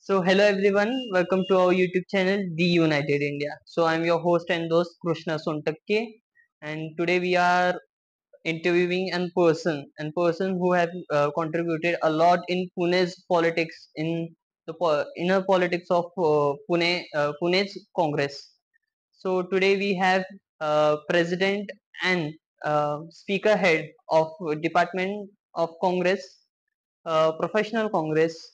Hello everyone, welcome to our YouTube channel, The United India. I'm your host and host Krishna Sontakke, and today we are interviewing a person who have contributed a lot in Pune's politics, in the inner politics of Pune's Congress. So today we have President and Speaker Head of Department of Congress, Professional Congress,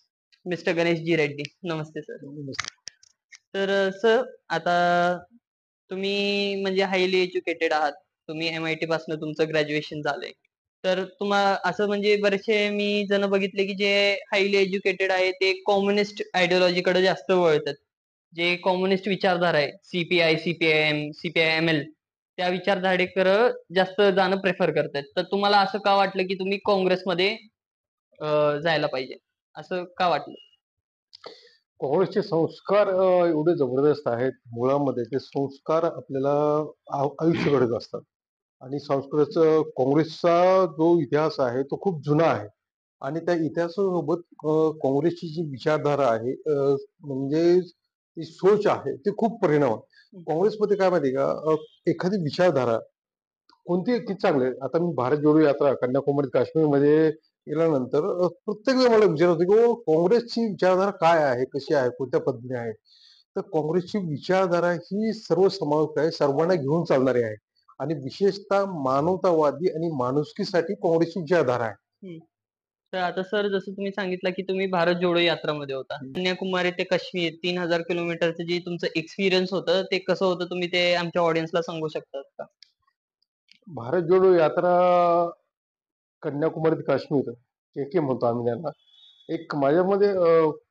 Mr. Ganesh G. Reddy. Namaste sir. तर sir, आता तुम्ही म्हणजे highly educated आहात. तुम्ही MIT पासून तुमचं graduation झालंय. तर तुम्हाला असं म्हणजे बरेचसे मी जण बघितले की जे हायली एज्युकेटेड आहे ते कम्युनिस्ट आयडिओलॉजीकडे जास्त वळतात. जे कम्युनिस्ट विचारधारा आहे, CPI, CPIM, CPIML, त्या विचारधारेकडे जास्त जाणं प्रेफर करतात. तर तुम्हाला असं का वाटलं की तुम्ही काँग्रेसमध्ये जायला पाहिजे? असं का वाटलं? काँग्रेसचे संस्कार एवढे जबरदस्त आहेत. मुळामध्ये ते संस्कार आपल्याला आयुष्य घडत असतात. आणि काँग्रेसचा जो इतिहास आहे तो खूप जुना आहे. आणि त्या इतिहासासोबत काँग्रेसची जी विचारधारा आहे, म्हणजे ती सोच आहे, ती खूप परिणाम आहे. काँग्रेसमध्ये काय माहिती का, एखादी विचारधारा कोणती किती चांगले. आता मी भारत जोडो यात्रा कन्याकुमारी काश्मीरमध्ये गेल्यानंतर प्रत्येक वेळी मला विचार होतो की काँग्रेसची विचारधारा काय आहे, कशी आहे, कोणत्या पद्धतीने आहे. तर काँग्रेसची विचारधारा ही सर्वसमावेश आहे, सर्वांना घेऊन चालणारी आहे. आणि विशेषतः मानवतावादी आणि माणुसकीसाठी काँग्रेसची विचारधारा आहे. तर आता सर, जसं तुम्ही सांगितलं की तुम्ही भारत जोडो यात्रामध्ये होता. कन्याकुमारी ते काश्मीर 3000 किलोमीटरचं जे तुमचं एक्सपिरियन्स होतं ते कसं होतं, तुम्ही ते आमच्या ऑडियन्सला सांगू शकतात का? भारत जोडो यात्रा कन्याकुमारी ते काश्मीर के म्हणतो आम्ही त्यांना. एक माझ्यामध्ये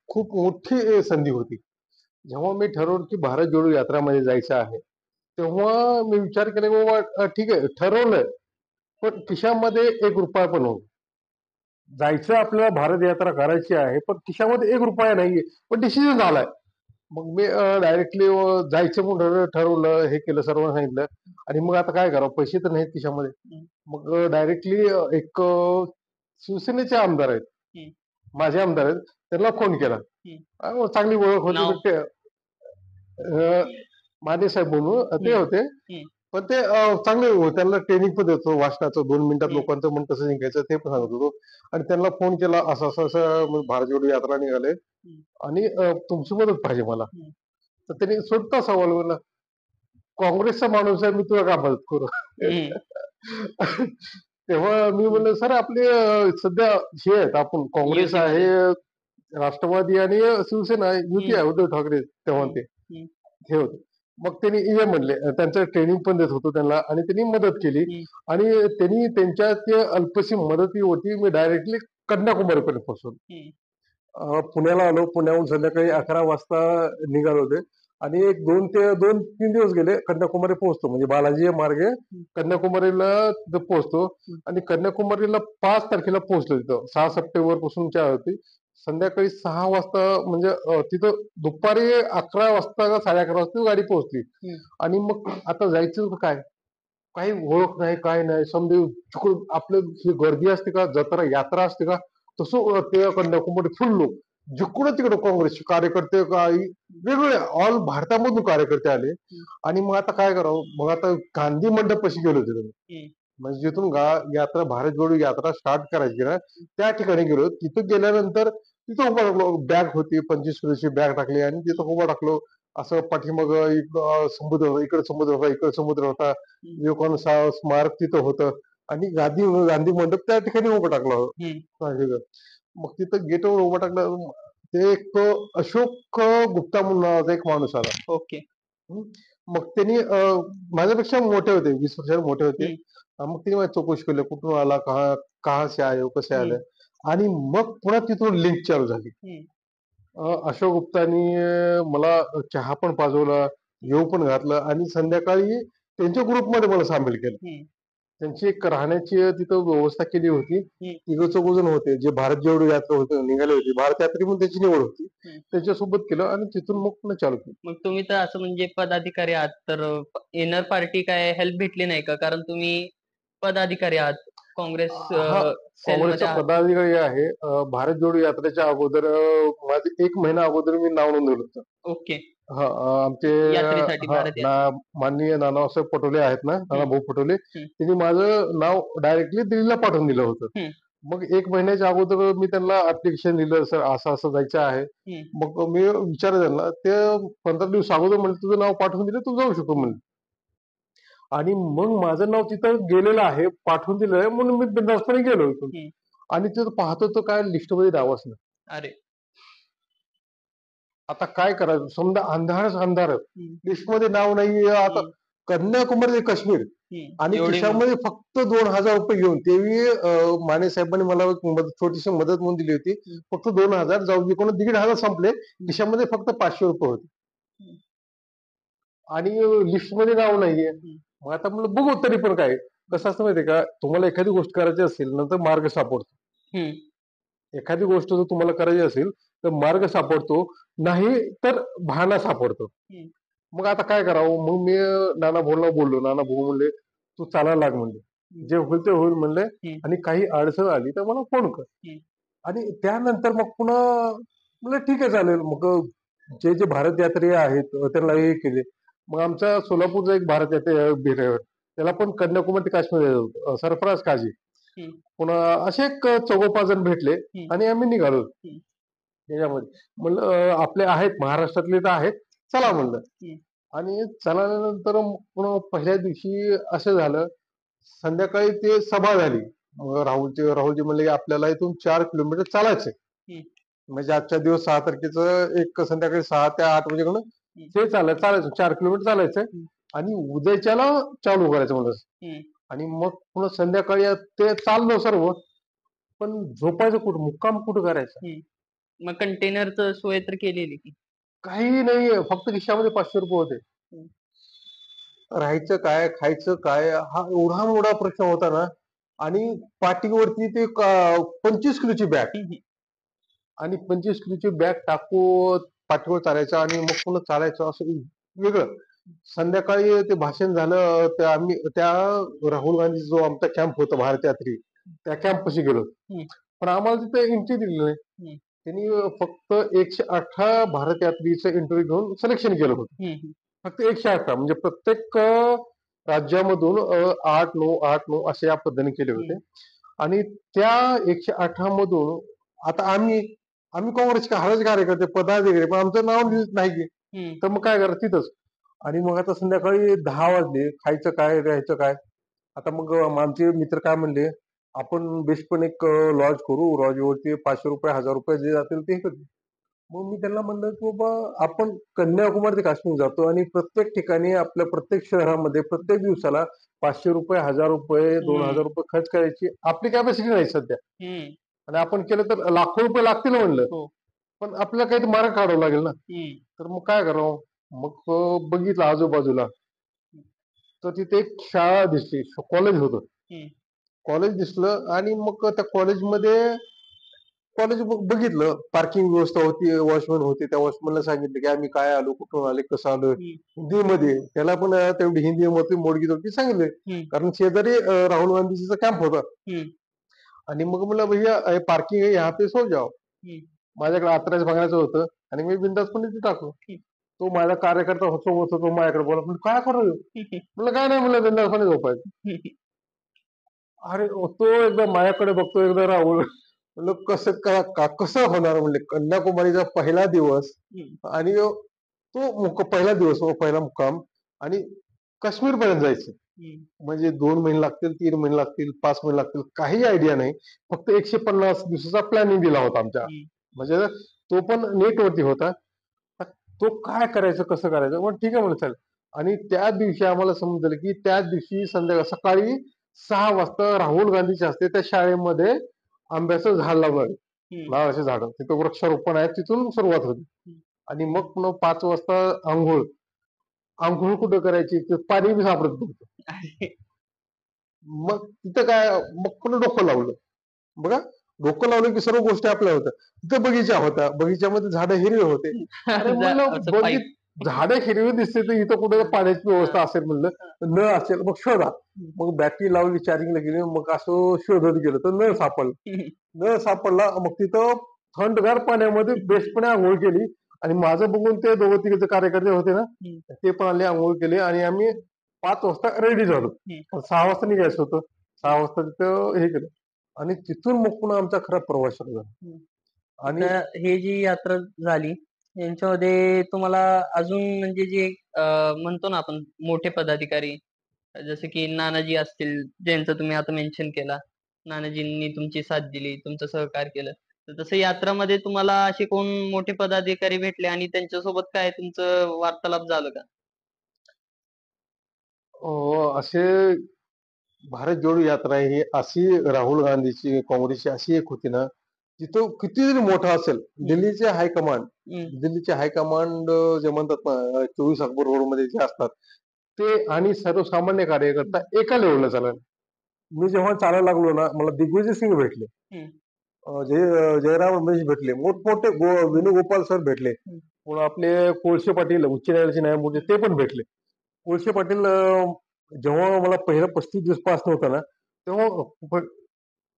खूप मोठी संधी होती. जेव्हा मी ठरवलं की भारत जोडो यात्रामध्ये जायचं आहे, तेव्हा मी विचार केला की बाबा ठीक आहे, ठरवलंय, पण खिशामध्ये ₹1 पण हो. जायचं आपल्याला भारत यात्रा करायची आहे, पण खिशामध्ये ₹1 नाहीये, पण डिसिजन झालाय. मग मी डायरेक्टली जायचं म्हणून ठरवलं, हे केलं, सर्वांना सांगितलं. आणि मग आता काय करावं, पैसे तर नाहीत खिशामध्ये. मग डायरेक्टली एक शिवसेनेचे आमदार आहेत, माझे आमदार आहेत, त्यांना फोन केला. चांगली ओळख होती, नाव? तर ते माने साहेब म्हणून ते होते. पण ते चांगले होते. त्यांना ट्रेनिंग पण देतो भाषणाचं, 2 मिनिटात लोकांचं मन कसं जिंकायचं ते पण सांगत होतो. आणि त्यांना फोन केला, असं असं असं भारत जोडो यात्रा निघाले आणि तुमची मदत पाहिजे मला. तर त्यांनी सोडता सवाल बोलला, काँग्रेसचा माणूस आहे, मी तुला का मदत करू? तेव्हा मी म्हणलं, सर आपले सध्या हे आहेत, आपण काँग्रेस आहे, राष्ट्रवादी आणि शिवसेना युती आहे, उद्धव ठाकरे तेव्हा ते हे होते. मग त्यांनी ये म्हणले, त्यांचं ट्रेनिंग पण देत होतो त्यांना, आणि त्यांनी मदत केली. आणि त्यांनी त्यांच्या ते अल्पशी मदती होती, मी डायरेक्टली कन्याकुमारीपर्यंत पोहोचलो. पुण्याला आलो. पुण्याहून संध्याकाळी 11 वाजता निघालो होते. आणि एक 2-3 दिवस गेले, कन्याकुमारी पोहोचतो, म्हणजे बालाजी मार्गे कन्याकुमारीला तिथं पोहोचतो. आणि कन्याकुमारीला 5 तारखेला पोहोचलो तिथं. 6 सप्टेंबर पासून होती. संध्याकाळी 6 वाजता, म्हणजे तिथं दुपारी 11 वाजता का 11:30 वाजता गाडी पोहोचली. आणि मग आता जायचं काय, काही ओळख नाही, काय नाही. समजा तिकडून आपलं ही गर्दी असते का, जत्रा यात्रा असते का, तसं ते कन्याकुमारी फुल लोक, जिकडं तिकडं काँग्रेसचे कार्यकर्ते, काही वेगवेगळे ऑल भारतामधून कार्यकर्ते आले. आणि मग आता काय करावं, मग आता गांधी मंडप कशी गेलो तिथे, म्हणजे जिथून यात्रा भारत जोडो यात्रा स्टार्ट करायची ना, त्या ठिकाणी गेलो. तिथं गेल्यानंतर तिथं उभा टाकलो, बॅग होती 25 किलोची बॅग टाकली आणि तिथं उभा टाकलो. असं पाठीमाग समुद्र होता, इकडे समुद्र होता, इकडे समुद्र होता. विवेकानंद स्मारक तिथं होतं. आणि गांधी मंडप त्या ठिकाणी उभं टाकलं होतं. मग तिथं गेटवर उभं टाकलं. ते एक अशोक गुप्ता म्हणून नावाचा एक माणूस आला. ओके. मग त्यांनी माझ्यापेक्षा मोठे होते, 20 वर्षांनी मोठे होते. मग त्यांनी माझी चौकशी केली, कुठून आला, कहा से आए हो, कसे आले. आणि मग पुन्हा तिथून लिंक चालू झाली. अशोक गुप्तानी मला चहा पण पाजवला, येऊ पण घातलं, आणि संध्याकाळी त्यांच्या ग्रुपमध्ये मला सामील केलं. त्यांची एक राहण्याची तिथं व्यवस्था केली होती. तिघ-चौघ जण होते, जे भारत जोडो यात्रा होते निघाले होते. भारत यात्रेतून त्याची निवड होती. त्याच्यासोबत केलं आणि तिथून मग पुन्हा चालू केलं. मग तुम्ही तर असं म्हणजे पदाधिकारी आहात, तर इनर पार्टी काय हेल्प भेटली नाही का? कारण तुम्ही पदाधिकारी आहात. काँग्रेस हा सेलमध्ये काँग्रेसचा आहात? पदाधिकारी आहे. भारत जोडो यात्रेच्या अगोदर माझे 1 महिना अगोदर मी नाव नोंदवलं होतं. ओके. हां, आमचे यात्रेसाठी, हां, भारत यात्रे. माननीय नानासाहेब पटोले आहेत ना, हं, नानाभाऊ पटोले, हं, त्यांनी माझं नाव डायरेक्टली दिल्लीला पाठवून दिलं होतं. हं, मग 1 महिन्याच्या अगोदर मी त्यांना ॲप्लिकेशन दिलं, "सर असं-असं जायचं आहे." हं, मग मी विचारलं त्यांना, ते 15 दिवस अगोदर म्हणले, "तुझं नाव पाठवून दिलं, तू जाऊ शकतो" हं, म्हणले. आणि मग माझं नाव तिथं गेलेलं आहे, पाठवून दिलंय म्हणून मी बिनधास्तपणे गेलो इथून. हं. आणि तिथं पाहतो तर काय लिस्टमध्ये नावच नाही. अरे! आता काय करायचं? समजा अंधारच अंधार. हं, लिस्टमध्ये नाव नाहीये. आता हं, कन्याकुमारी ते काश्मीर हं. आणि एवढी खिशामध्ये फक्त ₹2000 घेऊन तेही माने साहेबांनी मला एक छोटीशी मदत म्हणून दिली होती. हं, फक्त 2000 जाऊ दे, कोण 1500 संपले. हं, खिशामध्ये फक्त ₹500 होते हं, आणि लिस्टमध्ये नाव नाहीये. हं, मग आता म्हणलं बघू तरी पण काय. कसं असतं माहितीये का? तुम्हाला एखादी गोष्ट करायची असेल, नंतर मार्ग सापडतो. हं, एखादी गोष्ट जर तुम्हाला करायची असेल, तर मार्ग सापडतो. नाही तर बहाणा सापडतो. हं, मग आता काय करावं? मग मी नानाभाऊला बोललो. नानाभाऊ म्हणले, "तू चालायला लाग" म्हणले. हं, "जे होईल ते होईल" म्हणले हं, "आणि काही अडचण आली तर मला फोन कर." हं, आणि त्यानंतर मग पुन्हा म्हणलं ठीक आहे चालेल. मग जे भारत यात्री आहेत त्यांना हे केले. मग आमच्या सोलापूरचा एक भारत यात्री त्याला पण कन्याकुमारी ते काश्मीर जायचं होतं. सरफराज काझी. हं, पुन्हा असे एक 4-5 जण भेटले हं, आणि आम्ही निघालो हं, त्याच्यामध्ये. म्हणलं आपले आहेत महाराष्ट्रातले तर आहेत. चला म्हणलं. हं, आणि चढाल्यानंतर पुन्हा पहिल्या दिवशी असं झालं, संध्याकाळी ते सभा झाली. मग राहुलजी म्हणले, की "आपल्याला इथून 4 किलोमीटर चालायचंय." हं, म्हणजे आजच्या दिवस 6 तारखेचं एक संध्याकाळी 6 ते 8 वाजेकडून हं, ते चालायचं 4 किलोमीटर चालायचंय हं, आणि उद्याच्याला चालू करायचं म्हणलं. हं, आणि मग पुन्हा संध्याकाळी ते चाललो सर्व, पण झोपायचं कुठं? मुक्काम कुठं करायचा? हं. मग कंटेनरचं सोय तर केलेली की? काहीही नाहीये. फक्त खिशामध्ये ₹500 होते. हं, राहायचं काय? खायचं काय? हा एवढा मोठा प्रश्न होता ना. आणि पाठीवरती ते 25 किलोची बॅग हं, हं, आणि 25 किलोची बॅग टाकून पाठीवर चालायचं आणि मग पुन्हा चालायचं असं वेगळं. संध्याकाळी ते भाषण झालं. त्या राहुल गांधी जो आमचा कॅम्प होता भारत यात्री, त्या कॅम्पपाशी गेलो. हं, पण आम्हाला तिथे एंट्री दिली नाही. हं, त्यांनी फक्त 118 भारत यात्रीचं इंटरव्ह्यू घेऊन सिलेक्शन केलं होतं. हं, हं, फक्त 118 म्हणजे प्रत्येक राज्यामधून 8-9, 8-9 असे या पद्धतीने केले हं, होते. आणि त्या 118 मधून आता आम्ही काँग्रेसचे हळूच कार्यकर्ते, पदाधिकारी, पण आमचं नाव लिहित नाही की. हं, तर मग काय करा तिथंच. आणि मग आता संध्याकाळी 10 वाजले. खायचं काय? राहायचं काय? आता मग आमचे मित्र काय म्हणले, "आपण बेस्ट पण एक लॉज करू. लॉजवरती ₹500, ₹1000 जे जातील ते करू." मग मी त्यांना म्हणलं, की बाबा आपण कन्याकुमारी ते काश्मीर जातो आणि प्रत्येक ठिकाणी आपल्या प्रत्येक शहरामध्ये प्रत्येक दिवसाला ₹500, ₹1000, हं, ₹2000 खर्च करायची आपली कॅपॅसिटी नाही सध्या. हं. आणि आपण केलं तर लाखो रुपये लागतील म्हणलं. हो. पण आपल्याला काही मार्ग काढावा लागेल ना. हं, तर मग काय करावं? मग बघितलं आजूबाजूला. तर तिथे एक शाळा दिसली. कॉलेज होतं. हं, कॉलेज दिसलं आणि मग त्या कॉलेज बघितलं. पार्किंग व्यवस्था होती, वॉचमन होते. त्या वॉचमनला सांगितलं, की आम्ही काय आलो, कुठून आले, कसं आलोय. हं, हिंदीमध्ये. त्याला पण तेवढी हिंदीमध्ये मोडकी-तोडकी सांगितले. हं, कारण शेजारी राहुल गांधीजीचा कॅम्प होता. हं, आणि मग म्हणलं, "भैया पार्किंग है यहाँ पे सो जाओ." हं, माझ्याकडे अत्तराचं बघायचं होतं आणि मी बिनधास्तपणे तिथे टाकलो. हं. तो माझा कार्यकर्ता सोबत होता, तो माझ्याकडे बोलला, "म्हणलं काय करू?" म्हणलं, "काय नाही," म्हणलं, "बिनधास्तपणे झोपायचं." अरे तो एकदा माझ्याकडे बघतो, एकदा राहुल. म्हणलं कसं होणार म्हणले. कन्याकुमारीचा पहिला दिवस हं, आणि पहिला दिवस व पहिला मुक्काम आणि काश्मीरपर्यंत जायचं. हं, म्हणजे 2 महिने लागतील, 3 महिने लागतील, 5 महिने लागतील, काही आयडिया नाही. फक्त 150 दिवसाचा प्लॅनिंग दिला होता आमच्या. हं, म्हणजे तो पण नेटवरती होता. तो काय करायचं, कसं करायचं? मग ठीक आहे म्हणलं चालेल. आणि त्या दिवशी आम्हाला समजलं, की त्याच दिवशी सकाळी 6 वाजता राहुल गांधीच्या हस्ते त्या शाळेमध्ये आंब्याचं झाड लावणार आहे. हं, नारळाची झाडं. तिथं वृक्षारोपण आहे. तिथून सुरुवात होती. हं. आणि मग पुन्हा 5 वाजता अंघोळ. अंघोळ कुठं करायची? ते पाणी बी सापडत नव्हतं. अरे! मग तिथं काय मग पुन्हा डोकं लावलं. बघा, डोकं लावलं की सर्व गोष्टी आपल्या होत्या. तिथं बगीचा होता. बगीच्यामध्ये झाडं हिरवे होते. अरे म्हणलं असं पाईप. झाडे हिरवी दिसते तर इथं कुठे पाण्याची व्यवस्था असेल म्हणलं, नळ असेल मग शोधा. मग बॅटरी लावली, चार्जिंगला गेली, मग असं शोधत गेलं तर नळ सापडला. नळ सापडला, मग तिथं थंडगार पाण्यामध्ये बेस्टपणे आंघोळ केली. आणि माझं बघून ते दोघं तिघे कार्यकर्ते होते ना, ते पण आले, आंघोळ केले आणि आम्ही 5 वाजता रेडी झालो. 6 वाजता निघायचं होतं. 6 वाजता तिथं हे केलं आणि तिथून मग पुन्हा आमचा खरा प्रवास सुरू झाला. आणि आता हे जी यात्रा झाली यांच्यामध्ये तुम्हाला अजून म्हणजे जे म्हणतो ना आपण मोठे पदाधिकारी जसे की नानाजी असतील ज्यांचं तुम्ही आता मेन्शन केला, नानाजींनी तुमची साथ दिली, तुमचं सहकार्य केलं. तर तसं यात्रामध्ये तुम्हाला असे कोण मोठे पदाधिकारी भेटले आणि त्यांच्यासोबत काय तुमचं वार्तालाप झालं का? असे भारत जोडो यात्रा ही अशी राहुल गांधीची काँग्रेसची अशी एक होती ना, तिथं किती जरी मोठा असेल, दिल्लीचे हायकमांड दिल्लीचे हायकमांड जे म्हणतात ना 24 अकबर रोडमध्ये जे असतात ते आणि सर्वसामान्य कार्यकर्ता एका लेवलला चालायला. मी जेव्हा चालायला लागलो ना, मला दिग्विजय सिंग भेटले, जयराम रमेश भेटले, मोठमोठे वेणुगोपाल सर भेटले, पुन्हा आपले कोळसे पाटील उच्च न्यायालयाचे न्यायमूर्ती ते पण भेटले. कोळसे पाटील जेव्हा मला पहिला 35 दिवस पास नव्हता ना, तेव्हा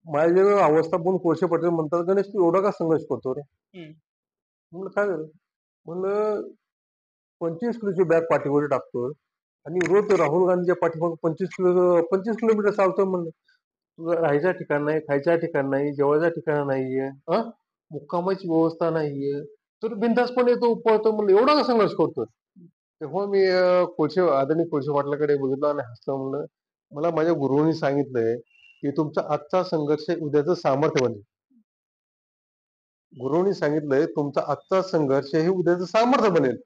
माझी अवस्था पाहून कोळसे पाटील म्हणतात, गणेश तू एवढा का संघर्ष करतो रे? म्हणलं काय झालं? म्हणलं 25 किलोची बॅग पाठीवर टाकतो आणि रोज राहुल गांधीच्या पाठीमागे 25 किलोमीटर चालतोय म्हणलं. तुझं राहायचं ठिकाण नाही, खायचं ठिकाण नाही, जेवायचं ठिकाण नाहीये, मुक्कामाची व्यवस्था नाहीये, तर बिनधास्तपणे तो पळतो. म्हणलं एवढा का संघर्ष करतोय? तेव्हा मी आदरणीय कोळसे पाटलाकडे बघितलं आणि हसलं. म्हणलं मला माझ्या गुरुंनी सांगितलंय की तुमचा आजचा संघर्ष उद्याचं सामर्थ्य बनेल. गुरुंनी सांगितलंय तुमचा आजचा संघर्ष हे उद्याचं सामर्थ्य बनेल.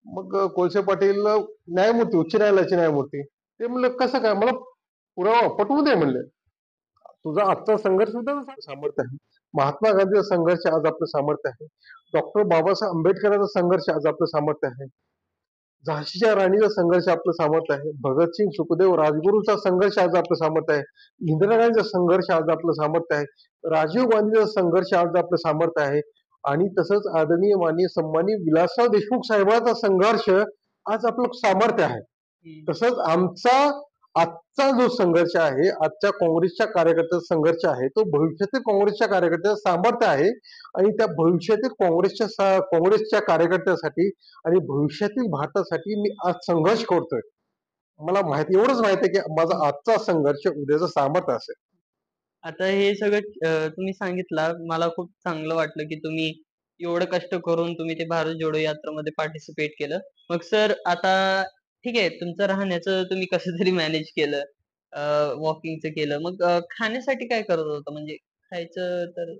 मग कोळसे पाटील न्यायमूर्ती, उच्च न्यायालयाचे न्यायमूर्ती, ते म्हणलं कसं काय? मला पुरावा पटवू दे म्हणले. तुझा आजचा संघर्ष उद्याचं सामर्थ्य आहे. महात्मा गांधीचा संघर्ष आज आपलं सामर्थ्य आहे. डॉक्टर बाबासाहेब आंबेडकरांचा संघर्ष आज आपलं सामर्थ्य आहे. झाशीच्या राणीचा संघर्ष आपलं सामर्थ्य आहे. भगतसिंग, सुखदेव, राजगुरूचा संघर्ष आज आपलं सामर्थ्य आहे. इंदिरा गांधीचा संघर्ष आज आपलं सामर्थ्य आहे. राजीव गांधीचा संघर्ष आज आपलं सामर्थ्य आहे. आणि तसंच आदरणीय माननीय सन्माननीय विलासराव देशमुख साहेबांचा संघर्ष आज आपलं सामर्थ्य आहे. तसंच आमचा आजचा जो संघर्ष आहे, आजच्या काँग्रेसच्या कार्यकर्त्याचा संघर्ष आहे, तो भविष्यातील काँग्रेसच्या कार्यकर्त्याचं सामर्थ्य आहे. आणि त्या भविष्यातील काँग्रेसच्या कार्यकर्त्यासाठी आणि भविष्यातील भारतासाठी मी आज संघर्ष करतोय. मला एवढंच माहिती आहे की माझा आजचा संघर्ष उद्याचं सामर्थ्य असेल. आता हे सगळं तुम्ही सांगितलं मला खूप चांगलं वाटलं की तुम्ही एवढं कष्ट करून तुम्ही ते भारत जोडो यात्रेमध्ये पार्टिसिपेट केलं. मग सर आता ठीक आहे तुमचं राहण्याचं तुम्ही कसं तरी मॅनेज केलं, वॉकिंगचं केलं. मग खाण्यासाठी काय करत होता? म्हणजे खायचं तर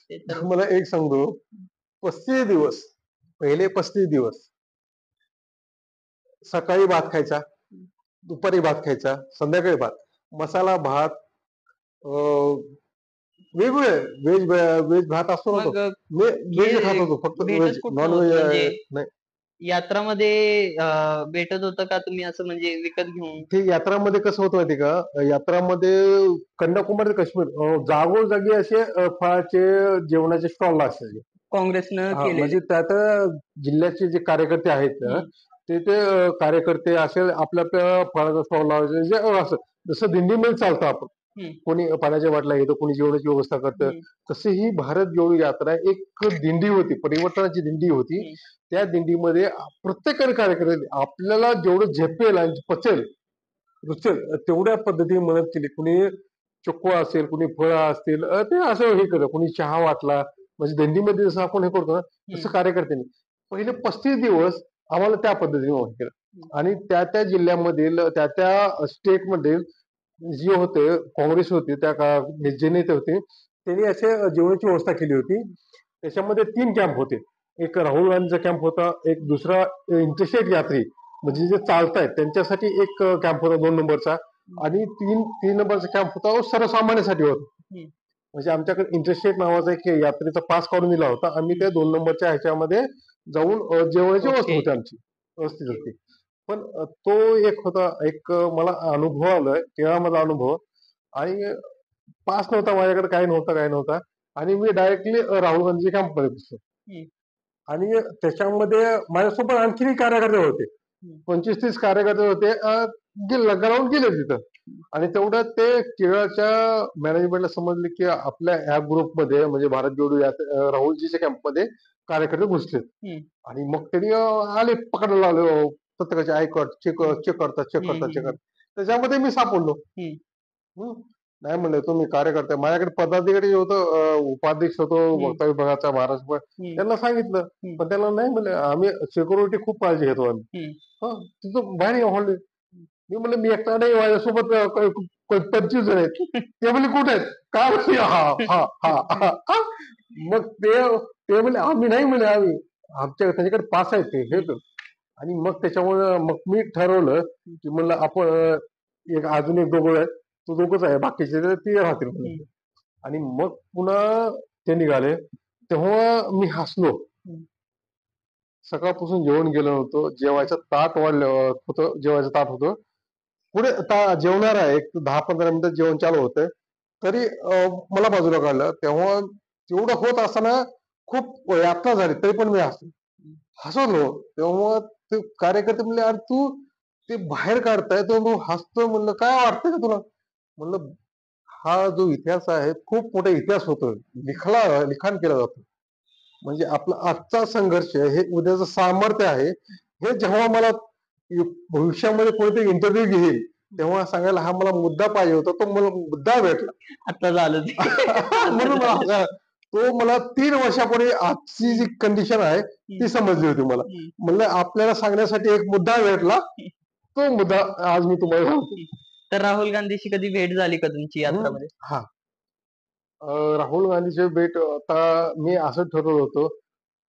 ते तर मला एक सांगतो, 35 दिवस, पहिले 35 दिवस सकाळी भात खायचा, दुपारी भात खायचा, संध्याकाळी भात, मसाला भात, वेगवेगळे व्हेज व्हेज भात असतो ना तो. मग व्हेज खात होतो, फक्त भेटच व्हेज, कुठनं नॉन होत व्हेज म्हणजे नाही. यात्रामध्ये भेटत होतं का तुम्ही असं म्हणजे विकत घेऊन? ते यात्रामध्ये कसं होतं माहिती का, यात्रामध्ये कन्याकुमारी ते काश्मीर जागोजागी असे फळाचे जेवणाचे स्टॉल असायचे काँग्रेसनं केलेले. म्हणजे त्यात जिल्ह्याचे जे कार्यकर्ते आहेत ते कार्यकर्ते असे आपल्या आपल्या फळाचा स्टॉल लावायचे, जे असं जसं दिंडीमध्ये चालतं आपण, कोणी पाण्याच्या बाटल्या घेतं, कोणी जेवणाची व्यवस्था करतं, तशी ही भारत जोडो यात्रा एक दिंडी होती, परिवर्तनाची दिंडी होती. त्या दिंडीमध्ये प्रत्येकाने कार्यकर्ते आपल्याला जेवढं झेपेल आणि पचेल, रुचेल तेवढ्या पद्धतीने मदत केली. कुणी चक्कू असेल, कुणी फळं असतील, ते असं हे केलं, कुणी चहा वाटला. म्हणजे दिंडीमध्ये जसं आपण हे करतो ना, तसं कार्यकर्त्यांनी पहिले 35 दिवस आम्हाला त्या पद्धतीने मदत केलं. आणि त्या त्या जिल्ह्यामधील त्या त्या स्टेटमधील जे होते काँग्रेस होते, त्या जे नेते होते त्यांनी असे जेवणाची व्यवस्था केली होती. त्याच्यामध्ये 3 कॅम्प होते. एक राहुल गांधीचा कॅम्प होता, एक दुसरा इंटरस्टेट यात्री म्हणजे जे चालतायत त्यांच्यासाठी एक कॅम्प होता 2 नंबरचा, आणि 3 नंबरचा कॅम्प होता सर्वसामान्यांसाठी होता. म्हणजे आमच्याकडे इंटरस्टेट नावाचा एक यात्रेचा पास काढून दिला होता. आम्ही त्या 2 नंबरच्या ह्याच्यामध्ये जाऊन जेवणाची व्यवस्था होती आमची, व्यवस्थित होती. पण तो एक होता, एक मला अनुभव आलाय, केळामधला अनुभव. आणि पास नव्हता माझ्याकडे, काही नव्हता. आणि मी डायरेक्टली राहुल गांधीच्या कॅम्पमध्ये बसलो. आणि त्याच्यामध्ये माझ्यासोबत आणखीनही कार्यकर्ते होते. 25-30 कार्यकर्ते होते. गरावून गेले तिथं. आणि तेवढं ते केरळच्या मॅनेजमेंटला समजले की आपल्या ह्या ग्रुपमध्ये म्हणजे भारत जोडो राहुलजीच्या कॅम्पमध्ये कार्यकर्ते घुसले. आणि मग त्यांनी आले पकडायला आले प्रत्येकाचे आय कार्ड चेक करतात. त्याच्यामध्ये मी सापडलो. नाही म्हणलं तुम्ही कार्यकर्ते, माझ्याकडे पदाधिकारी होतं, उपाध्यक्ष होतो वक्ता विभागाचा महाराष्ट्र, त्यांना सांगितलं. पण त्यांना नाही म्हणलं आम्ही सिक्युरिटी खूप काळजी घेतो आम्ही. तिथं बाहेर हॉल. मी म्हणलं मी एकटा नाही, माझ्यासोबत 25 जण आहेत. ते म्हणले कुठे आहेत का? मग ते म्हणले आम्ही नाही म्हणले, आम्ही त्याच्याकडे पास आहेत ते हे. आणि मग त्याच्यामुळे मग मी ठरवलं की म्हणलं आपण अजून एक दोघं आहेत, तो दोघंच आहे, बाकीचे ते राहतील म्हणून. आणि मग पुन्हा ते निघाले तेव्हा मी हसलो. सकाळपासून जेवण गेलं नव्हतं, जेवायचं ताट वाढलं होतं, जेवायचं ताट होतं पुढे जेवणार आहे, एक 10-15 मिनिटं जेवण चालू होतं, तरी मला बाजूला काढलं. तेव्हा तेवढं होत असताना खूप यातना झाली, तरी पण मी हसलो. तेव्हा ते कार्यकर्ते म्हणले अरे तू ते बाहेर काढताय तो तू हसतो. म्हणलं काय वाटतंय का तुला? म्हणलं हा जो इतिहास आहे खूप मोठा इतिहास होतो, लिखाण केलं जातं. म्हणजे आपला आजचा संघर्ष हे उद्याचं सामर्थ्य आहे. हे जेव्हा मला भविष्यामध्ये कोणते इंटरव्ह्यू घेईल तेव्हा सांगायला हा मला मुद्दा पाहिजे होता, तो मला मुद्दा भेटला. आता झालं म्हणून तो मला 3 वर्षापूर्वी आजची जी कंडिशन आहे ती समजली होती मला. म्हणलं आपल्याला सांगण्यासाठी एक मुद्दा भेटला, तो मुद्दा आज मी तुम्हाला सांगतो. तर राहुल गांधीशी कधी भेट झाली का तुमची यात्रामध्ये? हा, राहुल गांधीचे भेट आता मी असं ठरवलं होतं.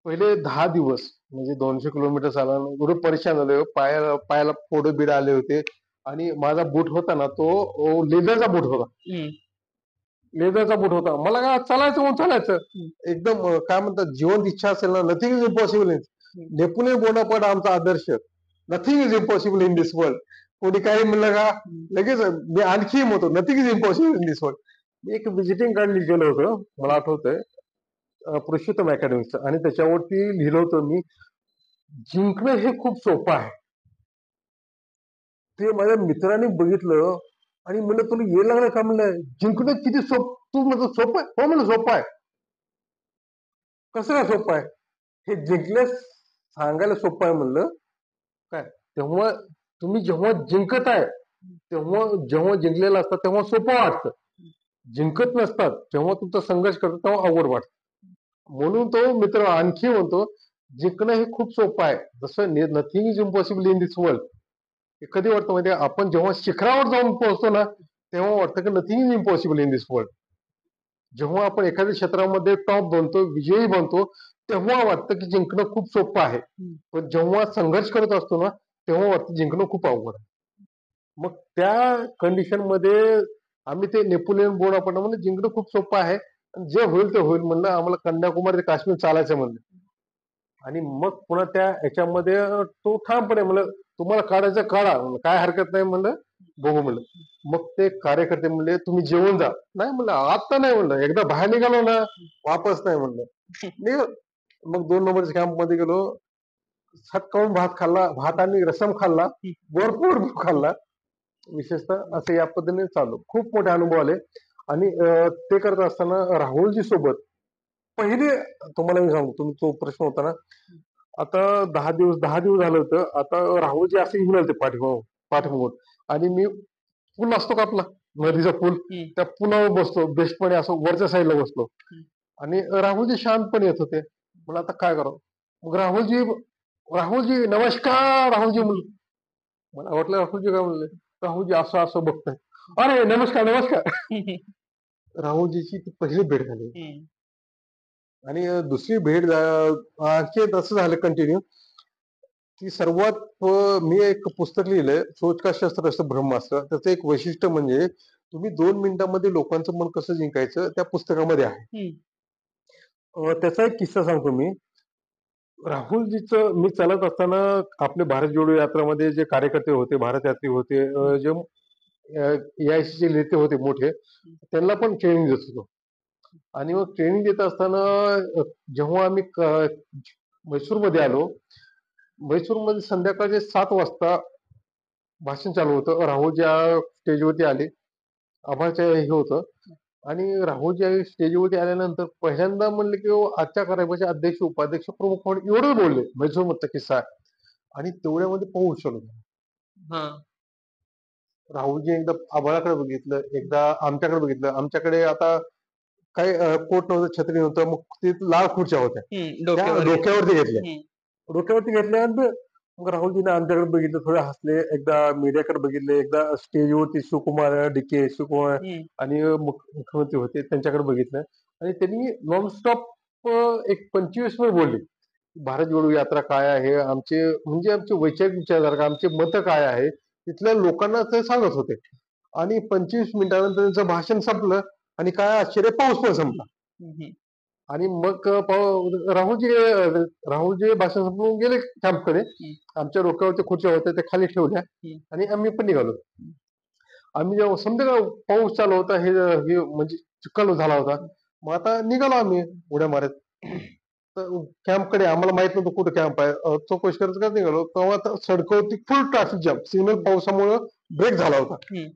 पहिले 10 दिवस म्हणजे 200 किलोमीटर चालवलं, एवढं परेशान झाले, पायाला फोड बीड आले होते. आणि माझा बूट होता ना तो लेदरचा बूट होता. लेदरचा बूट होता. मला काय चालायचं म्हणून चालायचं. एकदम काय म्हणतात, जिवंत इच्छा असेल ना, nothing is impossible. Napoleon Bonaparte आमचा आदर्श, nothing is impossible in this world. कोणी काही म्हणलं का लगेच मी आणखी म्हणतो nothing is impossible in this world. मी एक विजिटिंग कार्ड लिहिलं होतं, मला आठवतंय, पुरुषोत्तम अकॅडमीचं. आणि त्याच्यावरती लिहिलं होतं मी, जिंकणं हे खूप सोपं आहे. ते माझ्या मित्रांनी बघितलं आणि म्हणलं तुला ये लागलं का? म्हणलं जिंकणं किती तू म्हणतो सोपं आहे? हो म्हणलं सोपं आहे. कसं काय सोपं आहे? हे जिंकल्यास सांगायला सोपं आहे म्हणलं. काय तेव्हा तुम्ही जेव्हा जिंकत आहे तेव्हा, जेव्हा जिंकलेलं असतात तेव्हा सोपं वाटतं. जिंकत नसतात जेव्हा तुमचा संघर्ष करतो तेव्हा अवघड वाटतं. म्हणून तो मित्र आणखी म्हणतो जिंकणं हे खूप सोपं आहे. जसं nothing is impossible in this world. कधी वाटतं म्हणजे आपण जेव्हा शिखरावर जाऊन पोहोचतो ना तेव्हा वाटतं की nothing is impossible in this world. जेव्हा आपण एखाद्या क्षेत्रामध्ये टॉप बनतो, विजयी बनतो, तेव्हा वाटतं की जिंकणं खूप सोपं आहे. पण जेव्हा संघर्ष करत असतो ना तेव्हा वाटतं जिंकणं खूप अवघड आहे. मग त्या कंडिशन मध्ये आम्ही ते नेपोलियन बोनापार्ट म्हणजे जिंकणं खूप सोपं आहे, जे होईल ते होईल म्हणलं. आम्हाला कन्याकुमारी ते काश्मीर चालायचं म्हणलं. आणि मग पुन्हा त्या ह्याच्यामध्ये तो ठामपणे म्हणलं तुम्हाला काढायचं काढा, काय हरकत नाही म्हणलं, बघू म्हणलं. मग ते कार्यकर्ते म्हणले तुम्ही जेवून जा. नाही म्हणलं आता नाही म्हणलं, एकदा बाहेर निघालो ना वापस नाही म्हणलं. मग 2 नंबरच्या कॅम्प मध्ये गेलो, सटकावून भात खाल्ला, भात आणि रसम खाल्ला, भरपूर खाल्ला. विशेषतः असं या पद्धतीने चालू खूप मोठे अनुभव आले. आणि ते करत असताना राहुलजी सोबत पहिले तुम्हाला मी सांगतो, तुम्ही तो प्रश्न होता ना, आता 10 दिवस झालं होतं. आता राहुलजी असे घेऊन आले पाठीमागून. आणि मी पूल असतो का आपला नदीचा पूल, त्या पुलावर बसलो बेस्टपणे, असं वरच्या साईडला बसलो. आणि राहुलजी शांतपणे येत होते. मला आता काय करावं. मग राहुलजी नमस्कार राहुलजी म्हणलं. मला वाटलं राहुलजी काय म्हणले, राहुलजी असं असं बघताय, अरे नमस्कार नमस्कार. राहुलजीची ती पहिली भेट झाली. आणि दुसरी भेट आणखी असं झालं कंटिन्यू की सर्वात मी एक पुस्तक लिहिलंय, सोच का शस्त्र असतं ब्रह्मास्त्र. त्याचं एक वैशिष्ट्य म्हणजे तुम्ही 2 मिनिटांमध्ये लोकांचं मन कसं जिंकायचं त्या पुस्तकामध्ये आहे. त्याचा एक किस्सा सांगतो मी. राहुलजीचं मी चालत असताना आपले भारत जोडो यात्रामध्ये जे कार्यकर्ते होते, भारत यात्री होते, जे AICचे नेते होते मोठे, त्यांना पण ट्रेनिंग देत होतो. आणि मग ट्रेनिंग देत असताना जेव्हा आम्ही म्हैसूरमध्ये आलो. म्हैसूरमध्ये संध्याकाळचे 7 वाजता भाषण चालू होतं. राहुलजी स्टेजवरती आले. आभाळचं हे होतं आणि राहुलजी स्टेजवरती आल्यानंतर पहिल्यांदा म्हणले की आजच्या कार्यक्रमाचे अध्यक्ष, उपाध्यक्ष, प्रमुख म्हणून एवढंच बोलले. म्हैसूरमधचा किस्सा आहे. आणि तेवढ्यामध्ये पाऊस चालू होता. राहुलजी एकदा आभाळाकडे बघितलं, एकदा आमच्याकडे बघितलं. आमच्याकडे आता काही कोट नव्हतं, छत्री नव्हतं. मग ते लाल खुर्च्या होत्या, त्या डोक्यावरती घेतल्या. डोक्यावरती घेतल्यानंतर मग राहुलजीने आमच्याकडे बघितलं, थोडे हसले. एकदा मीडियाकडे बघितले, एकदा स्टेजवरती शिवकुमार DK शिवकुमार आणि मुख्यमंत्री होते त्यांच्याकडे बघितलं आणि त्यांनी नॉनस्टॉप एक 25 मिनिट बोलले. भारत जोडो यात्रा काय आहे, आमचे म्हणजे आमचे वैचारिक विचारधारा, आमचे मत काय आहे, तिथल्या लोकांना ते सांगत होते. आणि 25 मिनिटानंतर त्यांचं भाषण संपलं आणि काय आश्चर्य, पाऊस पण संपला. आणि मग राहुलजी भाषण संपवून गेले कॅम्पकडे. आमच्या डोक्यावरती खुर्च्या होत्या त्या खाली ठेवल्या आणि आम्ही पण निघालो. आम्ही जेव्हा समजा पाऊस चालू होता, हे म्हणजे चिखल झाला होता. मग आता निघालो आम्ही उड्या मारत कॅम्पकडे. आम्हाला माहित नव्हतं कुठं कॅम्प आहे. चौकशी करत निघालो तेव्हा सडकावरती फुल ट्रॅफिक जाम. सिग्नल पावसामुळे ब्रेक झाला होता.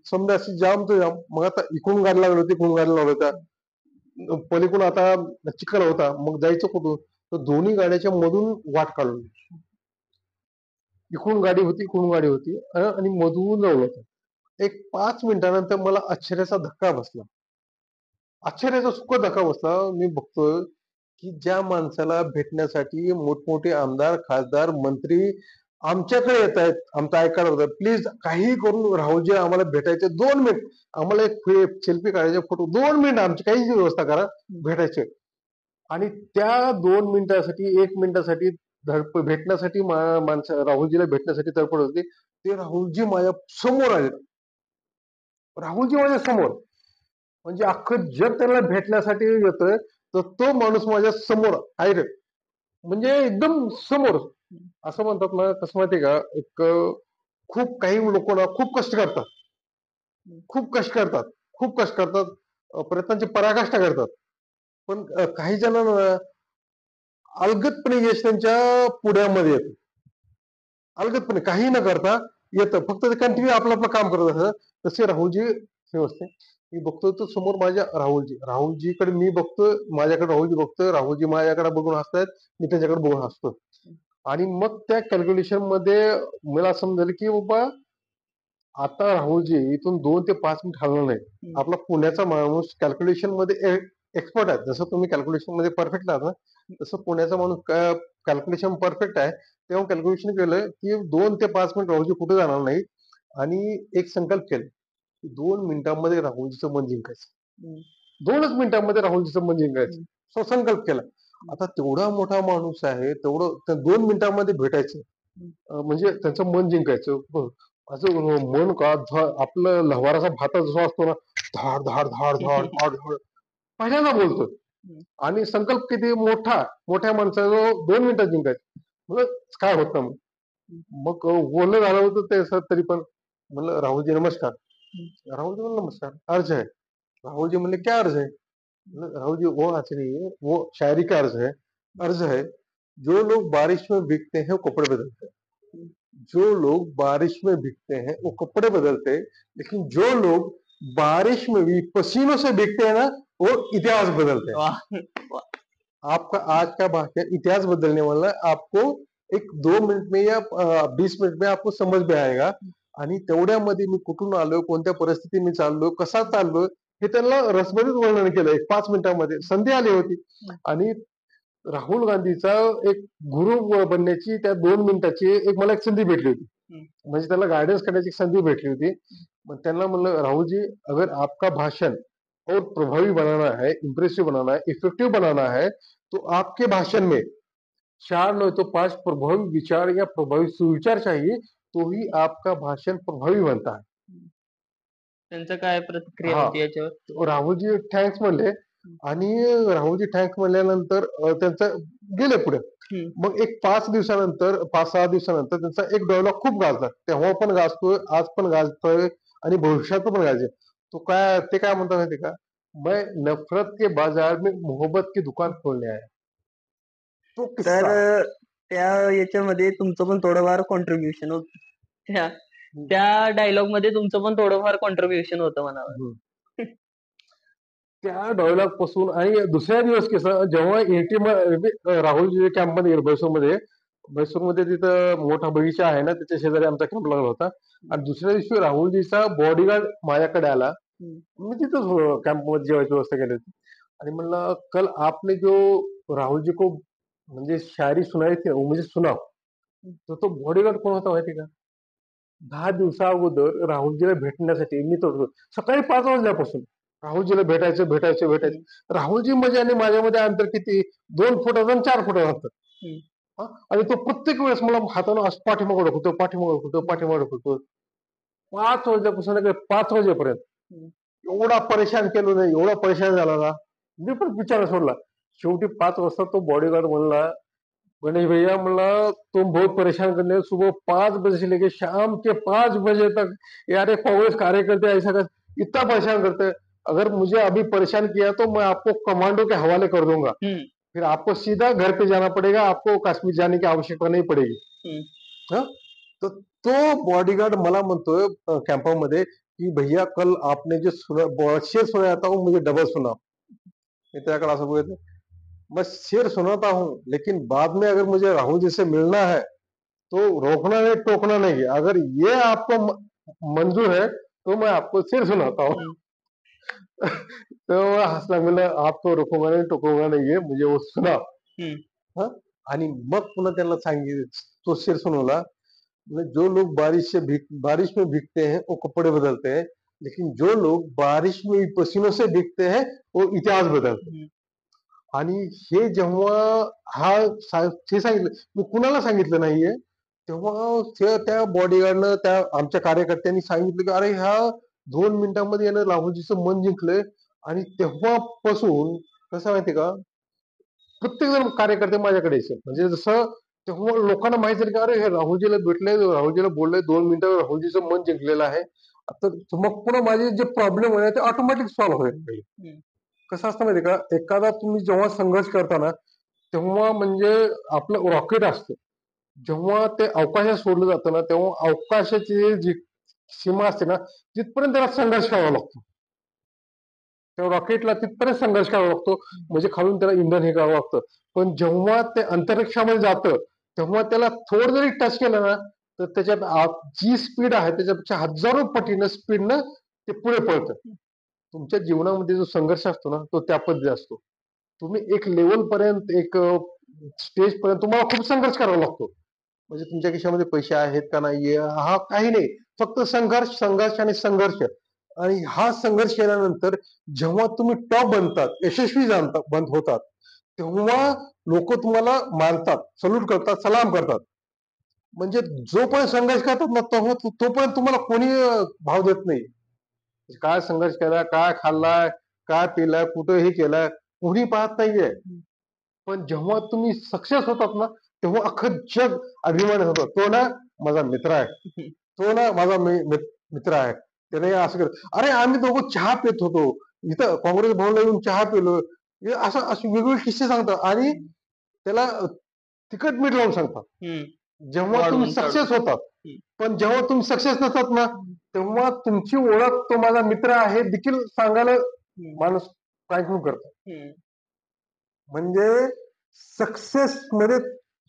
समजा अशी जाम तर जाम. मग आता इकडून गाडी लागली होती, इकडून गाडी लागली होत्या. पलीकडून आता चिखल होता. मग जायचं कुठून? तर दोन्ही गाड्याच्या मधून वाट काढून, इकडून गाडी होती, इकडून गाडी होती आणि मधून जाऊ होतं. एक 5 मिनिटानंतर मला आश्चर्याचा धक्का बसला. आश्चर्याचा सुख धक्का बसला. मी बघतोय की ज्या माणसाला भेटण्यासाठी मोठमोठे आमदार, खासदार, मंत्री आमच्याकडे येत आहेत, आमचं ऐकायला होतं, प्लीज काही करून राहुलजी आम्हाला भेटायचे 2 मिनिट, आम्हाला एक सेल्फी काढायचे, फोटो 2 मिनिट आमची काही व्यवस्था करा, भेटायचे. आणि त्या 2 मिनिटासाठी, 1 मिनिटासाठी भेटण्यासाठी माणसं राहुलजीला भेटण्यासाठी धडपड होती. ते राहुलजी माझ्या समोर आले. राहुलजी माझ्या समोर, म्हणजे अख्खं जग त्यांना भेटण्यासाठी येतोय, तर तो माणूस माझ्या समोर आहे. म्हणजे एकदम समोर. असं म्हणतात ना, कसं माहितीये का, एक खूप काही लोक ना खूप कष्ट करतात, खूप कष्ट करतात, खूप कष्ट करतात, प्रयत्नांची पराकाष्ठा करतात. पण काही जणांना अलगदपणे यश त्यांच्या पुढ्यामध्ये येतं. अलगदपणे काही न करता येतं, फक्त ते कंटिन्यू आपलं आपलं काम करत असतं. तसे राहुलजी हे असते. मी बघतोय तर समोर माझ्या राहुलजीकडे मी बघतोय, माझ्याकडे राहुलजी बघतोय, राहुलजी माझ्याकडे बघून हसतायत, मी त्यांच्याकडे बघून हसतो. आणि मग त्या कॅल्क्युलेशन मध्ये मला समजलं की बाबा आता राहुलजी इथून 2 ते 5 मिनिट हलणार नाही. आपला पुण्याचा माणूस कॅल्क्युलेशन मध्ये एक्सपर्ट आहे. जसं तुम्ही कॅल्क्युलेशन मध्ये परफेक्ट आहात ना, तसं पुण्याचा माणूस कॅल्क्युलेशन परफेक्ट आहे. तेव्हा कॅल्क्युलेशन केलं की 2 ते 5 मिनिट राहुलजी कुठे जाणार नाही. आणि एक संकल्प केला की 2 मिनिटांमध्ये राहुलजीचं मन जिंकायचं. 2च मिनिटांमध्ये राहुलजीचं मन जिंकायचं. संकल्प केला. आता तेवढा मोठा माणूस आहे, तेवढं त्या 2 मिनिटांमध्ये भेटायचं, म्हणजे त्यांचं मन जिंकायचं. असं मन का आपलं लवाराचा भाता जसा असतो ना, धाड धाड धाड धाड धाड धाड पहिल्यांदा बोलतो. आणि संकल्प किती मोठा, मोठ्या माणसाला 2 मिनिटात जिंकायचं. म्हणजे काय होत ना, मग बोलणं झालं होतं ते सर, तरी पण म्हणलं राहुलजी नमस्कार. राहुलजी म्हणलं नमस्कार, अर्ज है. राहुलजी म्हणले क्या अर्ज है? राहुलजी वो अर्ज नहीं है, वो शायरी का अर्ज है. अर्ज है, जो लोग बारिश में भीगते हैं वो कपड़े बदलते हैं. जो लोग बारिश में भीगते हैं वो कपड़े बदलते हैं, लेकिन जो लोग बारिश में भी पसीनों से भीगते हैं ना, वो इतिहास बदलते हैं. आपका आज का भाषण इतिहास बदलने वाला है. आपको एक 2 मिनिट में या 20 मिनिट में आपको समझ में आएगा. आणि तेवढ्यामध्ये मी कुठून आलोय, कोणत्या परिस्थितीत मी चाललोय, कसा चाललोय, हे त्यांना रसभरीत वर्णन केलं. एक 5 मिनिटांमध्ये संधी आली होती. आणि राहुल गांधीचा एक गुरु बनण्याची त्या 2 मिनिटाची मला एक संधी भेटली होती. म्हणजे त्याला गायडन्स करण्याची संधी भेटली होती. मग त्यांना म्हणलं, राहुलजी अगर आपका भाषण और प्रभावी बनाना है, इम्प्रेसिव बनाना है, इफेक्टिव बनाना है, तो आपके भाषण में 4 नहीं तो 5 प्रभावी विचार या प्रभावी सुविचार चाहिए, तो ही आपका भाषण प्रभावी बनता है. त्यांचं काय प्रतिक्रिया होती याच्यावर? राहुलजी थँक्स म्हणले. आणि राहुलजी थँक्स म्हणल्यानंतर त्यांचं गेले पुढे. मग एक 5 दिवसानंतर, 5-6 दिवसानंतर त्यांचा एक डायलॉग खूप गाजला. तेव्हा पण गाजतोय, आज पण गाजतोय आणि भविष्यात पण गाजेल. ते काय म्हणतात माहिती का, मैं नफरत के बाजार में मोहब्बत की दुकान खोलने आया. तो तर किस्सा. त्या याच्यामध्ये तुमचं पण थोडंफार कॉन्ट्रीब्युशन होतं. त्या त्या डायलॉग मध्ये तुमचं पण थोडंफार कॉन्ट्रीब्युशन होतं म्हणावं. हम्म. त्या डायलॉग पासून आणि दुसऱ्या दिवस कसं जेव्हा एंट्री राहुलजी कॅम्पमध्ये गेलो म्हैसूरमध्ये तिथं मोठा बगीचा आहे ना, त्याच्या शेजारी आमचा कॅम्प लागला होता. आणि दुसऱ्या दिवशी राहुलजीचा बॉडीगार्ड माझ्याकडे आला. मी तिथंच कॅम्पमध्ये जेवायची व्यवस्था केली होती. आणि म्हणलं कल आपने जो राहुलजी को म्हणजे शायरी सुनाई थी वो मुझे सुनाओ. तर तो बॉडीगार्ड कोण होता माहिती का? 10 दिवसा अगोदर राहुलजीला भेटण्यासाठी मी तो सकाळी 5 वाजल्यापासून राहुलजीला भेटायचं भेटायचं भेटायचं. राहुलजी म्हणजे आणि माझ्यामध्ये अंतर किती 2 फुटाचं आणि 4 फुटाचं अंतर. हा? आणि तो प्रत्येक वेळेस मला हातानं असं पाठीमागं ढकलतो. 5 वाजल्यापासून ते 5 वाजेपर्यंत एवढा परेशान केलं नाही, एवढा परेशान झाला ना, मी पण विचार सोडला. शेवटी 5 वाजता तो बॉडीगार्ड म्हणला, गणेश भैया म्हणला तुम बहुत परेशान करने सुबह 5 बजे से लेके शाम के 5 बजे तक यार एक कांग्रेस कार्यकर्ते ऐसा कर इतना परेशान करते हैं. अगर मुझे अभी परेशान किया तो मैं आपको कमांडो के हवाले कर दूंगा. फिर आपको सीधा घर पे जाना पड़ेगा. आपको कश्मीर जाने की आवश्यकता नहीं पड़ेगी. हाँ? तो तो बॉडीगार्ड मला म्हणतोय कॅम्पामध्ये की भैया कल आपने जो शेर सुनाया था वो मुझे डबल सुना. मी त्याकडे असं बघितलं. मैं शेर सुनाता हूँ लेकिन बाद में अगर मुझे राहुल जी से मिलना है तो रोकना नहीं टोकना नहीं है. अगर ये आपको मंजूर है तो मैं आपको शेर सुनाता हूँ. तो मैं हंसला म्हणलं आपको रोकूंगा नहीं टोकूंगा नहीं है मुझे वो सुना. हा? आणि मग पुन्हा त्यांना सांगितलं तो शेर सुनवला. जो लोग बारिश में भीगते हैं वो कपड़े बदलते हैं लेकिन जो लोग बारिश में पसीनों से भीगते हैं वो इतिहास बदलते हैं. आणि हे जेव्हा हे सांगितलं मी कुणाला सांगितलं नाहीये तेव्हा त्या बॉडीगार्डनं त्या आमच्या कार्यकर्त्यांनी सांगितलं की अरे ह्या 2 मिनिटांमध्ये यानं राहुलजीचं मन जिंकलंय. आणि तेव्हापासून कसं माहिती का प्रत्येक जण कार्यकर्ते माझ्याकडे यायचे. म्हणजे जसं तेव्हा लोकांना माहित झालं की अरे हे राहुलजीला भेटले राहुलजीला बोलले 2 मिनिटं राहुलजीचं मन जिंकलेलं आहे. तर मग पुन्हा माझे जे प्रॉब्लेम आहे ते ऑटोमॅटिक सॉल्व्ह होईल. कसं असतं माहिती का एखादा तुम्ही जेव्हा संघर्ष करताना तेव्हा म्हणजे आपलं रॉकेट असतं. जेव्हा ते अवकाशात सोडलं जातं ना तेव्हा अवकाशाची जी सीमा असते ना तिथपर्यंत त्याला संघर्ष करावा लागतो. त्या रॉकेटला तिथपर्यंत संघर्ष करावा लागतो. म्हणजे खालून त्याला इंधन हे करावं लागतं. पण जेव्हा ते अंतरिक्षामध्ये जातं तेव्हा त्याला थोडं जरी टच केलं ना तर त्याच्यात जी स्पीड आहे त्याच्यापेक्षा हजारो पटीनं स्पीडनं ते पुढे पळतं. तुमच्या जीवनामध्ये जो संघर्ष असतो ना तो त्या पद्धती असतो. तुम्ही एक लेवल पर्यंत एक स्टेज पर्यंत तुम्हाला खूप संघर्ष करावा लागतो. म्हणजे तुमच्या खिशामध्ये पैसे आहेत का नाहीये हा काही नाही. फक्त संघर्ष संघर्ष आणि संघर्ष. आणि हा संघर्ष केल्यानंतर जेव्हा तुम्ही टॉप बनतात यशस्वी होतात तेव्हा लोक तुम्हाला मानतात सल्यूट करतात सलाम करतात. म्हणजे जोपर्यंत संघर्ष करतात ना तोपर्यंत तुम्हाला कोणी भाव देत नाही. काय संघर्ष केला काय खाल्लाय काय पिलाय कुठं हे केलाय कोणी पाहत नाहीये. पण जेव्हा तुम्ही सक्सेस होतात ना तेव्हा अख्खं जग अभिमान होतं. तो ना माझा मित्र आहे. तो ना माझा मित्र आहे. त्याने असं केलं. अरे आम्ही दोघं चहा पित होतो इथं काँग्रेस भवनला येऊन चहा पिलो. असं असे वेगवेगळे किस्से सांगतात आणि त्याला तिखट मीठ लावून सांगतात. जेव्हा तुम्ही सक्सेस होतात. पण जेव्हा तुम्ही सक्सेस नसतात ना तेव्हा तुमची ओळख तो माझा मित्र आहे देखील सांगायला माणूस प्रयत्न करतो. म्हणजे सक्सेस मध्ये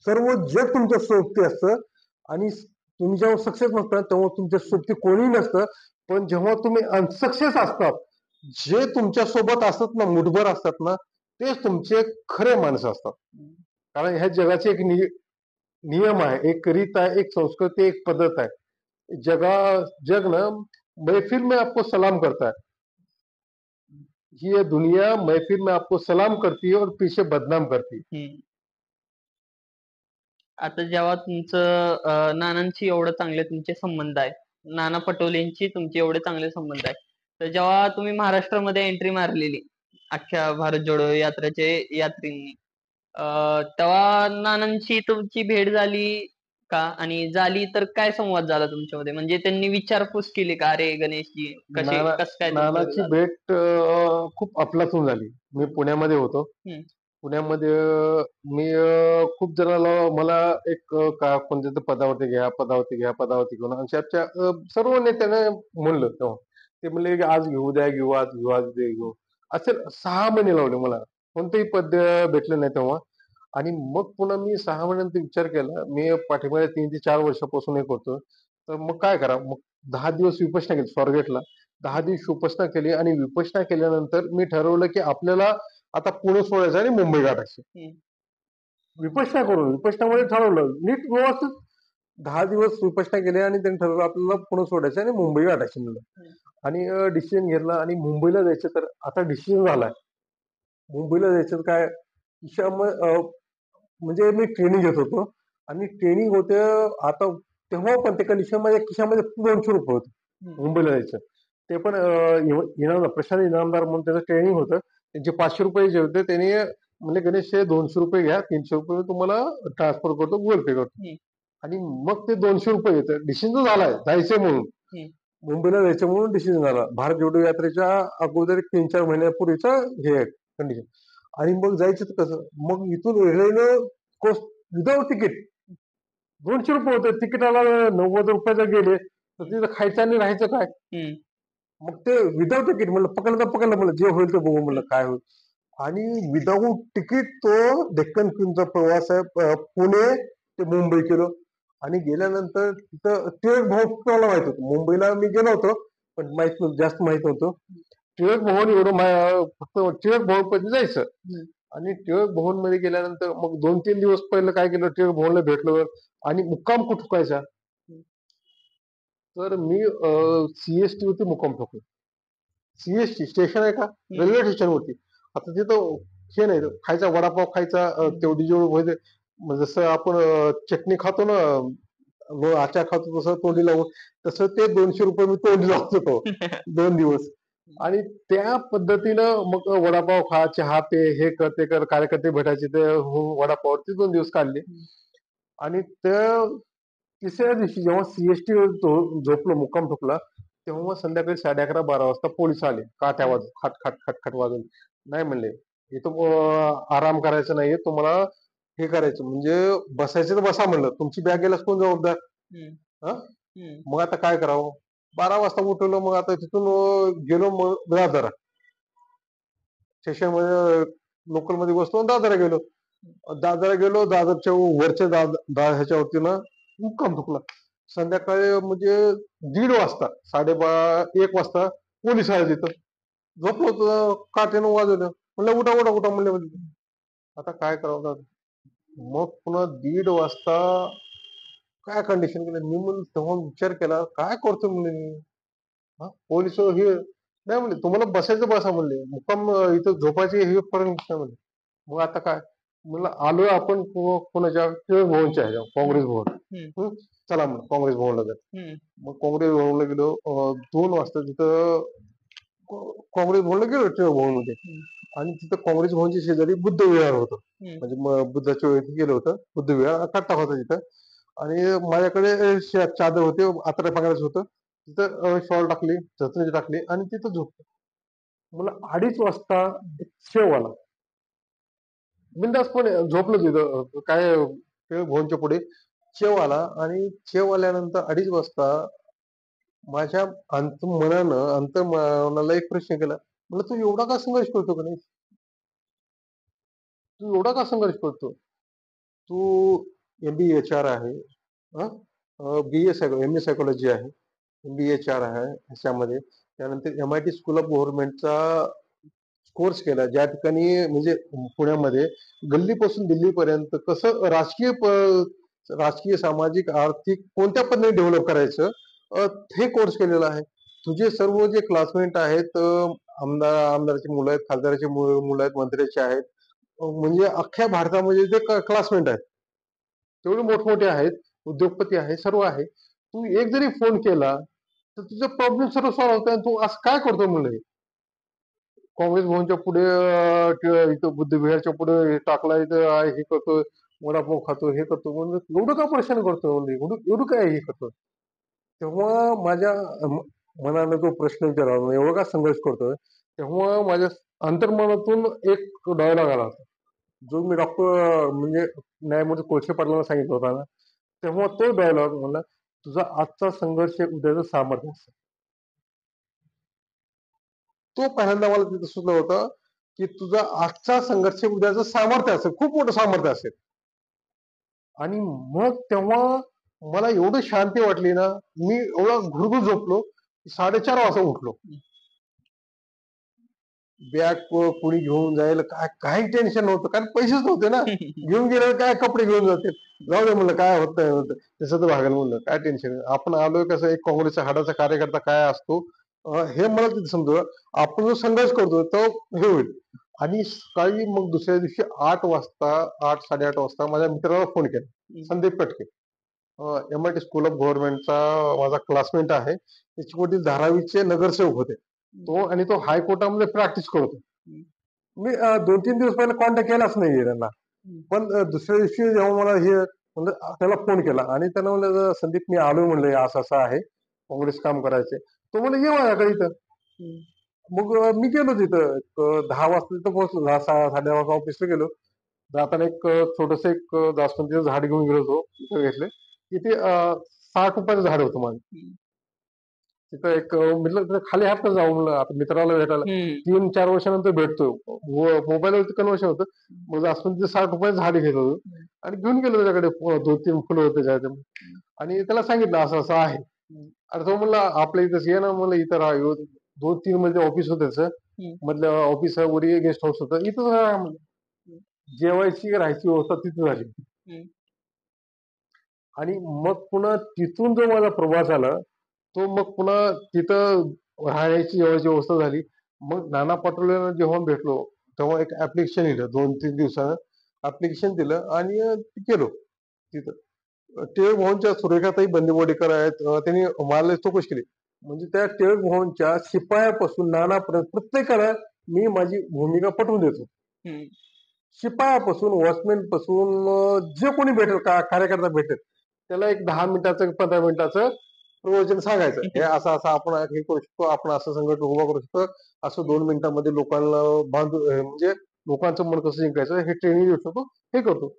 सर्व जग तुमच्या सोबती असतं. आणि तुम्ही जेव्हा सक्सेस नसतात तेव्हा तुमच्या सोबती कोणी नसतं. पण जेव्हा तुम्ही अनसक्सेस असतात जे तुमच्या सोबत असतात ना मुठभर असतात ना तेच तुमचे खरे माणसं असतात. कारण ह्या जगाची एक नियम आहे एक रीत आहे एक संस्कृती एक पद्धत आहे. जग ना महफिल में आपको सलाम करता है. ये दुनिया महफिल में आपको सलाम करती है और पीछे बदनाम करती है. आता जेव्हा तुमचं नानांशी एवढं चांगले तुमचे संबंध आहे नाना पटोलेंशी तुमचे एवढे चांगले संबंध आहे तर जेव्हा तुम्ही महाराष्ट्रामध्ये एंट्री मारलेली अख्ख्या भारत जोडो यात्रेचे यात्रींनी तेव्हा नानांशी तुमची भेट झाली का आणि झाली तर काय संवाद झाला तुमच्यामध्ये म्हणजे त्यांनी विचारपूस केली का अरे गणेशजी कसं काय नानाची भेट खूप अफलातून झाली. मी पुण्यामध्ये होतो. पुण्यामध्ये मी खूप जणाला मला एक कोणत्या तरी पदावरती घ्या, पदावरती घ्या, पदावरती घेऊन आमच्या सर्व नेत्यांना म्हणलं तेव्हा. ते म्हणले की आज घेऊ, उद्या घेऊ, आज घेऊ, आज उद्या घेऊ. असे 6 महिने लावले मला. कोणतेही पद भेटलं नाही तेव्हा. आणि मग पुन्हा मी 6 महिन्यानंतर विचार केला. मी पाठीमागे 3 ते 4 वर्षापासून हे करतो. तर मग काय करावं? मग 10 दिवस विपश्यना केली स्वारगेटला. 10 दिवस विपश्यना केली आणि विपश्यना केल्यानंतर मी ठरवलं की आपल्याला आता पुणे सोडायचं आणि मुंबई गाठायची. विपश्यनामध्ये ठरवलं नीट व्यवस्थित 10 दिवस विपश्यना केली आणि त्यांनी ठरवलं आपल्याला पुणे सोडायचं आणि मुंबई गाठायची म्हणलं. आणि डिसिजन घेतला आणि मुंबईला जायचं. तर आता डिसिजन झालाय मुंबईला जायचं. काय म्हणजे मी ट्रेनिंग घेत होतो आणि ट्रेनिंग होते आता. तेव्हा पण ते कंडिशन माझ्या खिशामध्ये ₹200 होते मुंबईला जायचं. ते पण इनामदार प्रशांत इनामदार म्हणून त्याचं ट्रेनिंग होतं. त्यांचे ₹500 जे होते त्यांनी म्हणजे गणेश हे ₹200 घ्या, ₹300 तुम्हाला ट्रान्सफर करतो, गुगल पे करतो. आणि मग ते ₹200 येतं. डिसिजन झालाय जायचं म्हणून, मुंबईला जायचं म्हणून डिसिजन झाला. भारत जोडो यात्रेच्या अगोदर 3-4 महिन्यापूर्वीचा हे कंडिशन. आणि मग जायचं तर कसं? मग इथून रेल्वेनं विदाऊट तिकीट ₹200 होतं. तिकिटाला ₹90 गेले तर तिथं खायचं आणि राहायचं काय? मग ते विदाऊट तिकीट म्हणलं पकडलं म्हणलं जे होईल ते बघू म्हणलं काय होईल. आणि विदाऊट तिकीट तो डेक्कन क्वीनचा प्रवास आहे. पुणे ते मुंबई केलं. आणि गेल्यानंतर तिथं टिळक भवन मला माहित होतं. मुंबईला मी गेलो होतो पण जास्त माहित नव्हतं. टिळक भवन एवढं फक्त टिळक भवन पर्यंत जायचं. आणि टिळक भवन मध्ये गेल्यानंतर मग 2-3 दिवस पहिलं काय केलं, टिळक भवनला भेटलो आणि मुक्काम कुठं ठोकायचा. तर मी सीएसटी वरती मुक्काम ठोकलो. सीएसटी स्टेशन आहे का, रेल्वे स्टेशनवरती. आता तिथं हे नाही खायचा, वडापाव खायचा तेवढी जेवढं जसं आपण चटणी खातो ना, आचार खातो तसं तोंडी लावून, तसं ते ₹200 मी तोंडी लावत होतो 2 दिवस. आणि त्या पद्धतीनं मग वडापाव खा, चहा पे, हे कर ते कर, कार्यकर्ते भेटायचे ते वडापावरती 2 दिवस काढले. आणि त्या तिसऱ्या दिवशी जेव्हा सीएसटी झोपलो, मुक्काम ठोकला, तेव्हा संध्याकाळी 11:30-12 वाजता पोलीस आले. काट्या वाजून खट खट खट खट वाजून. नाही म्हणले इथं आराम करायचा नाहीये तुम्हाला, हे करायचं म्हणजे बसायचं तर बसा म्हणलं. तुमची बॅग गेल्यास कोण जबाबदार? मग आता काय करावं? 12 वाजता उठवलं. मग आता तिथून गेलो मग दादरा स्टेशन मध्ये, लोकल मध्ये बसलो, दादरा गेलो. दादरच्या वरच्या ह्याच्यावरती ना मुक्काम ठोकला. संध्याकाळी म्हणजे 1:30 वाजता, 1 वाजता पोलीस आले तिथं. झोपलो होतो, काट्यानं वाजवलं. म्हणलं उठा उठा उठा म्हणलं. आता काय करावं? मग पुन्हा 1:30 वाजता काय कंडिशन केलं मी. म्हणून तेव्हा विचार केला काय करतो म्हणले. पोलीस हे नाही म्हणले तुम्हाला बसायचं बसा म्हणले, मुक्काम इथं झोपायचे हे पर्यंत नाही म्हणले. मग आता काय म्हणलं, आलोय आपण कोणाच्या टिळक भवनच्या ह्याच्या, काँग्रेस भवन. चला म्हणलं काँग्रेस भवनला जात. मग काँग्रेस भवनला गेलो. 2 वाजता तिथं काँग्रेस भवनला गेलो टिळक भवन मध्ये. आणि तिथं काँग्रेस भवनच्या शेजारी बुद्ध विहार होतं. म्हणजे बुद्धाच्या वेळी गेलो होतं. बुद्ध विहार कट्टा होता तिथं. आणि माझ्याकडे चादर होते, आत्रा पांघरायचं होतं. तिथं शॉल टाकली, छत्री टाकली आणि तिथं झोपलो. मला 2:30 वाजता एक शेव आला. बिंदासपणे झोपलो तिथं. काय भवनच्या पुढे शेव आला. आणि शेव आल्यानंतर 2:30 वाजता माझ्या अंतर्मनाला एक प्रश्न केला. म्हणलं तू एवढा का संघर्ष करतो का नाही? तू एवढा का संघर्ष करतो? तू MBA HR आहे, MA सायकोलॉजी आहे, MBA HR आहे ह्याच्यामध्ये. त्यानंतर MIT स्कूल ऑफ गव्हर्नमेंटचा कोर्स केला, ज्या ठिकाणी म्हणजे पुण्यामध्ये गल्लीपासून दिल्लीपर्यंत कसं राजकीय, सामाजिक, आर्थिक कोणत्या पद्धतीने डेव्हलप करायचं हे कोर्स केलेला आहे. तुझे सर्व जे क्लासमेट आहेत, आमदाराची मुलं आहेत, खासदाराची मुलं आहेत, मंत्र्याचे आहेत, म्हणजे अख्ख्या भारतामध्ये ते क्लासमेट आहेत. तेवढे मोठमोठे आहेत, उद्योगपती आहेत, सर्व आहे. तू एक जरी फोन केला तर तुझा प्रॉब्लेम सर्व सॉल्व्ह होतो. आणि तू असं काय करतो म्हणलं. काँग्रेस भवनच्या पुढे इथं बुद्ध विहारच्या पुढे टाकला, इथं हे करतो, वडापाव खातो, हे करतो. म्हणजे एवढं का परेशान करतो म्हणजे, एवढं काय हे करतो. तेव्हा माझ्या मनाला जो प्रश्न विचारला, एवढा का संघर्ष करतोय, तेव्हा माझ्या अंतर्मनातून एक डायलॉग आला. जो मी डॉक्टर म्हणजे न्यायमूर्ती कोळसे पाटलांना सांगितलं होता ना, तेव्हा तो डायलॉग म्हणला, तुझा आजचा संघर्ष उद्याचं सामर्थ्य असेल. तो पहिल्यांदा मला तिथं सुचलं होतं की तुझा आजचा संघर्ष उद्याचं सामर्थ्य असेल, खूप मोठं सामर्थ्य असेल. आणि मग तेव्हा मला एवढी शांती वाटली ना, मी एवढा घुरघुर झोपलो, 4:30 वाजता उठलो. बॅग कोणी घेऊन जायला काय काही टेन्शन नव्हतं, कारण पैसेच नव्हते ना. घेऊन गेले काय कपडे घेऊन जाते, जाऊ दे म्हणलं, काय होत नाही म्हणलं, तसं तर भागेल म्हणलं, काय टेन्शन. आपण आलोय कसं, एक काँग्रेसच्या हाडाचा कार्यकर्ता काय असतो हे मला तिथे समजलं. आपण जो संघर्ष करतो तो हे होईल. आणि सकाळी मग दुसऱ्या दिवशी 8:30 वाजता माझ्या मित्राला फोन केला, संदीप कटके, MIT स्कूल ऑफ गव्हर्नमेंटचा माझा क्लासमेट आहे. त्याचे वडील धारावीचे नगरसेवक होते. तो हायकोर्टामध्ये प्रॅक्टिस करतो. मी 2-3 दिवस पहिले कॉन्टॅक्ट केलाच नाही त्यांना. पण दुसऱ्या दिवशी जेव्हा मला हे म्हणलं, त्याला फोन केला आणि त्यानं म्हणलं, संदीप मी आलोय म्हणलं, असं असं आहे, काँग्रेस काम करायचे. तो म्हणलं, ये माझ्याकडे इथं. मग मी गेलो तिथं, 10 वाजता तिथं पोहोचलो, 10-10:30 वाजता ऑफिसला गेलो. जाताना एक छोटस एक जास्वंदीचं झाड घेऊन गेलो होतो, तिथं घेतले. तिथे 60 रुपयाचं झाड होतं माझं. तिथं एक म्हटलं तिथं खाली हात जाऊ म्हणलं, आता मित्राला भेटायला 3-4 वर्षानंतर भेटतो. मोबाईलवरती कन्व्हर्शन होतं. मग जास्वंदीचं 60 रुपयाचं झाड घेतलं होतं आणि घेऊन गेलो त्याच्याकडे, 2-3 फुलं होते त्याच्यात. आणि त्याला सांगितलं असं असं आहे. आणि तो म्हणला, आपल्या इथं ये ना म्हणलं, इथं राहा. 2-3 मध्ये ऑफिस होतं त्याचं, मधल्या ऑफिस वरी गेस्ट हाऊस होतं, इथं राहा म्हणलं. जेवायची राहायची व्यवस्था तिथे झाली. आणि मग पुन्हा तिथून जो माझा प्रवास आला, तो मग पुन्हा तिथं राहण्याची जेवायची व्यवस्था झाली. मग नाना पटोलेंना जेव्हा भेटलो, तेव्हा एक ऍप्लिकेशन लिहिलं, 2-3 दिवसानं ऍप्लिकेशन दिलं आणि गेलो तिथं. टिळक भवनच्या सुरेखाताई बंदिवडेकर आहेत, त्यांनी मला चौकशी केली. म्हणजे त्या टिळक भवनच्या शिपायापासून नानापर्यंत प्रत्येकाला मी माझी भूमिका पटवून देतो. शिपायापासून, वॉचमॅन पासून जे कोणी भेटेल, कार्यकर्ता भेटेल, त्याला एक 10 मिनिटाचं 15 मिनिटाचं प्रवचन सांगायचं. हे असं असं आपण हे करू शकतो, आपण असं संघटन उभा करू शकतो, असं 2 मिनिटांमध्ये लोकांना म्हणजे लोकांचं मन कसं जिंकायचं हे ट्रेनिंग देऊ शकतो, हे करतो.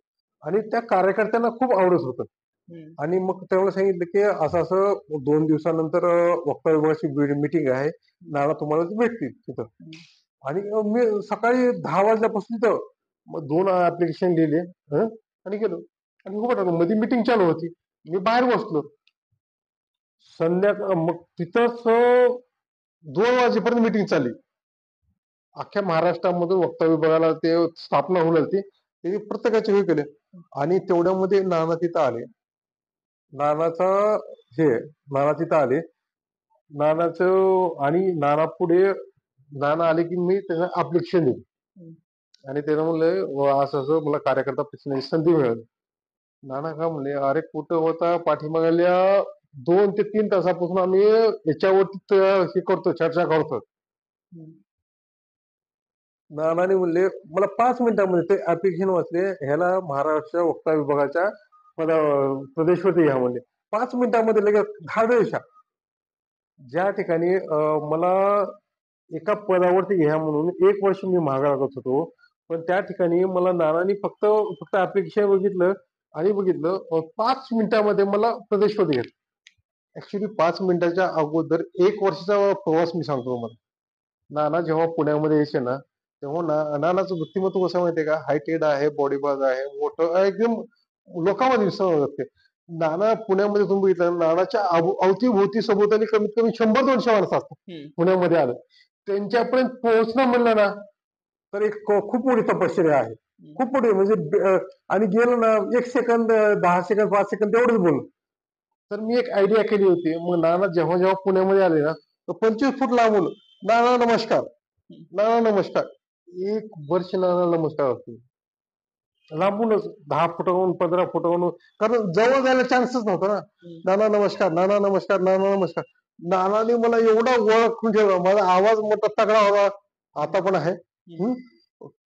आणि त्या कार्यकर्त्यांना खूप आवडत होतं. आणि मग तेव्हा सांगितलं की असं असं 2 दिवसानंतर वक्ता विभागाची मीटिंग आहे, नाना तुम्हाला भेटतील तिथं. आणि मी सकाळी 10 वाजल्यापासून तिथं मग 2 ऍप्लिकेशन लिहिले आणि गेलो. आणि उभं राहिलो, मध्ये मीटिंग चालू होती, मी बाहेर बसलो. संध्याकाळ मग तिथंच 2 वाजेपर्यंत मीटिंग चालली. अख्ख्या महाराष्ट्रामधून वक्ता विभागाला ते स्थापना होणार ती, त्यांनी प्रत्येकाचे हे केले. आणि तेवढ्यामध्ये नाना तिथं आले. नानाचा हे नाना तिथं आले. नानाचं आणि नाना पुढे नाना आले की मी त्यांना ऍप्लिकेशन दिलं. आणि त्यानं म्हणलं, असं असं मला कार्यकर्ता प्रश्नाची संधी मिळाली. नाना का म्हणले, अरे कुठं होता, पाठीमागल्या 2 ते 3 तासापासून आम्ही याच्यावरती हे करतो, चर्चा करतो. नानाने म्हणले, मला 5 मिनिटांमध्ये ते ऍप्लिकेशन वाचले, ह्याला महाराष्ट्र वक्ता विभागाच्या प्रदेशवरती घ्या म्हणले. 5 मिनिटांमध्ये लगेच धाडदेशा. ज्या ठिकाणी मला एका पदावरती घ्या म्हणून 1 वर्ष मी मागे लागत होतो, पण त्या ठिकाणी मला नानांनी फक्त ऍप्लिकेशन बघितलं आणि बघितलं 5 मिनिटांमध्ये मला प्रदेशपदी घेतलं. ऍक्च्युली 5 मिनिटाच्या अगोदर 1 वर्षाचा प्रवास मी सांगतो तुम्हाला. नाना जेव्हा पुण्यामध्ये यायचे ना, तेव्हा नानाचं व्यक्तिमत्व कसं माहितीये का, हायटेड आहे, बॉडीबाज आहे, मोठं एकदम लोकांमध्ये विसरते. नाना पुण्यामध्ये तुम्ही बघितलं, नानाच्या अवतीभोवती सभोवताली कमीत कमी 100-200 माणसं असतात पुण्यामध्ये आलं. त्यांच्यापर्यंत पोहोचणं म्हणलं ना, तर एक खूप मोठी तपश्चर्या आहे, खूप मोठी. म्हणजे आणि गेलं ना 1 सेकंद, 10 सेकंद, 5 सेकंद तेवढंच बोलू. तर मी एक आयडिया केली होती. मग नाना जेव्हा जेव्हा पुण्यामध्ये आले ना, तर 25 फूट लांबून, नाना नमस्कार, नाना नमस्कार. 1 वर्ष नाना नमस्कार असतो, लांबूनच 10 फुटावरून 15 फुटावरून, कारण जवळ जायला चान्सच नव्हता ना. नाना नमस्कार, नाना नमस्कार, नाना नमस्कार. नानाने मला एवढा ओळखून ठेवला, माझा आवाज मोठा तगडा होता, आता पण आहे.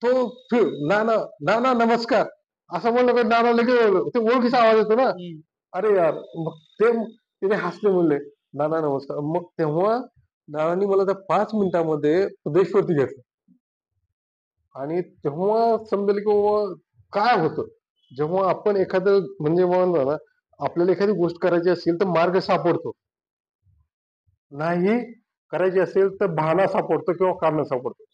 तो नाना, नाना नमस्कार असं म्हणलं तर नाना लगेच ते ओळखीचा आवाज येतो ना. अरे यार, मग ते हसले, म्हणले नाना नमस्कार. मग तेव्हा नानांनी मला त्या 5 मिनिटांमध्ये प्रदेशवरती घेतलं. आणि तेव्हा समजेल की बाबा काय होतं. जेव्हा आपण एखादं म्हणजे म्हणतो ना, आपल्याला एखादी गोष्ट करायची असेल तर मार्ग सापडतो. नाही करायची असेल तर बहाणा सापडतो किंवा कारण सापडतो.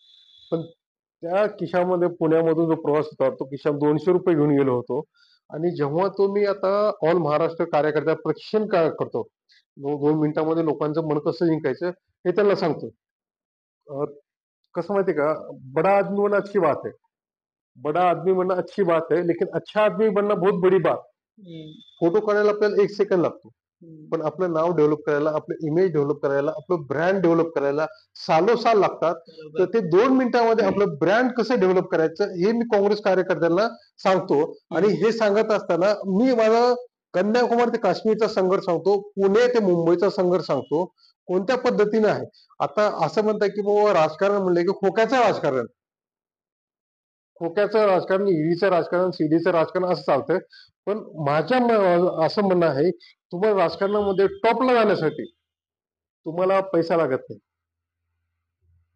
पण त्या खिशामध्ये पुण्यामधून जो प्रवास होता तो खिशात ₹200 घेऊन गेलो होतो. आणि जेव्हा तो मी आता ऑल महाराष्ट्र कार्यकर्ता प्रशिक्षण करतो, 2 मिनिटामध्ये लोकांचं मन कसं जिंकायचं हे त्यांना सांगतो. अ, कसं माहितीये का, बडा आदमी बनना अच्छी बात है, बडा आदमी बनना अच्छी बात है, लेकिन अच्छा आदमी बनना बहुत बड़ी बात. फोटो काढायला आपल्याला 1 सेकंद लागतो, पण आपलं नाव डेव्हलप करायला, आपलं इमेज डेव्हलप करायला, आपलं ब्रँड डेव्हलप करायला सालोसाल लागतात. तर ते 2 मिनिटामध्ये आपलं ब्रँड कसं डेव्हलप करायचं हे मी काँग्रेस कार्यकर्त्यांना सांगतो. आणि हे सांगत असताना मी माझा कन्याकुमारी ते काश्मीरचा संघर्ष सांगतो, पुणे ते मुंबईचा संघर्ष सांगतो, कोणत्या पद्धतीने आहे. आता असं म्हणतात की बाबा राजकारण म्हणलं की खोक्याचं राजकारण, खोक्याचं राजकारण, ईडीचं राजकारण, सीडीचं राजकारण असं चालतंय. पण माझ्या असं म्हणणं आहे, तुम्हाला राजकारणामध्ये टॉपला जाण्यासाठी तुम्हाला पैसा लागत नाही.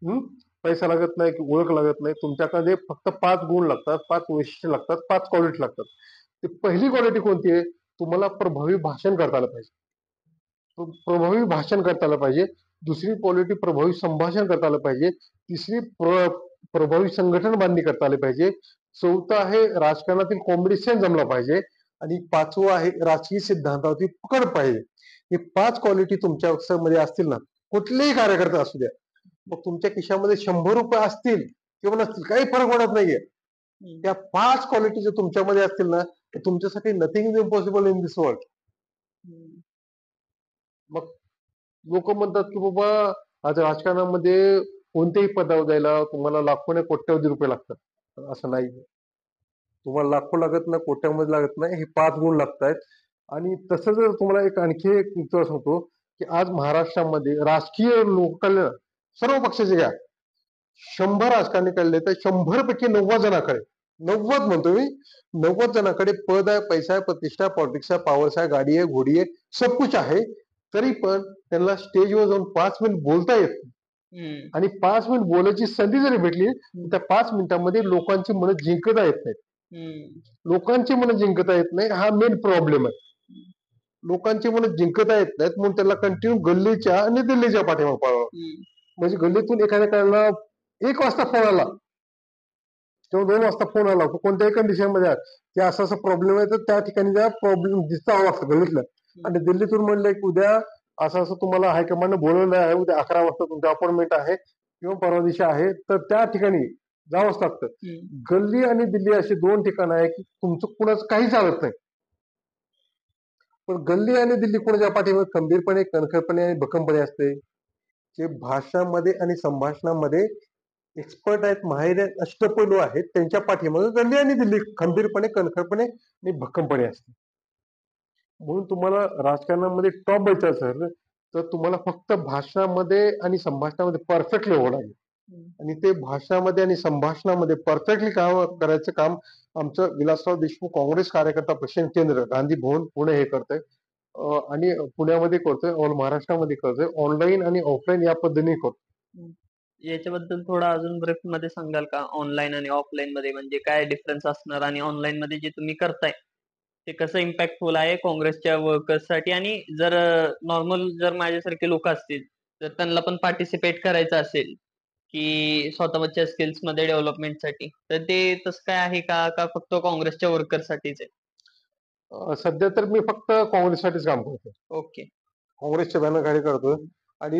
हं? पैसा लागत नाही, की ओळख लागत नाही. तुमच्याकडे फक्त 5 गुण लागतात, 5 वैशिष्ट्य लागतात, 5 क्वालिटी लागतात. ती पहिली क्वालिटी कोणती आहे? तुम्हाला प्रभावी भाषण करता आलं पाहिजे. प्रभावी भाषण करता आलं पाहिजे. दुसरी क्वालिटी प्रभावी संभाषण करता आलं पाहिजे. तिसरी प्रभावी संघटन बांधणी करता आली पाहिजे. चौथं आहे राजकारणातील कॉमेडी सेन्स जमला पाहिजे. आणि 5वं आहे राजकीय सिद्धांतावरती पकड पाहिजे. हे 5 क्वालिटी तुमच्या मध्ये असतील ना, कुठलेही कार्यकर्ता असू द्या, मग तुमच्या खिशामध्ये ₹100 असतील किंवा नसतील काही फरक पडत नाहीये. त्या 5 क्वालिटी जर तुमच्यामध्ये असतील ना, तर तुमच्यासाठी nothing is impossible in this world. मग लोक म्हणतात की बाबा आज राजकारणामध्ये कोणत्याही पदावर जायला तुम्हाला लाखो नाही कोट्यवधी रुपये लागतात. पण असं नाही. तुम्हाला लाखो लागत नाही, कोट्यामध्ये लागत नाही, हे 5 गुण लागतायत. आणि तसं जर तुम्हाला आणखी एक इतिहास सांगतो की आज महाराष्ट्रामध्ये राजकीय लोक सर्व पक्षाचे घ्या, 100 राजकारणी कळले तर 100 पैकी 90 जणांकडे, 90 म्हणतो मी, 90 जणांकडे पद आहे, पैसा आहे, प्रतिष्ठा, पॉलिटिक्स आहे, पॉवर्स आहे, गाडी आहे, घोडी आहे, सब कुछ आहे. तरी पण त्यांना स्टेजवर जाऊन 5 मिनिट बोलता येत नाही. आणि 5 मिनिट बोलायची संधी जरी भेटली तर त्या 5 मिनिटांमध्ये लोकांची मनं जिंकता येत नाही. लोकांची मनं जिंकता येत नाही, हा मेन प्रॉब्लेम आहे. लोकांची मनं जिंकता येत नाहीत म्हणून त्याला कंटिन्यू गल्लीच्या आणि दिल्लीच्या पाठीमागे पळावं. म्हणजे गल्लीतून एखाद्याला 1 वाजता फोन आला किंवा 2 वाजता फोन आला, कोणत्याही कंडिशनमध्ये की असा असा प्रॉब्लेम आहे, तर त्या ठिकाणी त्या प्रॉब्लेम दिसता लागतं गल्लीतलं. आणि दिल्लीतून म्हणलंय की उद्या असं असं तुम्हाला हायकमांडने बोलवलं आहे, उद्या 11 वाजता तुमची अपॉइंटमेंट आहे किंवा परवा दिवशी आहे, तर त्या ठिकाणी जावंच लागतं. गल्ली आणि दिल्ली अशी 2 ठिकाणं आहे की तुमचं कुणाचं काही चालत नाही. पण गल्ली आणि दिल्ली कोणाच्या पाठीमागे खंबीरपणे, कणखरपणे आणि भक्कमपणे असते. जे भाषणामध्ये आणि संभाषणामध्ये एक्सपर्ट आहेत, माहिर आहेत, अष्टपैलू आहेत, त्यांच्या पाठीमागे गल्ली आणि दिल्ली खंबीरपणे, कणखरपणे आणि भक्कमपणे असते. म्हणून तुम्हाला राजकारणामध्ये टॉप व्हायचं असेल तर तुम्हाला फक्त भाषणामध्ये आणि संभाषणामध्ये परफेक्टली व्हावं लागेल. आणि ते भाषणामध्ये आणि संभाषणामध्ये परफेक्टली काम करायचं काम आमचं विलासराव देशमुख काँग्रेस कार्यकर्ता प्रशिक्षण केंद्र गांधी भवन पुणे हे करतंय. आणि पुण्यामध्ये करतोय, ऑल महाराष्ट्रामध्ये करतोय, ऑनलाईन आणि ऑफलाईन या पद्धतीने करतो. याच्याबद्दल थोडा अजून ब्रीफ मध्ये सांगाल का? ऑनलाईन आणि ऑफलाईन मध्ये म्हणजे काय डिफरन्स असणार, आणि ऑनलाईन मध्ये जे तुम्ही करताय ते कसं इम्पॅक्टफुल आहे काँग्रेसच्या वर्कर्स साठी? आणि जर नॉर्मल जर माझ्यासारखे लोक असतील तर त्यांना पण पार्टिसिपेट करायचं असेल की स्वतःच्या स्किल्स मध्ये डेव्हलपमेंटसाठी, तर ते तसं काय आहे का, का फक्त काँग्रेसच्या वर्कर साठीच आहे? सध्या तर मी फक्त काँग्रेससाठीच काम करतो. ओके. काँग्रेसच्या बॅनर खाली करतोय. आणि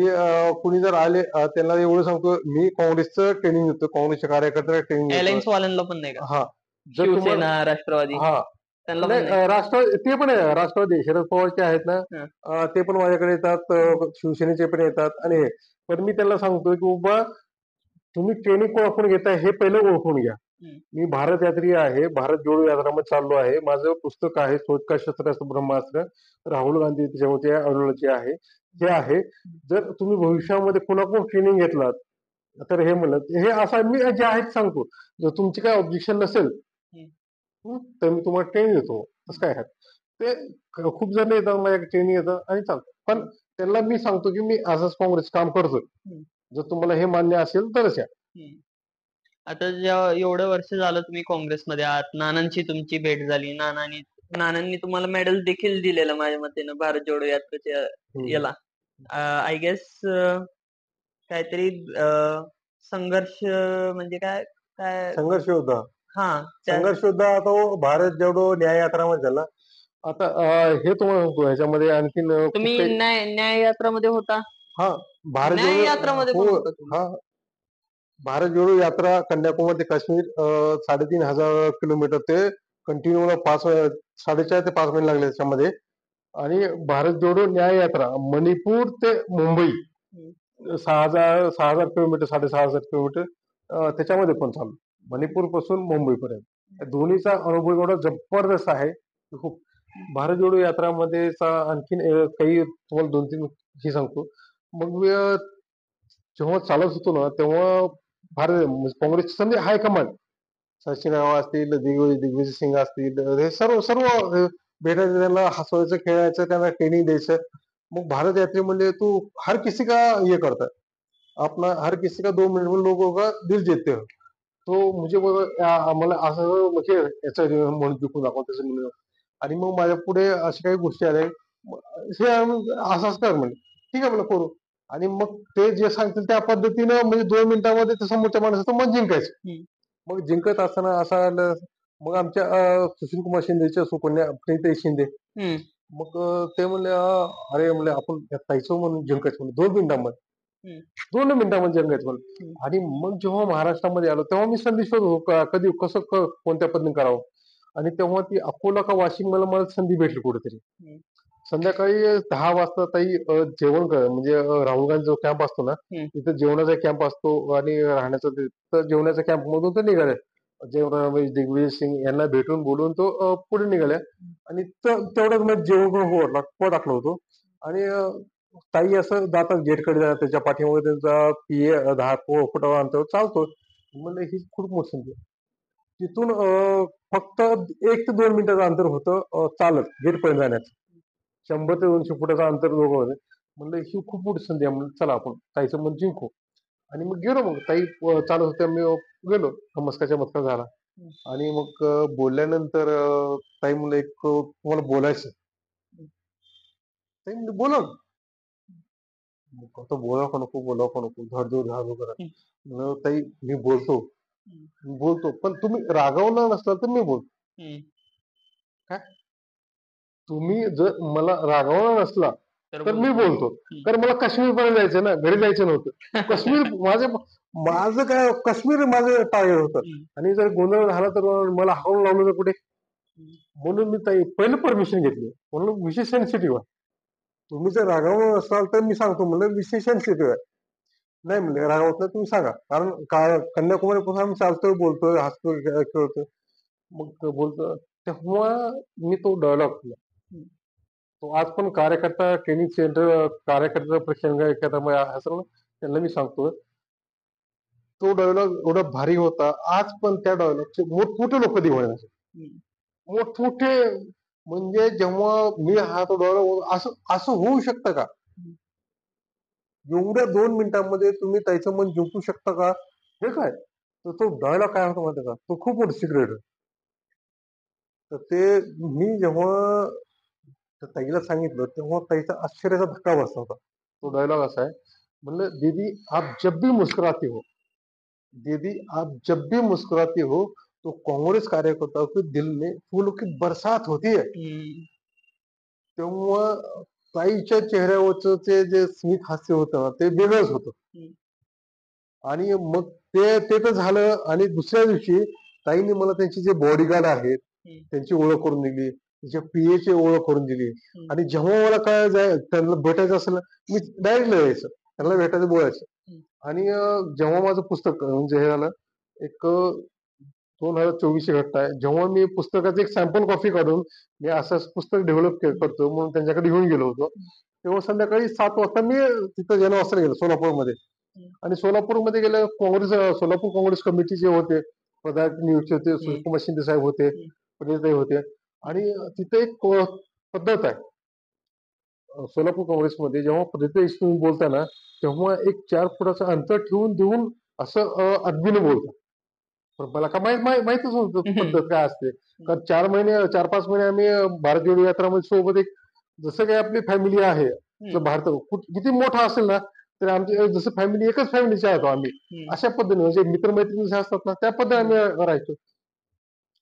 कुणी जर आले त्यांना एवढं सांगतो, मी काँग्रेसचं ट्रेनिंग देतो, काँग्रेसच्या कार्यकर्त्याला ट्रेनिंग देतो. अलायन्स वाल्यांना पण नाही का? हा, जर तुम्हाला शिवसेना, राष्ट्रवादी हा त्यांना पण नाही, नाही? राष्ट्रवादी ते पण आहे, राष्ट्रवादी शरद पवारचे आहेत ना, ते पण माझ्याकडे येतात, शिवसेनेचे पण येतात. आणि पण मी त्यांना सांगतो की बाबा तुम्ही ट्रेनिंग कोणाकडून घेताय हे पहिलं ओळखून घ्या. मी भारत यात्री आहे, भारत जोडो यात्रामध्ये चाललो आहे. माझं पुस्तक आहे शोध का शस्त्रास्त्र ब्रह्मास्त्र, राहुल गांधी त्याच्यामध्ये अडोळचे आहे, हे आहे. जर तुम्ही भविष्यामध्ये कुणाकडून ट्रेनिंग घेतलात तर हे म्हणत हे असं मी जे आहे ते सांगतो. जर तुमची काय ऑब्जेक्शन नसेल तर मी तुम्हाला ट्रेनिंग देतो, तसं काय आहे. ते खूप जण येतात माझ्या ट्रेनिंग येतं आणि चालतं. पण त्यांना मी सांगतो की मी असंच काँग्रेस काम करतोय, जर तुम्हाला हे मान्य असेल तरच या. आता जेव्हा एवढं वर्ष झालं तुम्ही काँग्रेसमध्ये आहात, नानांची तुमची भेट झाली, नानांनी तुम्हाला मेडल देखील दिलेलं माझ्या मतेनं भारत जोडो यात्रेच्या याला. आय गेस काहीतरी संघर्ष म्हणजे काय काय संघर्ष योद्धा हा संघर्ष योद्धा तो भारत जोडो न्याय यात्रामध्ये झाला. आता हे तुम्हाला सांगतो ह्याच्यामध्ये आणखीन खूप तुम्ही काही न्याय यात्रामध्ये होता? हा भारत न्याय जोडो यात्रामध्ये हो पण होता तुम्ही? हा भारत जोडो यात्रा कन्याकुमारी ते काश्मीर 3,500 किलोमीटर ते कंटिन्यू 4.5 ते 5 महिने लागले त्याच्यामध्ये. आणि भारत जोडो न्याय यात्रा मणिपूर ते मुंबई 6,000 किलोमीटर 6,500 किलोमीटर त्याच्यामध्ये पण चालू मणिपूर पासून मुंबई पर्यंत दोन्हीचा अनुभव एवढा जबरदस्त आहे की खूप. भारत जोडो यात्रामध्ये आणखीन काही तुम्हाला 2-3 हे सांगतो. मग मी जेव्हा चालत होतो ना तेव्हा भारत काँग्रेसचे समजे हायकमांड सचिन राव असतील, दिग्विजय सिंग असतील, हे सर्व सर्व भेटायचं, त्यांना हसवायचं, खेळायचं, त्यांना ट्रेनिंग द्यायचं. मग भारत यात्रेमध्ये तू हर किसी का ये करता है, अपना हर किसी का 2 मिनट में लोगों का दिल जीतते हो. तो मुझे मला असं म्हणजे याचं म्हणून जिंकून दाखवतो म्हणून. आणि मग माझ्या पुढे अशा काही गोष्टी आल्या, हे असंच कर म्हणे, ठीक आहे म्हणलं करू. आणि मग ते जे सांगतील त्या पद्धतीनं म्हणजे 2 मिनिटांमध्ये ते समोरच्या माणसाचं मन जिंकायचं. मग जिंकत असताना असं आलं, मग आमच्या सुशील कुमार शिंदेच्या सुकन्या प्रीती शिंदे, मग ते म्हणले अरे म्हणले आपण त्या ताईचं म्हणून जिंकायचं म्हणून 2 मिनिटांमध्ये 2 मिनिटांमध्ये जिंकायचं म्हणून. आणि मग जेव्हा महाराष्ट्रामध्ये आलो तेव्हा मी संधी शोधतो कधी कसं कोणत्या पद्धतीने करावं. आणि तेव्हा ती अकोला का वाशिम मला संधी भेटली कुठेतरी. संध्याकाळी 10 वाजता ताई जेवण म्हणजे राहुल गांधी जो कॅम्प असतो ना तिथं जेवणाचा कॅम्प असतो आणि राहण्याचा तर जेवणाच्या कॅम्प मधून तो निघाले. दिग्विजय सिंग यांना भेटून बोलून तो पुढे निघाल्या. आणि तेवढंच मग जेवण टाकलं होतं. आणि ताई असं जातात गेटकडे जातात, त्याच्या पाठीमागे त्यांचा पीए 10 फुटावर अंतरावर चालतो. म्हणलं ही खूप मोठी संधी. तिथून फक्त 1 ते 2 मिनिटाचं अंतर होतं चालत गेटपर्यंत जाण्याचं. 100 ते 200 फुटाचं अंतर दोघं होते. म्हणलं ही खूप मोठी संधी आहे, म्हणलं चला आपण ताईचं मन जिंकू. आणि मग गेलो, मग ताई चालत होत्या, मी गेलो, मस्काच्या मस्का झाला. आणि मग बोलल्यानंतर ताई म्हणलं एक तुम्हाला बोलायचं. ताई म्हणले बोला ना. मग आता बोलावं का नको, बोलावं का नको, धाडधूड करा. म्हणलं ताई मी बोलतो पण तुम्ही रागावला नसला तर मी बोलतो. काय तुम्ही जर मला रागावला नसला तर मी बोलतो. कारण मला काश्मीर पर्यंत जायचं ना, घरी जायचं नव्हतं. काश्मीर माझं काय, काश्मीर माझं टार्गेट होतं. आणि जर गोंधळ झाला तर मला हाऊन लावलं तर कुठे. म्हणून मी ताई पहिलं परमिशन घेतली. म्हणून विषय सेन्सिटिव्ह आहे. तुम्ही जर रागावलं नसाल तर मी सांगतो म्हणलं विषय सेन्सिटिव्ह आहे. नाही म्हणले रागावत नाही तुम्ही सांगा. कारण काय कन्याकुमारी पासून आम्ही चालतोय, बोलतोय, हसतोय, खेळतोय. मग बोलतो तेव्हा मी तो डायलॉग केला. तो आज पण कार्यकर्ता ट्रेनिंग सेंटर कार्यकर्ता प्रशिक्षण असं त्यांना मी सांगतो. तो डायलॉग एवढा भारी होता. आज पण त्या डायलॉगचे मोठमोठे लोक दिवाळे मोठमोठे. म्हणजे जेव्हा मी हा तो डायलॉग असं असं होऊ शकतं का? एवढ्या 2 मिनिटांमध्ये तुम्ही त्याचं मन जिंकू शकता का? हे काय? तर तो डायलॉग काय होता माहिती का? तो खूप मोठं सिक्रेट आहे. तर ते मी जेव्हा ताईला सांगितलं तेव्हा ताईचा आश्चर्याचा धक्का बसला होता. तो डायलॉग असा आहे, म्हणलं दीदी आप जब भी मुस्कुराती हो, दीदी आप जब भी मुस्कुराती हो तो कांग्रेस कार्यकर्ताओं के दिल में फूलों की बरसात होती है. तेव्हा ताईच्या चेहऱ्यावरचं ते जे स्मित हास्य होतं ना ते वेगळंच होतं. आणि मग ते तर झालं. आणि दुसऱ्या दिवशी ताईने मला त्यांचे जे बॉडीगार्ड आहेत त्यांची ओळख करून दिली, तिच्या पीएची ओळख करून दिली. आणि जेव्हा मला काय त्यांना भेटायचं असेल ना मी डायरेक्ट जायचं, त्यांना भेटायचं, बोलायचं. आणि जेव्हा माझं पुस्तक म्हणजे हे झालं एक 2024 घटना आहे, जेव्हा मी पुस्तकाचं एक सॅम्पल कॉपी काढून मी असं पुस्तक डेव्हलप करतो म्हणून त्यांच्याकडे घेऊन गेलो होतो. तेव्हा संध्याकाळी 7 वाजता मी तिथं जनवासला गेलो सोलापूरमध्ये. आणि सोलापूरमध्ये गेलं सोलापूर काँग्रेस कमिटी जे होते प्रधान नियुक्त होते, सुशीलकुमार शिंदे साहेब होते, प्रणिताई होते. आणि तिथे एक पद्धत आहे सोलापूर काँग्रेसमध्ये, जेव्हा प्रणिताई बोलताना तेव्हा एक 4 फुटाचं अंतर ठेवून देऊन असं अगदीने बोलतात. पण मला का माहितच नव्हतं हम्म. पद्धत काय असते. कारण 4-5 महिने आम्ही भारत जोडो यात्रामध्ये सोबत एक जसं काही आपली फॅमिली आहे भारत किती मोठा असेल ना तर आमची जसं फॅमिली एकच फॅमिलीचे आहोत आम्ही. अशा पद्धतीने म्हणजे मित्रमैत्रिणी जे असतात ना त्या पद्धतीने आम्ही राहायचो.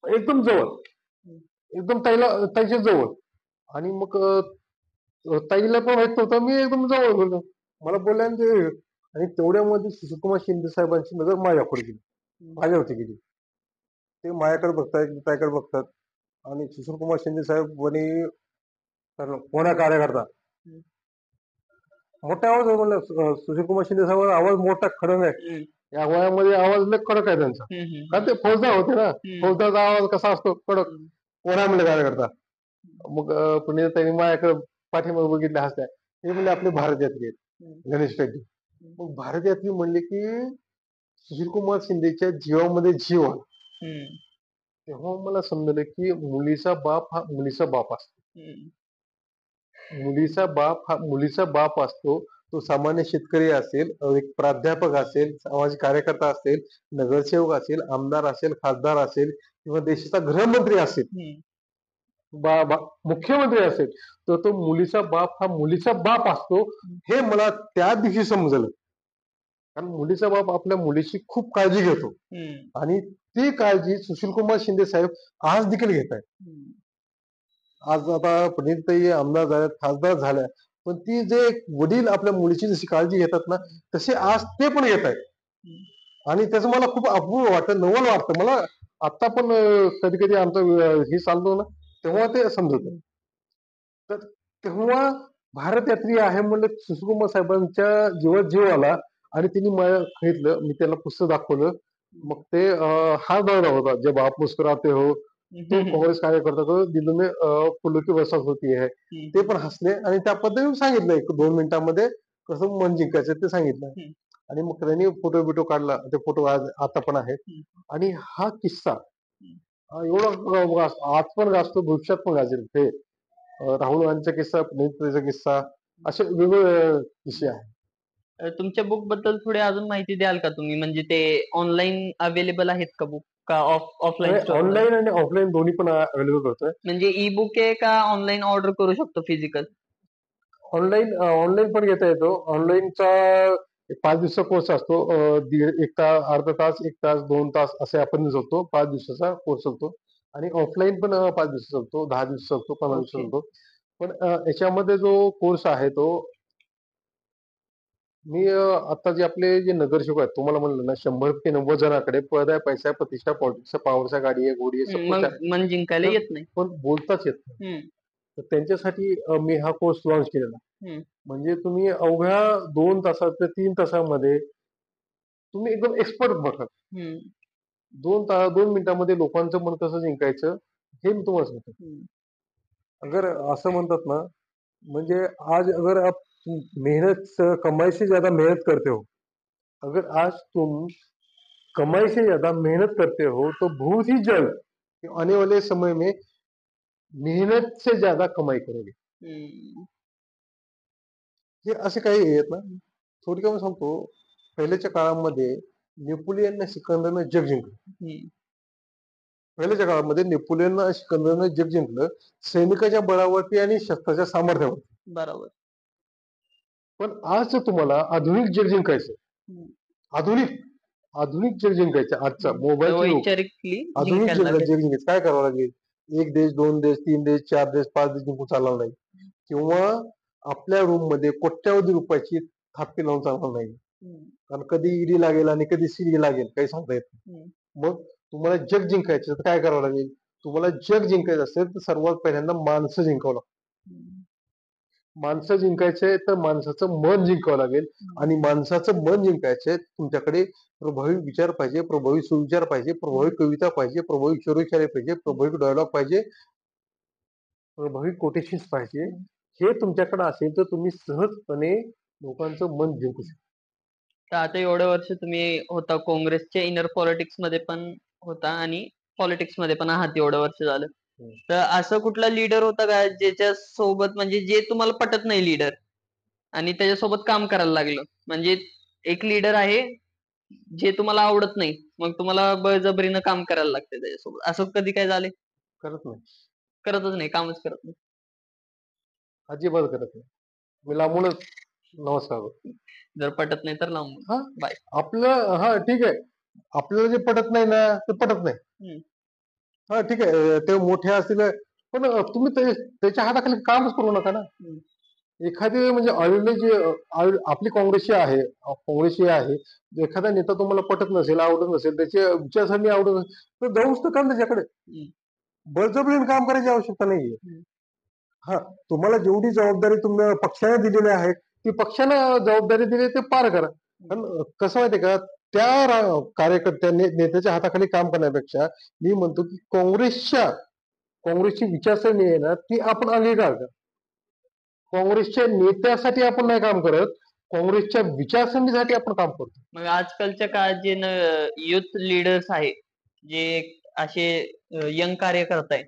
एकदम जवळ, एकदम ताईच्या जवळ. आणि मग ताईला पण माहित नव्हतं, मी एकदम जवळ गेलो. मला बोलले आणि ते आणि तेवढ्यामध्ये सुशीलकुमार शिंदे साहेबांची नजर माझ्याकडे गेली, माझ्यावरती गेली. ते माझ्याकडे बघतायत, ताईकडे बघतात आणि सुशीलकुमार शिंदे साहेब म्हणे कोणा कार्यकर्ता मोठा आवाज म्हणलं सुशीलकुमार शिंदे साहेब आवाज मोठा खडक आहे. या वयामध्ये आवाज लय कडक आहे त्यांचा. कारण ते फौजदार होते ना. फौजदारचा आवाज कसा असतो कडक. कोणा म्हणलं कार्यकर्ता. मग पुण्याताईने माझ्याकडे पाठीमागे बघितले हसल्या. हे म्हणले आपले भारत यात्री आहेत, गणेश रेड्डी. मग भारत यात्री म्हणले की सुशीलकुमार शिंदेच्या जीवामध्ये जीव आला. तेव्हा मला समजलं की मुलीचा बाप हा मुलीचा बाप असतो. मुलीचा बाप हा मुलीचा बाप असतो. तो सामान्य शेतकरी असेल, एक प्राध्यापक असेल, सामाजिक कार्यकर्ता असेल, नगरसेवक असेल, आमदार असेल, खासदार असेल किंवा देशाचा गृहमंत्री असेल, मुख्यमंत्री असेल, तर तो मुलीचा बाप हा मुलीचा बाप असतो. हे मला त्या दिवशी समजलं. कारण मुलीचा बाप आपल्या मुलीची खूप काळजी घेतो आणि ती काळजी सुशीलकुमार शिंदे साहेब आज देखील घेत आहेत. आज आता प्रणितताई आमदार झाल्यात, खासदार झाल्या, पण ती जे वडील आपल्या मुलीची जशी काळजी घेतात ना तसे आज ते पण घेत आहेत. आणि त्याचं मला खूप अपूर्व वाटतं, नवल वाटतं. मला आता पण कधी कधी आमचं हे चालतो ना तेव्हा ते समजत. तर तेव्हा भारत यात्री आहे म्हणलं सुशीलकुमार साहेबांच्या जीवात जीव आला आणि त्यांनी मला सांगितलं, मी त्याला पुस्तक दाखवलं. मग ते हा दौरा होता जब आप मुस्कुराते हो, तो काँग्रेस कार्यकर्ता को दिल में फुलों की बरसात होती है. ते पण हसले आणि त्या पद्धतीने सांगितलं 1-2 मिनिटांमध्ये कसं मन जिंकायचं ते सांगितलं. आणि मग त्यांनी फोटो बिटो काढला. ते फोटो आता पण आहेत. आणि हा किस्सा एवढा आज पण गाजतो, भविष्यात पण गाजेल. ते राहुल गांधीचा किस्सा, प्रणितचा किस्सा, असे वेगवेगळे किस्से आहेत. तुमच्या बुक बद्दल थोडी अजून माहिती द्याल का तुम्ही? म्हणजे ते ऑनलाईन अवेलेबल आहेत का बुक, का ऑफलाईन स्टोअर? ऑनलाईन आणि ऑफलाईन दोन्ही पण अवेलेबल करतोय. म्हणजे ई बुक आहे का ऑनलाईन ऑर्डर करू शकतो फिजिकल? ऑनलाईन पण घेता येतो. ऑनलाईनचा 5 दिवसाचा कोर्स असतो. 1 तास, अर्धा तास, 1 तास, 2 तास असे आपण जातो. 5 दिवसाचा कोर्स चालतो. आणि ऑफलाईन पण 5 दिवस चालतो, 10 दिवस चालतो, 15 दिवस चालतो. पण याच्यामध्ये जो कोर्स आहे तो मी आता जे आपले जे नगरसेवक आहेत तुम्हाला म्हणलं ना 100 ते 90 जणांकडे पद आहे, पैसा आहे, प्रतिष्ठा, पॉलिटिक्स, पॉवरचा गाडी आहे, घोडी आहे, सब कुछ आहे. मन जिंकायला येत नाही. पण बोलताच येत नाही. तर त्यांच्यासाठी मी हा कोर्स लॉन्च केलेला. म्हणजे तुम्ही अवघ्या 2 तासात ते 3 तासामध्ये तुम्ही एकदम एक्सपर्ट बघा. 2 मिनिटांमध्ये लोकांचं मन कसं जिंकायचं हे मी तुम्हाला सांगतो. अगर असं म्हणतात ना म्हणजे आज अगर आप मेहनत कमाई से ज्यादा मेहनत करते हो, अगर आज तुम कमाई से ज्यादा मेहनत करते हो तो बहुत ही जल्द आने वाले समय में मेहनत से ज्यादा कमाई करोगे. हे असे काही आहेत ना. थोडक्यात सांगतो, पहिल्याच्या काळामध्ये नेपोलियन सिकंदरनं जग जिंकलं. पहिल्याच्या काळामध्ये नेपोलियन सिकंदरनं जग जिंकलं सैनिकाच्या बळावरती आणि शस्त्राच्या सामर्थ्यावरती. बरोबर. पण आज तुम्हाला आधुनिक जग जिंकायचं, आधुनिक जग जिंकायचं, आजचा मोबाईलचा युग, आधुनिक जग जिंकायचं काय करावं लागेल? 1 देश, 2 देश, 3 देश, 4 देश, 5 देश जिंकून चालणार नाही. किंवा आपल्या रूम मध्ये कोट्यावधी रुपयाची थापी लावून चालणार नाही. कारण कधी ईडी लागेल आणि कधी सीडी लागेल काही सांगता येत नाही. मग तुम्हाला जग जिंकायचं तर काय करावं लागेल? तुम्हाला जग जिंकायचं असेल तर सर्वात पहिल्यांदा माणसं जिंकावं लागतं. माणसं जिंकायचंय तर माणसाचं मन जिंकावं लागेल. आणि माणसाचं मन जिंकायचंय तुमच्याकडे प्रभावी विचार पाहिजे, प्रभावी सुविचार पाहिजे, प्रभावी कविता पाहिजे, प्रभावी विचारे पाहिजे, प्रभावी डायलॉग पाहिजे, प्रभावी कोटेशन्स पाहिजे. हे तुमच्याकडे असेल तर तुम्ही सहजपणे लोकांचं मन जिंकू शकता. तर आता एवढे वर्ष तुम्ही होता काँग्रेसच्या इनर पॉलिटिक्स मध्ये पण होता आणि पॉलिटिक्स मध्ये पण आहात एवढं वर्ष झालं. तर असं कुठला लीडर होता का ज्याच्या सोबत म्हणजे जे तुम्हाला पटत नाही लीडर आणि त्याच्यासोबत काम करायला लागलं? म्हणजे एक लीडर आहे जे तुम्हाला आवडत नाही मग तुम्हाला बळजबरीनं काम करायला लागते त्याच्यासोबत, असं कधी काय झाले? करत नाही, करतच नाही, कामच करत नाही. अजिबात करत नाही. मी लांबूनच नमस्कार करतो. जर पटत नाही तर लांबून हा बाय. आपलं हा ठीक आहे. आपल्याला जे पटत नाही ना ते पटत नाही. हम्म. हा ठीक आहे, ते मोठे असतील पण तुम्ही त्याच्या हाताखाली कामच करू नका ना. हम्म. एखादी म्हणजे ऑलरेडी जे आपली काँग्रेसची आहे, एखादा नेता तुम्हाला पटत नसेल, आवडत नसेल, त्याच्या विचारसरणी आवडत नसेल, तर जाऊच तर का त्याच्याकडे. हम्म. बळजबरीने काम करायची आवश्यकता नाहीये. हम्म. हा तुम्हाला जेवढी जबाबदारी तुम्हाला पक्षाने दिलेली आहे, ती पक्षानं जबाबदारी दिली ते पार करा. पण कसं माहितीये का, त्या कार्यकर्त्यांनी नेत्याच्या हाताखाली काम करण्यापेक्षा मी म्हणतो की काँग्रेसची विचारसरणी आहे ना, ती आपण अंगीकार करा. काँग्रेसच्या नेत्यासाठी आपण नाही काम करत, काँग्रेसच्या विचारसरणीसाठी आपण काम करतो. मग आजकालच्या काळात जे युथ लीडर्स आहे, जे असे यंग कार्यकर्ते आहेत,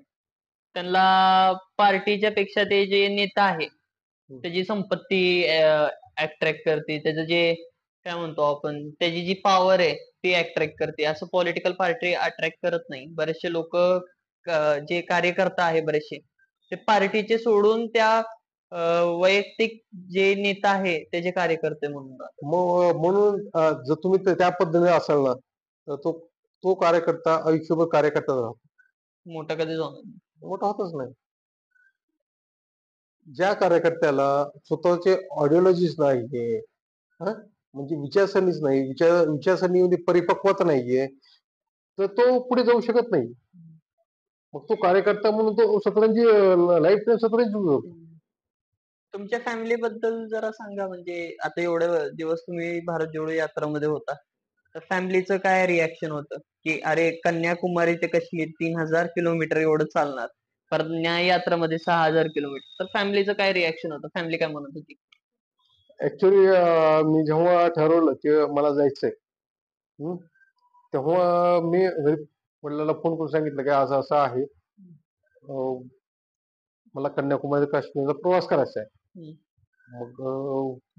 त्यांना पार्टीच्या पेक्षा ते जे नेता आहे त्याची संपत्ती अट्रॅक्ट करते, त्याचं जे काय म्हणतो आपण, त्याची जी पॉवर आहे ती अट्रॅक्ट करते. असं पॉलिटिकल पार्टी अट्रॅक्ट करत नाही. बरेचसे लोक, जे कार्यकर्ता आहे बरेचसे, ते पार्टीचे सोडून त्या वैयक्तिक जे नेता आहे त्याचे कार्यकर्ते म्हणून राहतात. म्हणून जर तुम्ही त्या पद्धतीने असाल ना, तर तो तो कार्यकर्ता आयुष्यभर कार्यकर्ता राहतो, मोठा कधीच होणार नाही. मोठा होतच नाही. ज्या कार्यकर्त्याला स्वतःचे ऑडिओलॉजीच नाहीये, म्हणजे विचारसरणीच नाही, विचारसरणीमध्ये परिपक्वता नाहीये, तर तो पुढे जाऊ शकत नाही. मग तो कार्यकर्ता म्हणून तो सतरंजी लाईफ टाईम सतरंजी होतो. तुमच्या फॅमिली बद्दल जरा सांगा. म्हणजे आता एवढे दिवस तुम्ही भारत जोडो यात्रामध्ये होता, तर फॅमिलीचं काय रिॲक्शन होतं, की अरे कन्याकुमारी ते काश्मीर 3000 किलोमीटर एवढं चालणार, परत न्याय यात्रामध्ये 6000 किलोमीटर, तर फॅमिलीचं काय रिॲक्शन होतं? फॅमिली काय म्हणत होती? ऍक्च्युली मी जेव्हा ठरवलं की मला जायचंय, हं, तेव्हा मी घरी वडिलांना फोन करून सांगितलं की असं असं आहे, मला कन्याकुमारी काश्मीरचा प्रवास करायचा आहे. मग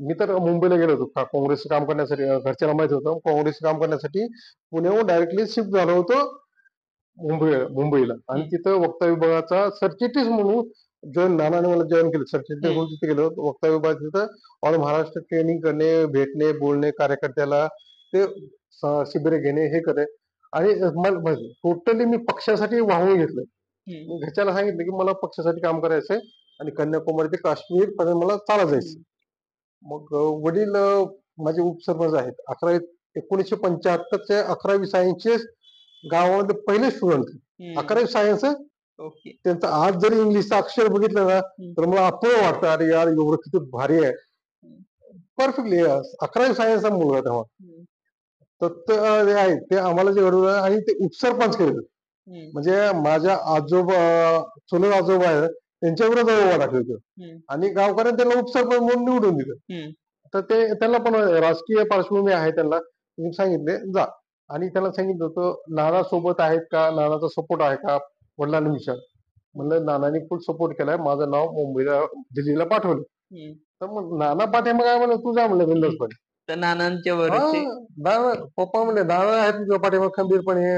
मी तर मुंबईला गेलो होतो काँग्रेसचं काम करण्यासाठी. घरच्यांना माहिती होतं काँग्रेसचं काम करण्यासाठी पुण्याहून डायरेक्टली शिफ्ट झालो होतो मुंबईला. आणि तिथं वक्ता विभागाचा सरचिटणीस म्हणून नानाने मला जॉईन केलं. सरचिटणीस म्हणून तिथे गेलो. वक्ता विभाग तिथं ऑल महाराष्ट्र ट्रेनिंग करणे, भेटणे, बोलणे कार्यकर्त्याला, ते शिबिरे घेणे, हे करे. आणि टोटली मी पक्षासाठी वाहून घेतलं. घरच्याला सांगितलं की मला पक्षासाठी काम करायचंय आणि कन्याकुमारी ते काश्मीर पर्यंत मला चालत जायचं. मग वडील माझे उपसरपंच आहेत. 1975चे 11वी सायन्सचे गावामध्ये पहिले स्टुडंट. 11वी सायन्स त्यांचं आज जरी इंग्लिशचं अक्षर बघितलं ना, तर मला आपलं वाटतं अरे यार एवढं किती भारी आहे. परफेक्टली 11वी सायन्सचा मुलगा तेव्हा. तर ते आहे ते आम्हाला जे घडवलं आणि ते उपसरपंच केलं. म्हणजे माझ्या चुलत आजोबा आहेत त्यांच्या विरोधात उभा टाकलं होतं आणि गावकऱ्यांनी त्याला उपसरपंच म्हणून निवडून दिलं. तर ते त्यांना पण राजकीय पार्श्वभूमी आहे, त्यांना सांगितले जा. आणि त्यांना सांगितलं होतं नाना सोबत आहेत का, नानाचा सपोर्ट आहे का, वडिलांनी विचार. म्हणलं नानांनी फुल सपोर्ट केलाय, माझं नाव मुंबईला दिल्लीला पाठवलं. तर मग नाना पाठिंबा काय म्हणलं, तू जा म्हणलं बिंदासपणे. तर नानांच्या पप्पा म्हणले नाना आहेत तुझ्या पाठिंबा खंबीरपणे,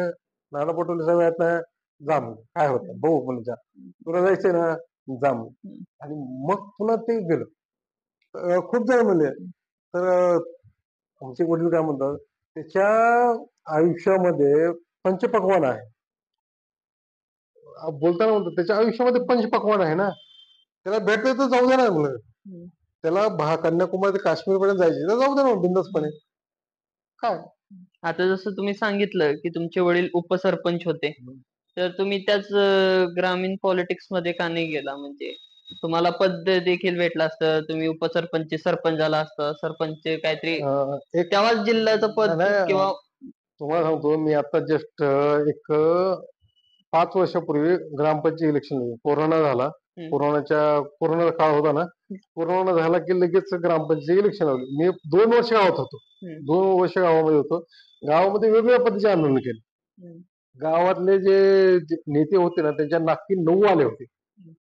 नाना पटोले सगळ्यात नाही, जा म्हणून काय होतं भाऊ म्हणून जा, तुला जायचंय ना जा म्हणून. आणि मग पुन्हा ते गेलं. खूप जण म्हणले. तर आमचे वडील काय म्हणतात, त्याच्या आयुष्यामध्ये पंचपक्वान आहे. बोलताना म्हणतात त्याच्या आयुष्यामध्ये पंचपक्वान आहे ना, त्याला भेटते तर जाऊ दे ना म्हणलं. त्याला कन्याकुमारी काश्मीर पर्यंत जायची तर जाऊ दे ना बिंदासपणे. काय आता जसं तुम्ही सांगितलं की तुमचे वडील उपसरपंच होते, तर तुम्ही त्याच ग्रामीण पॉलिटिक्स मध्ये का नाही गेला? म्हणजे तुम्हाला पद देखील भेटलं असतं, तुम्ही उपसरपंच सरपंच झाला असता, सरपंच काहीतरी तेव्हाच जिल्ह्याचं पद किंवा. तुम्हाला सांगतो मी आता जस्ट एक 5 वर्षापूर्वी ग्रामपंचायत इलेक्शन झालं. कोरोना झाला. कोरोना काळ होता ना, कोरोना झाला की लगेच ग्रामपंचायत इलेक्शन आलं. मी 2 वर्ष गावात होतो. 2 वर्ष गावामध्ये होतो. गावामध्ये वेगवेगळ्या पद्धतीचे आंदोलन केले. गावातले जे नेते होते ना, त्यांच्या नाकी 9 आले होते.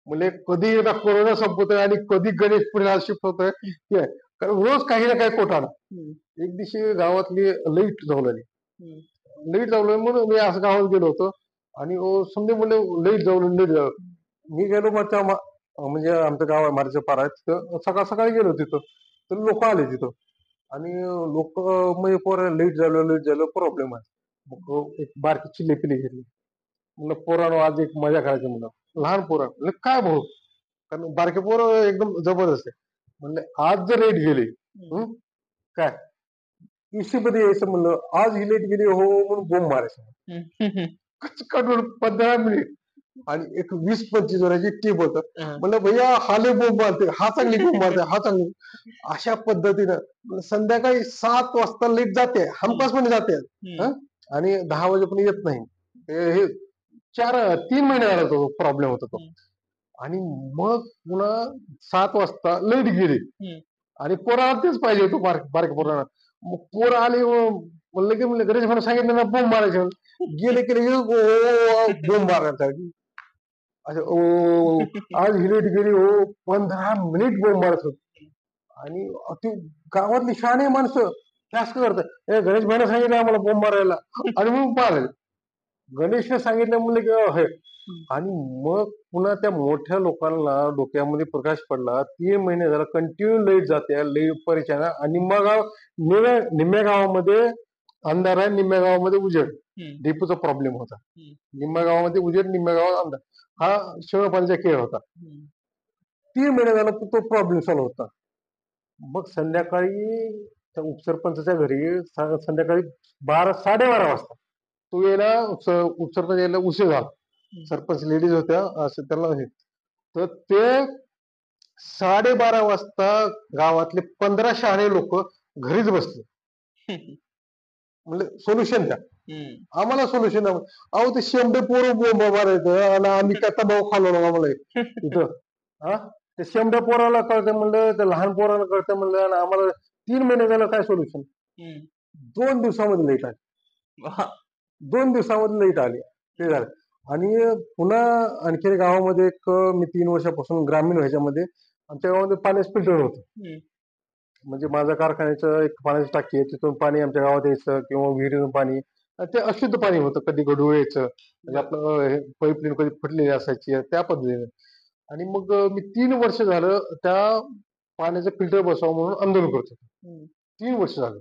म्हणजे कधी एकदा कोरोना संपतोय आणि कधी गणेश पुढे शिफ्ट होतोय, कारण रोज काही ना काही कोटाणा. एक दिवशी गावातली लाईट जाऊन आली. लेट जावलं म्हणून मी असं गावात गेलो होतो आणि समजे म्हणले लेट जाऊ. मी गेलो मग म्हणजे आमचं गाव आहे मार्च पार आहे तिथं सकाळ सकाळी गेलो तिथं तर लोक आले तिथं आणि लोक म्हणजे पोरं लेट झालं प्रॉब्लेम आहे मग एक बारकी चिल्ली पिली घेतली म्हणलं पोरानं आज एक मजा करायची म्हणलं लहान पोरं म्हणलं काय भाऊ कारण बारके पोरं एकदम जबरदस्त आहे म्हणले आज जर लेट गेले काय इशी मध्ये यायचं म्हणलं आज ही लेट गेली हो म्हणून बोंब मारायचं कचकट 15 मिनिट आणि एक 20-25 जणांची टीम होत म्हणलं भैया हा लय बोंब मारते हा चांगली बोंब मारते हा चांगली अशा पद्धतीनं संध्याकाळी 7 वाजता लेट जाते हमखासपणे जाते आणि 10 वाजेपर्यंत येत नाही हे 3 महिने झाला तो प्रॉब्लेम होता तो आणि मग पुन्हा 7 वाजता लेट गेली आणि पोराला तेच पाहिजे होतं बारक्या पोराला मग पोरं आले म्हणलं की म्हणलं गणेश मला सांगितलं ना बोंब मारायचे गेले गेले बोंब मारायचा असं ओ आज ही लेट गेली हो 15 मिनिट बोंब मारत होत आणि ती गावातली शहाणे माणसं जास्त करतात हे गणेश भाईने सांगितलं आम्हाला बोंब मारायला आणि मग मारायला गणेशने सांगितलं म्हणलं की हे आणि मग पुन्हा त्या मोठ्या लोकांना डोक्यामध्ये प्रकाश पडला 3 महिने झाला कंटिन्यू लाईट जाते लाईट परेशान आणि मग निम्म्या गावामध्ये अंधार आहे निम्म्या गावामध्ये उजेड डेपूचा प्रॉब्लेम होता निम्म्या गावामध्ये उजेड निम्म्या गावात अंधार हा शिळ पाण्याचा खेळ होता 3 महिने झाला तो प्रॉब्लेम सॉल्व्ह होता मग संध्याकाळी त्या उपसरपंचाच्या घरी संध्याकाळी 12-12:30 वाजता तो यायला उपसरपंच यायला उशीर झाला सरपंच लेडीज होत्या असं त्याला तर ते 12:30 वाजता गावातले 15 शहाणे लोक घरीच बसले म्हणजे सोल्युशन द्या आम्हाला सोल्युशन अहो ते 100 पोरं बोंब मारायचं आणि आम्ही काय तबाव खालो ना आम्हाला इथं हा ते 100 पोराला कळतं म्हणलं त्या लहान पोराला कळतं म्हणलं आणि आम्हाला 3 महिने झालं काय सोल्युशन 2 दिवसामध्ये लाईट आली 2 दिवसामध्ये लाईट आली ते झालं आणि पुन्हा आणखी गावामध्ये एक मी 3 वर्षापासून ग्रामीण ह्याच्यामध्ये आमच्या गावामध्ये पाण्याचं फिल्टर होतं म्हणजे माझ्या कारखान्याचं एक पाण्याची टाकी आहे तिथून पाणी आमच्या गावात यायचं किंवा विहिरीतून पाणी ते अशुद्ध पाणी होतं कधी गढूळ यायचं म्हणजे आपलं पाईपलाईन कधी फुटलेली असायची त्या पद्धतीने आणि मग मी 3 वर्ष झालं त्या पाण्याचं फिल्टर बसवावं म्हणून आंदोलन करतो 3 वर्ष झालं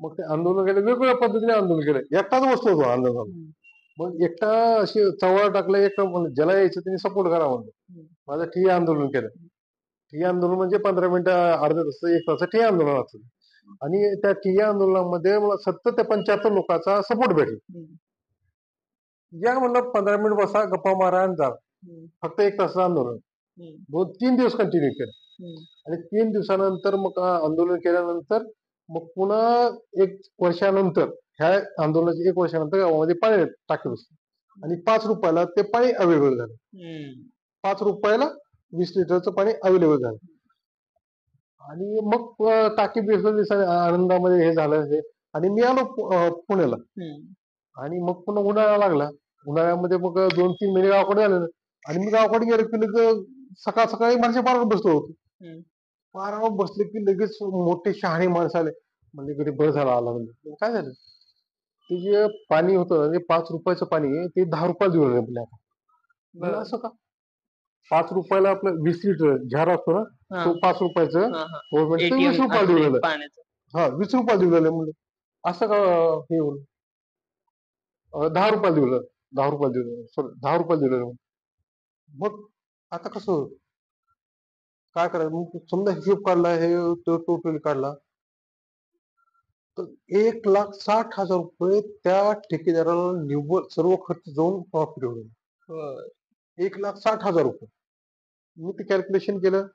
मग ते आंदोलन केलं वेगवेगळ्या पद्धतीने आंदोलन केलं एकटाच बसलो होतो आंदोलन मग एकटा अशी चवळा टाकलं एक ज्याला यायचं त्यांनी सपोर्ट करा म्हणलं माझं ठिय्या आंदोलन केलं ठिय्या आंदोलन म्हणजे 15 मिनिटं अर्धा तास 1 तास ठिय्या आंदोलन असतं आणि त्या ठिय्या आंदोलनामध्ये मला 70 ते 75 लोकांचा सपोर्ट भेटला या म्हणलं 15 मिनिट बसा गप्पा मारा आणि जा फक्त 1 तासाचं आंदोलन 2-3 दिवस कंटिन्यू केलं आणि 3 दिवसानंतर मग आंदोलन केल्यानंतर मग पुन्हा 1 वर्षानंतर ह्या आंदोलनाच्या 1 वर्षानंतर गावामध्ये पाणी टाकी बसलं आणि 5 रुपयाला ते पाणी अवेलेबल झालं 5 रुपयाला 20 लिटरचं पाणी अवेलेबल झालं आणि मग टाकी दिवसाने आनंदामध्ये हे झालं हे आणि मी आलो पुण्याला आणि मग पुन्हा उन्हाळा लागला उन्हाळ्यामध्ये मग 2-3 महिने गावाकडे आले आणि मी गावाकडे गेलो की लगेच सकाळ सकाळी माझ्या पारावर बसलो होतो पारावर बसले की लगेच मोठे शहाणे माणसं आले म्हणजे कधी बरं झाला आला म्हणजे काय झालं ते जे पाणी होतं ते 5 रुपयाचं पाणी ते 10 रुपयाला देऊ आपल्याला असं का 5 रुपयाला आपलं 20 लिटर झार असतो ना तो 5 रुपयाचं गव्हर्नमेंट 20 रुपयाला देऊ लागलं हा 20 रुपयाला देऊ लागलं म्हणजे असं का हे होईल 10 रुपयाला देऊ लागलं 10 रुपयाला देऊ लागलं सॉरी 10 रुपयाला देऊ लागलं मग आता कसं काय करायचं मग समजा हिशोब काढला हे टोटल काढला तर 1,60,000 रुपये त्या ठेकेदाराला निव्वळ सर्व खर्च जाऊन प्रॉफिट होईल 1,60,000 रुपये मी ते कॅल्क्युलेशन केलं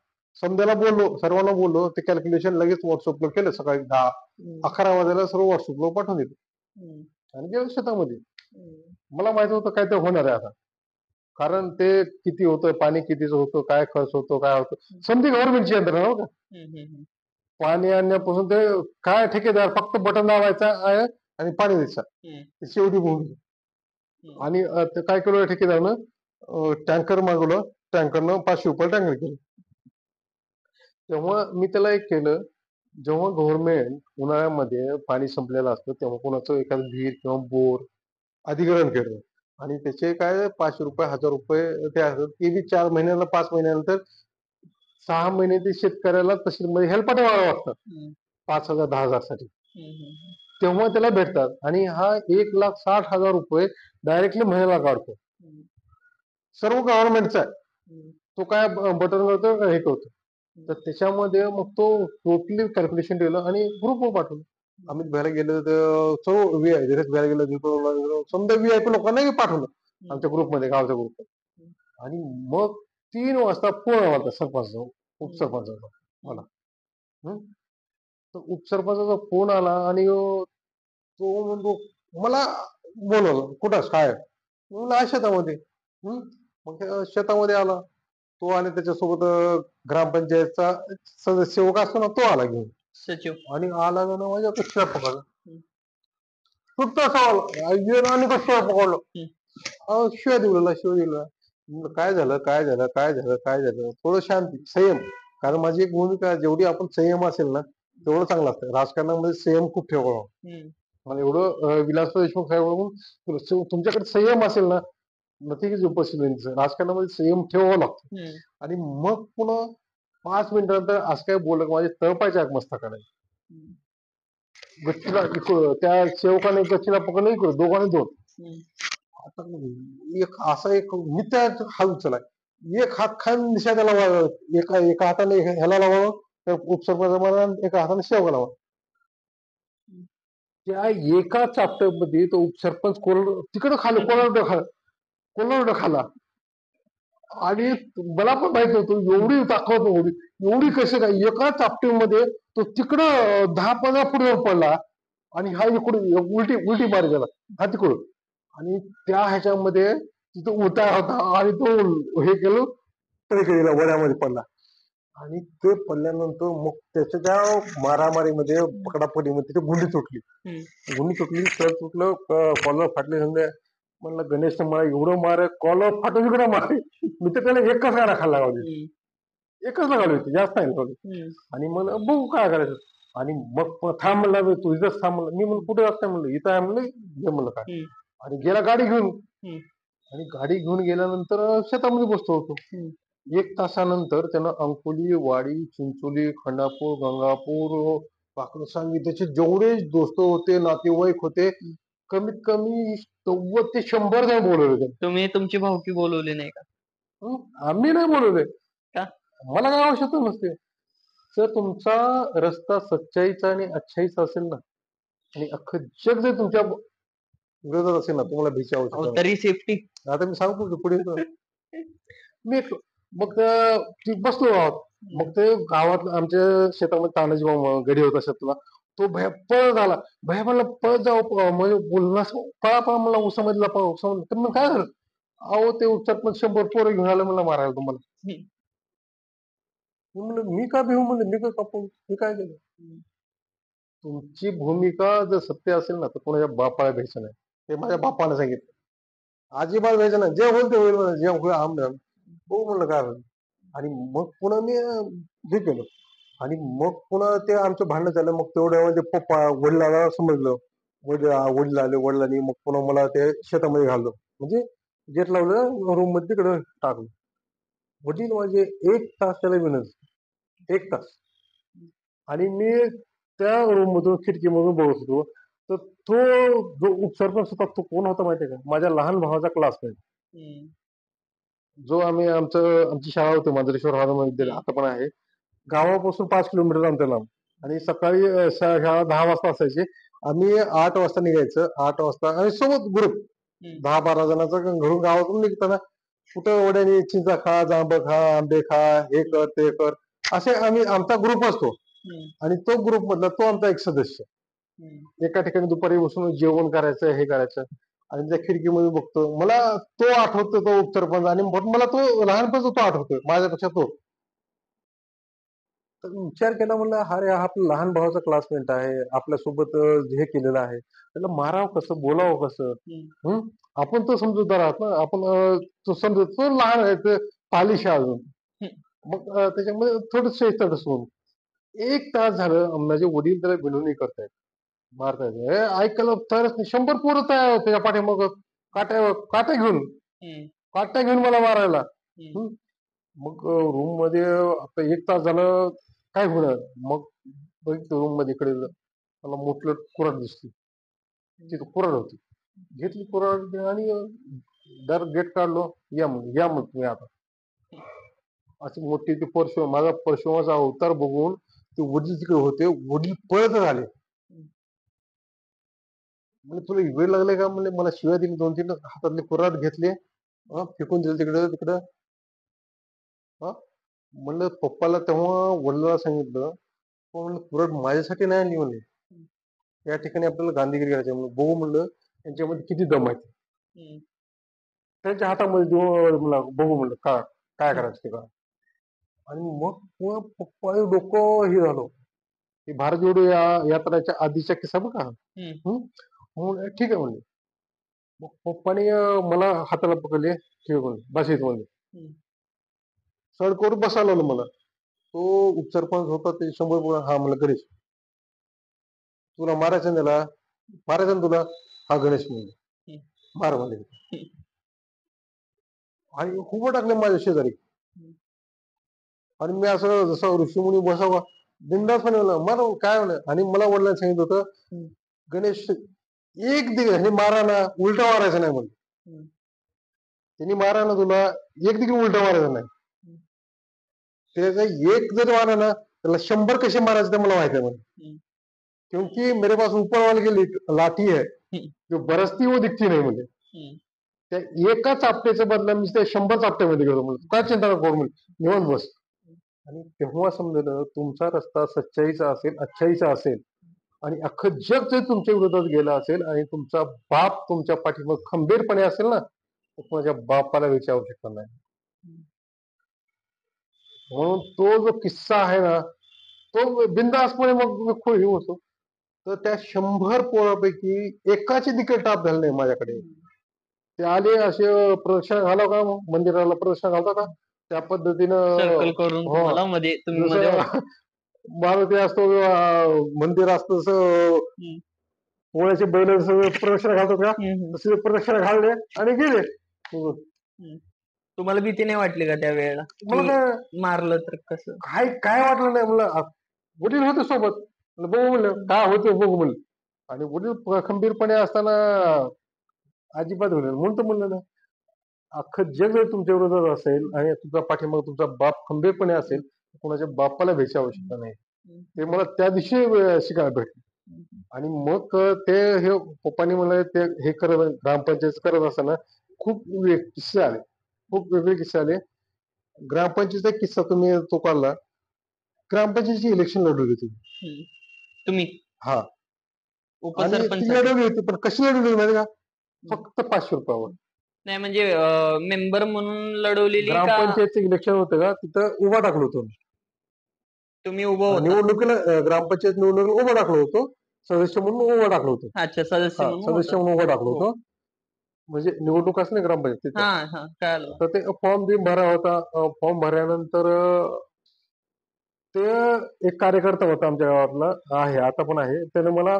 समजायला बोललो सर्वांना बोललो ते कॅल्क्युलेशन लगेच व्हॉट्सअपला केलं सकाळी 10-11 वाजायला सर्व व्हॉट्सअपला पाठवून दिलं आणि गेलं शेतामध्ये मला माहित होतं काय ते होणार आहे आता कारण ते किती होतं पाणी कितीचं होतं काय खर्च होतो काय होतं समजी गव्हर्नमेंटची यंत्रणा हो का पाणी आणण्यापासून ते काय ठेकेदार फक्त बटन दाबायचा आहे आणि पाणी द्यायचं शेवटी भूमी आणि काय केलं ठेकेदारनं टँकर मागवलं टँकरनं 500 रुपये टँकर केलं तेव्हा मी त्याला एक केलं जेव्हा गव्हर्नमेंट उन्हाळ्यामध्ये पाणी संपलेलं असतं तेव्हा कोणाचं एखादं विहीर किंवा बोर अधिग्रहण करतं आणि त्याचे काय 500 रुपये 1000 रुपये ते असतात ते बी 4 महिन्याला 5 महिन्यानंतर 6 महिने ते शेतकऱ्याला तहसीलमध्ये हेलपाटे मारावं लागतात हम्म, 5,000 10,000 साठी हम्म, तेव्हा त्याला भेटतात आणि हा 1,60,000 रुपये डायरेक्टली महिन्याला काढतो हम्म, सर्व गव्हर्नमेंटचा आहे हम्म, तो काय बटन करतो हे करतो तर त्याच्यामध्ये मग तो टोटली कॅल्क्युलेशन केलं आणि ग्रुपवर पाठवलं आम्ही भरायला गेलो तर सर्व भरायला गेलो समजा VIP लोकांनाही पाठवलं आमच्या ग्रुपमध्ये गावच्या ग्रुपमध्ये आणि मग 3 वाजता फोन आला होता सरपंच उपसरपंचाचा मला हं? तर उपसरपंचाचा फोन आला आणि तो म्हणतो मला बोलवलं कुठं आहेस? काय मी म्हणलं आहे शेतामध्ये मग शेतामध्ये आला तो आणि त्याच्यासोबत ग्रामपंचायतचा सेवक असतो ना तो आला घेऊन सचिव. आणि आला ना माझ्या कशा पकडलं फक्त असा आला आणि कशा पकडलं शिवाय दिलेला शिवाय दिला म्हणलं, काय झालं काय झालं काय झालं काय झालं थोडं शांती संयम कारण माझी एक भूमिका जेवढी आपण संयम असेल ना तेवढं चांगलं असतं राजकारणामध्ये संयम खूप ठेवावा मला एवढं विलासराव देशमुख साहेब तुमच्याकडे संयम असेल ना नक्कीच उपस्थित होईल राजकारणामध्ये संयम ठेवावा लागतो आणि मग पुन्हा 5 मिनिटानंतर असं काय बोललं माझे तळपायच्या मस्तकाने गच्चीला त्या सेवकाने गच्चीला पकडलं इकडं दोघांनी दोन आता एक असा एक मित्र हात उचलाय एक हात खान दिशा त्याला एका हाताने ह्याला लावावं तर उपसरपंच मला एका हाताने सेवका लावा त्या एका चॅप्टर मध्ये तो उपसरपंच तिकडं खाल्लं कोणाला खाला आणि मला पण माहित होतं एवढी ताकद एवढी कशी काय एका चापटीमध्ये तो तिकडं 10-15 फूट वर पडला आणि हा इकडून उलटी उलटी मार गेला हा तिकडून आणि त्या ह्याच्यामध्ये तिथं उतार होता आणि तो हे केलं तरी गेला वड्यामध्ये पडला आणि ते पडल्यानंतर मग त्याच्या त्या मारामारीमध्ये पकडापकडीमध्ये तिथे गुंडी तुटली सर तुटलं कॉलर फाटले समजा म्हणलं गणेशने मला एवढं मार कॉलर फाटून इकडे मार मी तर त्याला एकच गाडा खाल्ला गावली एकच लगावली होती जास्त नाही लगावली आणि मला बघू काय करायचं आणि मग थांब म्हणला तू इथंच थांब म्हणलं मी म्हणलं कुठे जात म्हणलं इथं आहे म्हणलं ये म्हणलं काय आणि गेला गाडी घेऊन आणि गाडी घेऊन गेल्यानंतर शेतामध्ये बसतो होतो 1 तासानंतर त्यानं अंकोली वाडी चिंचोली खंडापूर गंगापूर पाकडसांगी त्याचे जेवढे दोस्त होते नातेवाईक होते कमीत कमी 90 ते 100 जण बोलवले तुम्ही तुमची भावकी बोलवली नाही का? आम्ही नाही बोलवले का? मला काय आवश्यकता नसते जर तुमचा रस्ता सच्चाईचा आणि अच्छाईचा असेल ना आणि अख्खं जग जर तुमच्या विरोधात असेल ना तुम्हाला भीती आवश्यकता तरी सेफ्टी आता मी सांगतो पुढे मी मग ती बसलो आहोत मग ते गावात आमच्या शेतामध्ये तानाजी भाऊ गडी होता शेताला तो भया पळ झाला भया म्हणला पळ जाऊ म्हणजे बोलला पळा पळा मला उसामध्ये लपा उसामध्ये तर मग काय झालं अहो ते सरपंच 100 पोरं घेऊन आलं मला मारायला तुम्हाला मी म्हणलं मी का भिवू म्हणलं मी का कापू मी काय केलं तुमची भूमिका जर सत्य असेल ना तर कोणाच्या बापाला भ्यायचं नाही ते माझ्या बापाने सांगितलं अजिबात भ्यायचं नाही जे होईल ते होईल म्हणा जे होईल आम हो म्हणलं काय होईल आणि मग पुन्हा मी हे केलं आणि मग पुन्हा ते आमचं भांडण झालं मग तेवढ्यामध्ये पप्पा वडिलाला समजलं वडील आले वडिलांनी मग पुन्हा मला ते शेतामध्ये घाललं म्हणजे गेट लावलं रूम मध्ये तिकडं टाकलं वडील माझे 1 तास त्याला विनंती 1 तास आणि मी त्या रूम मधून खिडकीमधून बघत होतो तर तो जो उपसरपंच होता तो कोण होता माहितीये का माझ्या लहान भावाचा क्लासमेट जो आमची शाळा होती मांजरेश्वर महाविद्यालय आता पण आहे गावापासून 5 किलोमीटर अंतर लांब आणि सकाळी शाळा 10 वाजता असायची आम्ही 8 वाजता निघायचं 8 वाजता आणि सोबत ग्रुप 10-12 जणांचा घरून गावातून निघताना कुठं वड्याने चिंचा खा जांब खा आंबे खा हे कर ते कर असे आम्ही आमचा ग्रुप असतो आणि तो ग्रुप मधला तो आमचा एक सदस्य एका ठिकाणी दुपारी बसून जेवण करायचं हे करायचं आणि त्या खिडकीमध्ये बघतो मला तो आठवतो तो उपसरपंच आणि मला तो लहानपणाचा तो आठवतोय माझ्यापेक्षा तो तर विचार केला म्हणलं अरे हा आपला लहान भावाचा क्लासमेट आहे आपल्यासोबत हे केलेलं आहे त्याला मारावं कसं बोलावं कसं आपण तो समजूतदार आहात ना आपण तो समजत तो लहान आहे ते तालिश आहे अजून मग त्याच्यामध्ये थोडं तडस होऊन एक तास झालं माझे वडील त्याला विनवणी करतायत, मारतायत. ऐकायला तरच नाही. 100 पोरं तयार होते त्या पाठीमाग काट्या घेऊन मला मारायला. मग रूम मध्ये आता एक तास झालं, काय होणार. मग बघितलं रूम मध्ये इकडे मला मोठलं कुऱ्हाड दिसली. तिथं कुऱ्हाड होती. घेतली कुऱ्हाड आणि दर गेट काढलो. या मग तुम्ही आता. अशी मोठी ती माझा परशुरामाचा अवतार बघून ते वडील तिकडे होते. वडील पळत आले. म्हणजे तुला वेळ लागले का म्हणजे मला शिव्या दिली 2-3. हातातले कुऱ्हाड घेतले, फेकून दिले तिकडं तिकडं. म्हणलं पप्पाला तेव्हा वडिलांना सांगितलं, म्हणलं कुऱ्हाड माझ्यासाठी नाही आणली म्हणले. या ठिकाणी आपल्याला गांधीगिरी करायची. म्हणलं बघू म्हणलं त्यांच्यामध्ये किती दम आहे. त्यांच्या हातामध्ये देऊ मला बघू म्हणलं काय करायचं ते का. आणि मग पप्पा डोकं हे झालं. हे भारत जोडो यात्राच्या आधीचा किस्सा बघा. ठीक आहे म्हणले. मग पप्पाने मला हाताला पकडले. ठेव म्हणले, बस येत म्हणले. सडकवर बसायला लावलं मला. तो उपसरपंच होता ते 100 हा म्हणलं गणेश तुला मारायचं त्याला, मारायचं ना तुला. हा गणेश म्हणले मार म्हणले. आणि उभं टाकले माझ्या शेजारी. आणि मी असं जसं ऋषीमुनी बसावा बिंदासपणे मार काय म्हणलं. आणि मला वडिलांनी सांगितलं होतं, गणेश एक दिवस हे मारा ना उलटा मारायचं नाही म्हणून. त्यांनी मारा ना तुला एक देखील उलटा मारायचं नाही. त्याचा एक जर मारा ना त्याला 100 कसे मारायचे ते मला माहिती आहे म्हणून. क्योंकि मेरे पास ऊपर वाले की लाठी है जो बरसती वो दिखती नाही म्हणजे. त्या एका चापट्याच्या बदला मी त्या 100 चापट्यामध्ये गेलो म्हणून. काय चिंता नको म्हणून निवांत बस. आणि तेव्हा समजलं तुमचा रस्ता सच्चाईचा असेल, अच्छाईचा असेल आणि अख्खं जग जर तुमच्या विरोधात गेलं असेल आणि तुमचा बाप तुमच्या पाठीमाग खंबीरपणे असेल ना, तर माझ्या बापाला यायची आवश्यकता नाही. म्हणून तो जो किस्सा आहे ना, तो बिनधास्तपणे मग हे होतो. तर त्या 100 पोरापैकी एकाची देखील टाप झाली नाही माझ्याकडे. ते आले असे प्रदक्षिणा घालाव का मंदिराला प्रदक्षिणा घालता का त्या पद्धतीनं सर्कल करून तुम्हाला मध्ये तुम्ही मध्ये जसं मारुती असतो मंदिर असतं तसं पोळ्याचे बैल प्रदक्षिणा घालतात का तसे प्रदक्षिणा घालले आणि गेले. तुम्हाला भीती नाही वाटली का त्या वेळेला मला मारलं तर कसं काय वाटलं नाही. मला वडील होते सोबत. बघू म्हणलं काय होतं बघू म्हणलं. आणि वडील खंबीरपणे असताना अजिबात होईल म्हणून तर म्हणलं ना, अख्खं जग जर तुमच्या विरोधात असेल आणि तुझा पाठीमाग तुमचा बाप खंबीरपणे असेल, कोणाच्या बापाला भेटायची आवश्यकता नाही. ते मला त्या दिवशी शिकायला भेटलं. आणि मग ते हे पप्पानी मला ते हे करत ग्रामपंचायत करत असताना खूप किस्से आले, खूप वेगळे किस्से आले. ग्रामपंचायतीचा किस्सा तुम्ही तो काढला. ग्रामपंचायतीची इलेक्शन लढवली तुम्ही हा आणि ती लढवली होती. पण कशी लढवली माहिती का, फक्त 500 रुपयावर. नाही म्हणजे मेंबर म्हणून लढवलेली का ग्रामपंचायतचं इलेक्शन होतं का तिथं उभा टाकलो होतो तुम्ही उभं होता? निवडणुकीला ग्रामपंचायत निवडणुकीला उभं टाकलो होतो. सदस्य म्हणून उभं टाकलो होतो. अच्छा सदस्य म्हणून उभं टाकलो होतो. म्हणजे निवडणूक असली ग्रामपंचायत तर ते फॉर्म बिम भरा होता. फॉर्म भरल्यानंतर ते एक कार्यकर्ता होता आमच्या गावातला आहे आता पण आहे. त्याने मला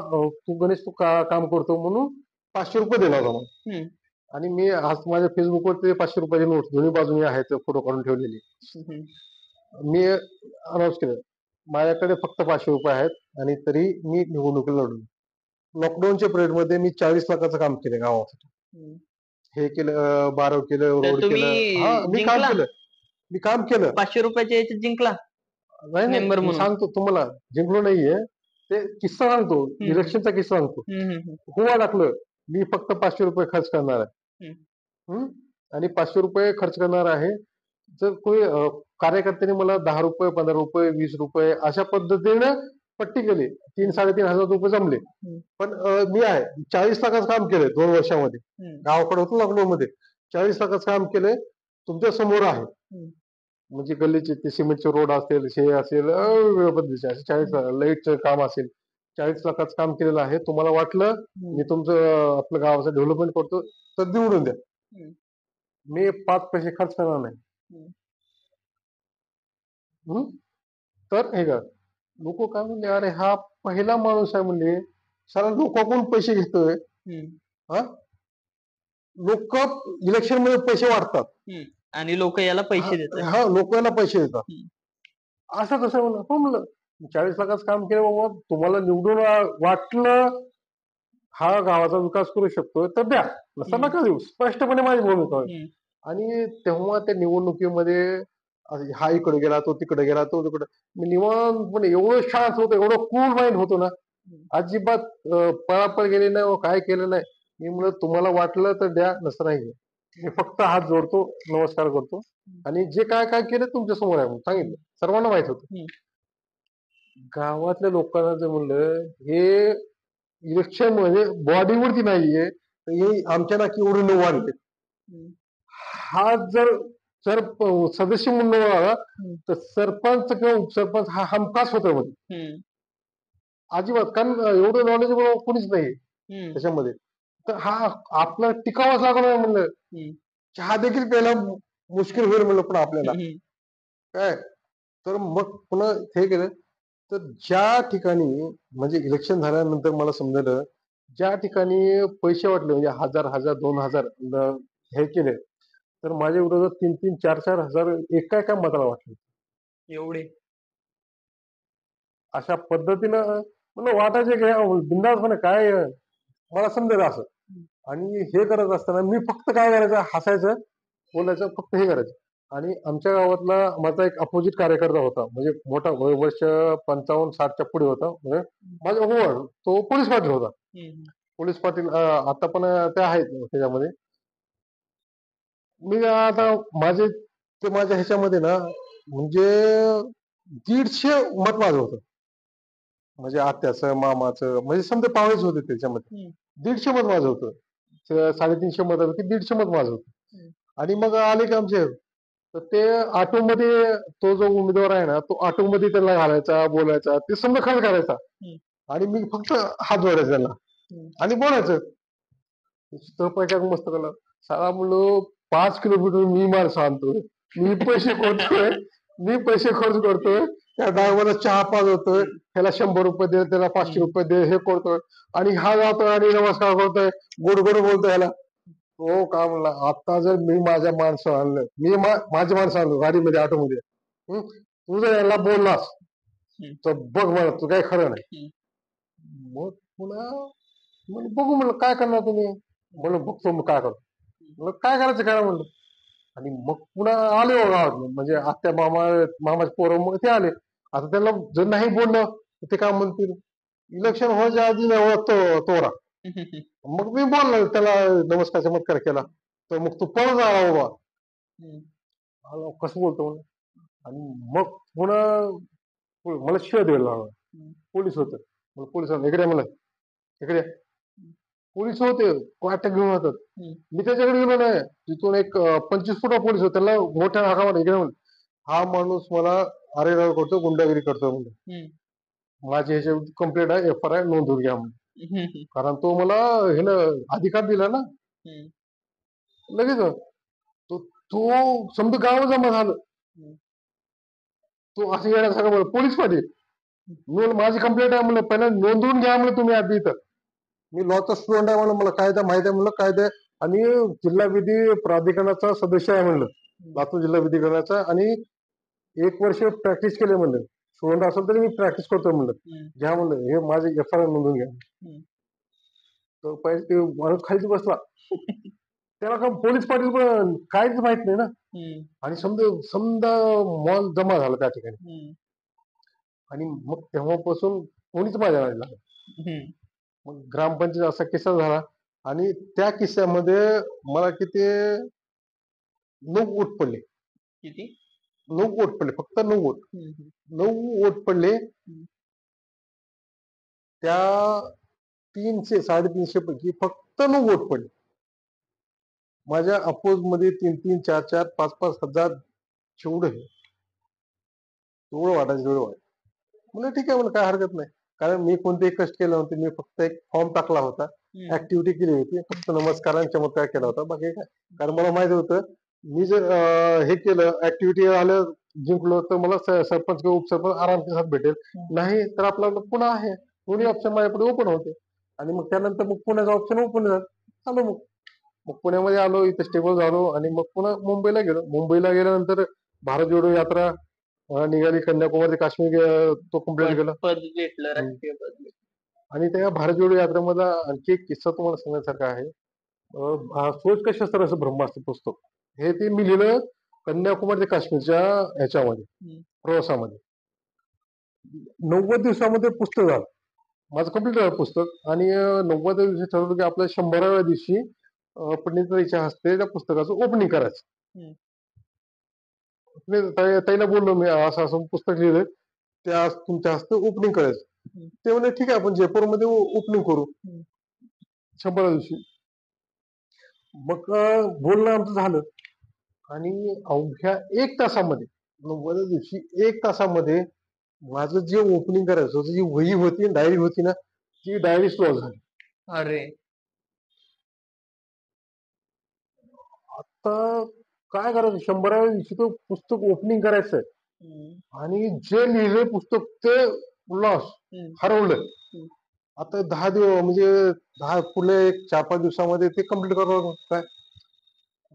तू गणेश तू काम करतो म्हणून 500 रुपये दिला होता मला. आणि मी आज माझ्या फेसबुकवर ते 500 रुपयाची नोट दोन्ही बाजूनी आहेत फोटो काढून ठेवलेली. मी अनाऊन्स केलं माझ्याकडे फक्त 500 रुपये आहेत आणि तरी मी निवडणुकीला लढलो. लॉकडाऊनच्या पिरियड मध्ये मी 40 लाखाचं काम केलं गावासाठी. हे केलं, बारव केलं, रोड केलं. मी काम केलं 500 रुपयाच्या याच्यात जिंकला. नाही मी सांगतो तुम्हाला, जिंकलो नाहीये ते किस्सा सांगतो, इलेक्शनचा किस्सा सांगतो. हुवा टाकलं मी फक्त 500 रुपये खर्च करणार आहे. आणि 500 रुपये खर्च करणार आहे. जर कोणी कार्यकर्त्याने मला 10 रुपये 15 रुपये 20 रुपये अशा पद्धतीनं पट्टी केली. 3,000-3,500 रुपये जमले. पण मी आहे 40 लाखाचं काम केलंय 2 वर्षामध्ये. गावाकडे होतो लॉकडाऊन मध्ये 40 लाखाचं काम केलंय. तुमच्या समोर आहे. म्हणजे गल्लीचे ते सिमेंटचे रोड असेल, हे असेल, वेगवेगळ्या पद्धतीचे 40 लाईटचं काम असेल, 40 लाखाचं काम केलेलं आहे. तुम्हाला वाटलं मी तुमचं आपल्या गावाचं डेव्हलपमेंट करतो तर निवडून द्या. मी 5 पैसे खर्च करणार नाही. तर हे का लोक काय म्हणले, अरे हा पहिला माणूस आहे म्हणले, सारा लोकांकडून पैसे घेतोय. हा, लोक इलेक्शन मध्ये पैसे वाटतात आणि लोक याला पैसे देतात. हा, लोक याला पैसे देतात. असं कसं म्हणलं? हो म्हणलं, 40 लाखाचं काम केलं बाबा, तुम्हाला निवडून वाटलं हा गावाचा विकास करू शकतोय तर द्या, नसा नका देऊ. स्पष्टपणे माझी भूमिका होती. आणि तेव्हा त्या निवडणुकीमध्ये हा इकडे गेला, तो तिकडे गेला, तो तिकडे, मी निवांतपणे एवढं शांत होतो, एवढं कूल माइंड होतो ना, अजिबात पळापळ गेली नाही, काय केलं नाही. मी म्हणलं तुम्हाला वाटलं तर द्या, नसं नाही. मी फक्त हात जोडतो, नमस्कार करतो, आणि जे काय काय केलं तुमच्या समोर आहे म्हणून सांगितलं. सर्वांना माहित होतं. गावातल्या लोकांना जर म्हणलं हे इलेक्शन म्हणजे बॉडीवरती नाहीये, हे आमच्या नाकी एवढे न वाढले, हा जर जर सदस्य म्हणून आला तर सरपंच किंवा उपसरपंच हा हमखास होतो मध्ये, अजिबात. कारण एवढं नॉलेजेबल कोणीच नाही त्याच्यामध्ये. तर हा आपला टिकावाच लागणार म्हणलं. चहा देखील प्यायला मुश्किल होईल म्हणलं पण आपल्याला काय. तर मग पुन्हा हे केलं. तर ज्या ठिकाणी म्हणजे इलेक्शन झाल्यानंतर मला समजलं, ज्या ठिकाणी पैसे वाटले म्हणजे 1000 2000 हे केले, तर माझ्या विरोधात 3 4 हजार एका एका मताला वाटले. एवढे अशा पद्धतीनं मला वाटायचे की बिंदासपणे काय मला समजेल असं. आणि हे करत असताना मी फक्त काय करायचं, हसायचं, बोलायचं, फक्त हे करायचं. आणि आमच्या गावातला माझा एक अपोजिट कार्यकर्ता होता, म्हणजे मोठा वर्ष 55-60च्या पुढे होता, म्हणजे माझा ओव्हर तो पोलीस पाटील होता. पोलीस पाटील आता पण ते आहेत त्याच्यामध्ये. मी आता माझ्या ह्याच्यामध्ये ना, म्हणजे 150 मत माझं होतं, म्हणजे आत्याचं, मामाचं, म्हणजे समजा पाहुणेच होते त्याच्यामध्ये. 150 मत माझं होतं. 350 मतापैकी 150 मत माझं होतं. आणि मग आले की आमचे, तर ते ऑटोमध्ये तो जो उमेदवार आहे ना, तो ऑटोमध्ये त्याला घालायचा, बोलायचा, ते समजा खर्च करायचा. आणि मी फक्त हात जोडायचा त्याला आणि बोलायचं. मस्त केलं. साला म्हणलो 5 किलोमीटर मी माणसं आणतोय, मी पैसे करतोय, मी पैसे खर्च करतोय, त्या ड्रायव्हरला चहा पाजवतोय, त्याला 100 रुपये दे, त्याला 500 रुपये दे, हे करतोय. आणि हा जातोय आणि नमस्कार करतोय, गोड गोड बोलतोय ह्याला. हो का म्हणला, आता जर मी माझ्या माणसं आणलं, मी माझी माणसं आणलं गाडीमध्ये, ऑटोमध्ये, तू जर याला बोललास तर बघ मला, तू काही खरं नाही. मग पुन्हा बघू म्हणलं काय करणार तुम्ही, म्हणलं बघतो मग काय करतो, म्हणलं काय करायचं काय म्हणलं. आणि मग पुन्हा आले हो गावात, म्हणजे आत्या मामाचे पोरं मग ते आले. आता त्यांना जर नाही बोललं ते काय म्हणतील, इलेक्शन व्हायच्या आधी तोरा. मग मी बोललो त्याला, नमस्कार चमत्कार केला, तर मग तू पळून आला बाबा, कसं बोलतो. आणि मग पुन्हा मला शिवाय द्यायला लागला. पोलीस होत, मग पोलिस इकडे, मला इकडे पोलीस होते, अटक घेऊन होतात. मी त्याच्याकडे गेलो नाही. तिथून एक 25 फुटा पोलीस होता, त्याला मोठ्या हाकामध्ये इकडे म्हणलं, हा माणूस मला अरेराव करतो, गुंडागिरी करतो म्हणलं, माझी ह्याच्या कंप्लेंट आहे, FIR नोंदवून घ्या म्हणून. कारण तो मला हे अधिकार दिला ना लगेच. तो समजा गाव जमा झालं, तो असं येण्यासारखं पोलीस पाटील, मी माझी कंप्लेंट आहे म्हणलं, पहिला नोंदवून घ्या म्हणलं तुम्ही आधी. इथं मी लॉचा स्टुडंट आहे म्हणलं, मला कायदा माहिती आहे म्हणलं, कायदा, आणि जिल्हा विधी प्राधिकरणाचा सदस्य आहे म्हणलं, लातूर जिल्हा विधिकरणाचा, आणि 1 वर्ष प्रॅक्टिस केली म्हणलं. स्टुडंट असेल तरी मी प्रॅक्टिस करतोय म्हणलं, घ्या म्हणलं, हे माझे FIR नोंदवून घ्या. तर पहिले ते माणूस खालीच बसला. त्याला का पोलीस पाटील पण काहीच माहित नाही ना. आणि समजा मॉल जमा झाला त्या ठिकाणी. आणि मग तेव्हापासून कोणीच माझ्या नाही लागलं. मग ग्रामपंचायत असा किस्सा झाला, आणि त्या किस्स्यामध्ये मला किती 9 वोट पडले. किती? 9 वोट पडले, फक्त 9 वोट. 9 वोट पडले. त्या 300 350 पैकी फक्त 9 वोट पडले. माझ्या अपोज मध्ये 3 4 5 हजार जेवढं वाटायचं तेवढं वाटायचं. म्हणजे ठीक आहे म्हणलं, काय हरकत नाही, कारण मी कोणतेही कष्ट केले नव्हते. मी फक्त एक फॉर्म टाकला होता, ऍक्टिव्हिटी केली होती, फक्त नमस्कार आणि चमत्कार केला होता, बाकी काय. कारण मला माहित होतं, मी जर हे केलं, ऍक्टिव्हिटी आलं, जिंकलो तर मला सरपंच किंवा उपसरपंच आरामचे साथ भेटेल. नाही तर आपल्याला पुन्हा आहे, दोन्ही ऑप्शन माझ्यापुढे ओपन होते. आणि मग त्यानंतर मग पुण्याचा ऑप्शन ओपन झाला. आलो मग मग पुण्यामध्ये आलो, इथे स्टेबल झालो आणि मग पुन्हा मुंबईला गेलो. मुंबईला गेल्यानंतर भारत जोडो यात्रा निघाली. कन्याकुमारी ते काश्मीर तो कम्प्लीट केला. पद भेटलं, राष्ट्रीय पद भेटलं. आणि त्या भारत जोडो यात्रेमधला आणखी एक किस्सा तुम्हाला सांगण्यासारखा आहे. सोच का शस्त्र असं ब्रह्मास्त्र पुस्तक, हे ते मी लिहिलं कन्याकुमारी ते काश्मीरच्या ह्याच्यामध्ये प्रवासामध्ये. 90 दिवसामध्ये पुस्तक झालं माझं, कम्प्लीट झालं पुस्तक. आणि 90 दिवशी ठरवलं की आपल्या 100व्या दिवशी पंडिताईच्या हस्ते त्या पुस्तकाचं ओपनिंग करायचं. ताईला बोललो मी असं असं पुस्तक लिहिलंय, ते आज तुमच्या हस्ते ओपनिंग करायचं. ते म्हणजे ठीक आहे, आपण जयपूरमध्ये ओपनिंग करू 100व्या दिवशी. मग बोलणं आमचं झालं आणि अवघ्या 1 तासामध्ये 90 दिवशी 1 तासामध्ये माझं जे ओपनिंग करायचं होतं, जी वही होती, डायरी होती ना, ती डायरी स्लॉ झाली. अरे आता काय करायचं, 100व्या दिवशी तो पुस्तक ओपनिंग करायचंय आणि जे लिहिलंय पुस्तक ते लॉस, हरवलं. आता 10 दिवस म्हणजे 10 पुढे 4-5 दिवसामध्ये ते कम्प्लीट करावं. काय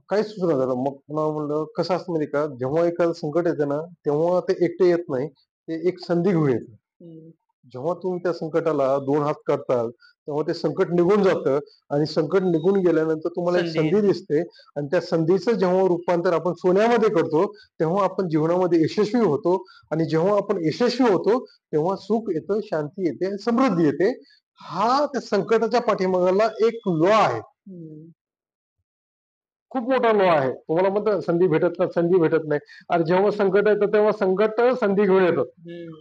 काहीच सुचना झालं. मग पुन्हा म्हणलं कसं असतं माहिती का, जेव्हा एखादं संकट येतं ना, तेव्हा ते एकटे येत नाही, ते एक संधी घेऊन येतं. जेव्हा तुम्ही त्या संकटाला 2 हात करताल, तेव्हा ते संकट निघून जातं. आणि संकट निघून गेल्यानंतर तुम्हाला एक संधी दिसते. आणि त्या संधीचं जेव्हा रूपांतर आपण सोन्यामध्ये करतो, तेव्हा आपण जीवनामध्ये यशस्वी होतो. आणि जेव्हा आपण यशस्वी होतो, तेव्हा सुख येतं, शांती येते, समृद्धी येते. हा त्या संकटाच्या पाठीमागला एक लॉ आहे. खूप मोठा लॉ आहे. तुम्हाला म्हणतात संधी भेटत नाही, संधी भेटत नाही. आणि जेव्हा संकट येतं तेव्हा संकट संधी घेऊन येतं.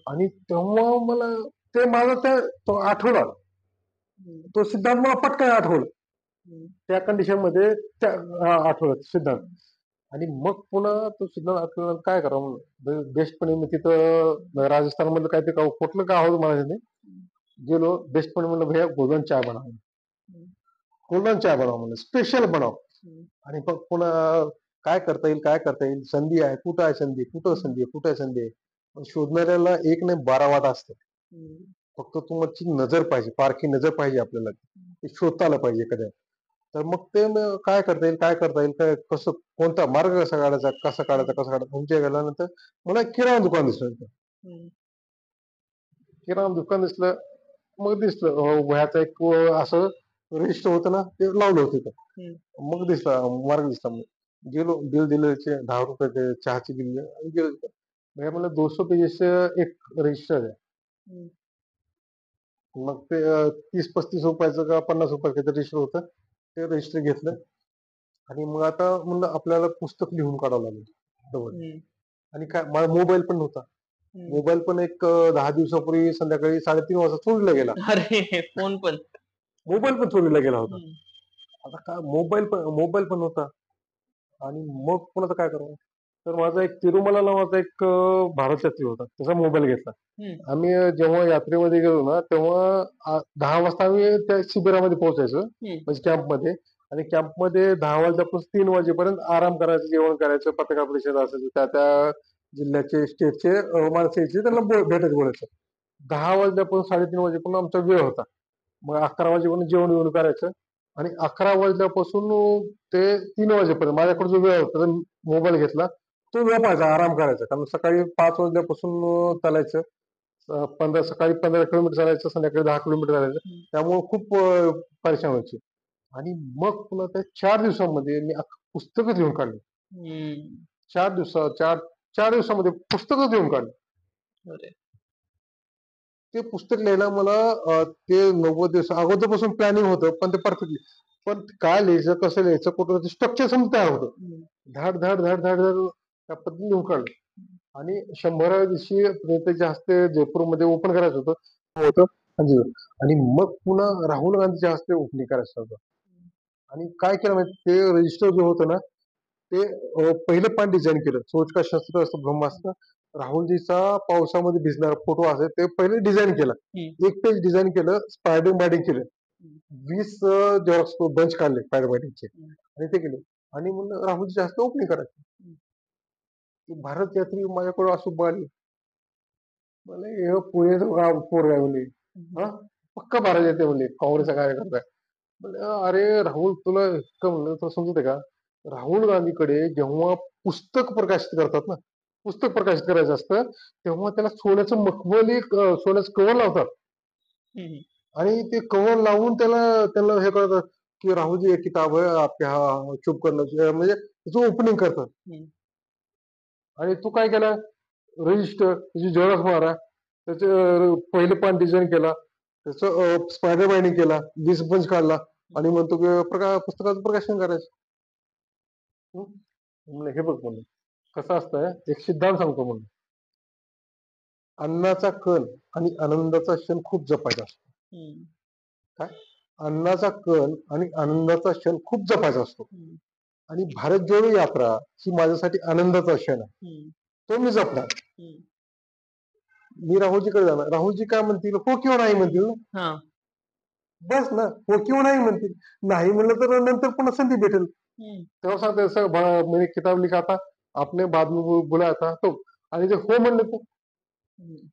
आणि तेव्हा मला ते माझं तो आठवला, तो सिद्धांत मला पटकन आठवलं. त्या कंडिशन मध्ये आठवलं सिद्धांत. आणि मग पुन्हा तो सिद्धांत आठवला, काय करावं बेस्टपणे. मी तिथं राजस्थानमध्ये काय ते कुठलं गाव होतं मला तिथे गेलो. बेस्टपणे म्हणलं भैया गोल्डन चाय बनवा, गोल्डन चाय बनवा म्हणलं, स्पेशल बनव. आणि मग पुन्हा काय करता येईल, काय करता येईल, संधी आहे, कुठं आहे संधी, कुठं संधी आहे, कुठं संधी आहे. पण शोधणाऱ्याला एक नाही 12 वाटा असतात. फक्त तुमची नजर पाहिजे, पारखी नजर पाहिजे आपल्याला, ते शोधता आलं पाहिजे एखाद्या. तर मग ते काय करता येईल, काय करता येईल, काय कसं, कोणता मार्ग कसा काढायचा, कसा काढायचा, कसा काढायचा. तुमच्या गेल्यानंतर मला एक किराणा दुकान दिसलं. किराणा दुकान दिसलं. मग दिसलं वह्याचं एक असं रजिस्टर होतं ना, ते लावलं होतं तिथं. मग दिसला मार्ग दिसला. मग गेलो, बिल दिलं 10 रुपयाचे चहाची बिल आणि गेलो तिथं. भैया म्हणलं 200 पेजेस एक रजिस्टर आहे. मग ते 30-35 रुपयाचं का 50 रुपयाचं रजिस्टर होतं, ते रजिस्टर घेतलं. आणि मग आता म्हणलं आपल्याला पुस्तक लिहून काढावं लागेल जवळ. आणि काय, माझा मोबाईल पण नव्हता. मोबाईल पण एक 10 दिवसापूर्वी संध्याकाळी 3:30 वाजता चोरीला गेला. अरे फोन पण, मोबाईल पण चोरीला गेला होता. आता काय, मोबाईल पण नव्हता. आणि मग पुन्हा काय करावं. तर माझा एक तिरुमला नावाचा एक भारत यात्री होता, त्याचा मोबाईल घेतला. आम्ही जेव्हा यात्रेमध्ये गेलो ना, तेव्हा 10 वाजता आम्ही त्या शिबिरामध्ये पोहोचायचो, म्हणजे कॅम्पमध्ये. आणि कॅम्पमध्ये 10 वाजल्यापासून 3 वाजेपर्यंत आराम करायचं, जेवण करायचं, पत्रकार परिषद असायची, त्या त्या जिल्ह्याचे स्टेटचे माणसं यायचे, त्यांना भेटायचं, बोलायचं. 10 वाजल्यापासून 3:30 वाजेपर्यंत आमचा वेळ होता. मग 11 वाजेपर्यंत जेवण बिवण करायचं. आणि 11 वाजल्यापासून ते 3 वाजेपर्यंत माझ्याकडे जो वेळ होता, मोबाईल घेतला, तो झोपायचा, आराम करायचा. कारण सकाळी 5 वाजल्यापासून चालायचं. सकाळी 15 किलोमीटर चालायचं, संध्याकाळी 10 किलोमीटर चालायचं. त्यामुळे खूप परेशान व्हायची. आणि मग पुन्हा त्या 4 दिवसामध्ये मी पुस्तकच लिहून काढले. 4 दिवसामध्ये पुस्तकच लिहून काढले. ते पुस्तक लिहायला मला ते 90 दिवस अगोदरपासून प्लॅनिंग होतं, पण ते परफेक्टली. पण काय लिहायचं, कसं लिहायचं, कुठं स्ट्रक्चर समजा तयार होतं. धाड धाड धाड धाड धाड त्या पद्धतीने लिहून काढलं. आणि 100व्या दिवशी प्रणिताईच्या हस्ते जयपूरमध्ये ओपन करायचं होतं. आणि मग पुन्हा राहुल गांधीच्या हस्ते ओपनिंग करायचं होतं. आणि काय केलं माहिती, ते रजिस्टर जे होतं ना, ते पहिलं पान डिझाईन केलं. सोच का शस्त्र असतं ब्रह्मास्त्र, राहुलजीचा पावसामध्ये भिजणारा फोटो असेल, ते पहिले डिझाईन केलं. एक पेज डिझाईन केलं, स्पायडर बायडिंग केलं. 20 झेरॉक्स बंच काढले स्पायडर बायडिंगचे आणि ते केले. आणि म्हणून राहुलजीच्या हस्ते ओपनिंग करायचं. की भारत यात्री माझ्याकडे असू आली मला हे पुण्याचं पोर आहे म्हणे हा पक्का भारत येते म्हणे काँग्रेसचा कार्यकर्ता आहे. म्हणलं, अरे राहुल तुला इतकं म्हणलं तुला समजते का राहुल गांधीकडे जेव्हा पुस्तक प्रकाशित करतात ना पुस्तक प्रकाशित करायचं असतं तेव्हा त्याला सोन्याचं मखमली सोन्याचं कव्हर लावतात आणि ते कव्हर लावून त्याला हे करतात की राहुल जी एक किताब है आपके यहाँ चुप करणं म्हणजे त्याचं ओपनिंग करतात आणि तू काय केला रजिस्टर त्याची झेरॉक्स मारा त्याचे पहिले पान डिझाईन केला त्याचं स्पायडर बाइंडिंग केला 20 पंच काढला आणि म्हणतो की पुस्तकाचं प्रकाशन करायचं म्हणलं हे बघ म्हणलं कसं असतंय एक सिद्धांत सांगतो म्हणून अन्नाचा कण आणि आनंदाचा क्षण खूप जपायचा असतो काय अन्नाचा कण आणि आनंदाचा क्षण खूप जपायचा असतो आणि भारत जोडो यात्रा ही माझ्यासाठी आनंदाचा क्षण आहे तो मी जपणार मी राहुलजीकडे जाणार राहुलजी काय म्हणतील हो किंवा नाही म्हणतील ना बस ना हो किंवा नाही म्हणतील नाही म्हणलं तर नंतर पुन्हा संधी भेटेल तेव्हा सांगते सर मैंने किताब लिखा था आपने बाद में बुलाया था तो आणि जे हो म्हणलं तर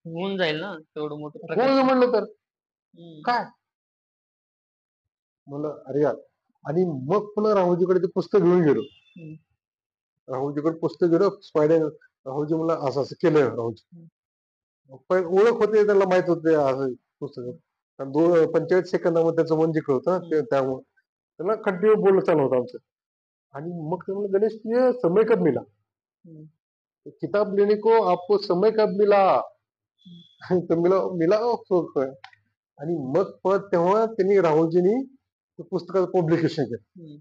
होऊन जाईल ना तेवढं मोठं हो प्रकाशन. म्हणलं तर काय म्हणलं अरे यार आणि मग पुन्हा राहुलजीकडे ते पुस्तक घेऊन गेलो राहुलजीकडे पुस्तक गेलो स्पायडर राहुलजी मला असं असं केलं राहुलजी पण ओळख होते त्याला माहित होते असं पुस्तक 45 सेकंदामध्ये त्याचं मन जिंकलं होतं ना त्यामुळे त्याला कंटिन्यू बोलणं चालू होतं आमचं आणि मग ते म्हणलं गणेश ये समय कब मिला किताब लेने को आपको समय कब मिला तर मिला आणि मग परत तेव्हा त्यांनी राहुलजीनी पुस्तकाचं पब्लिकेशन केलं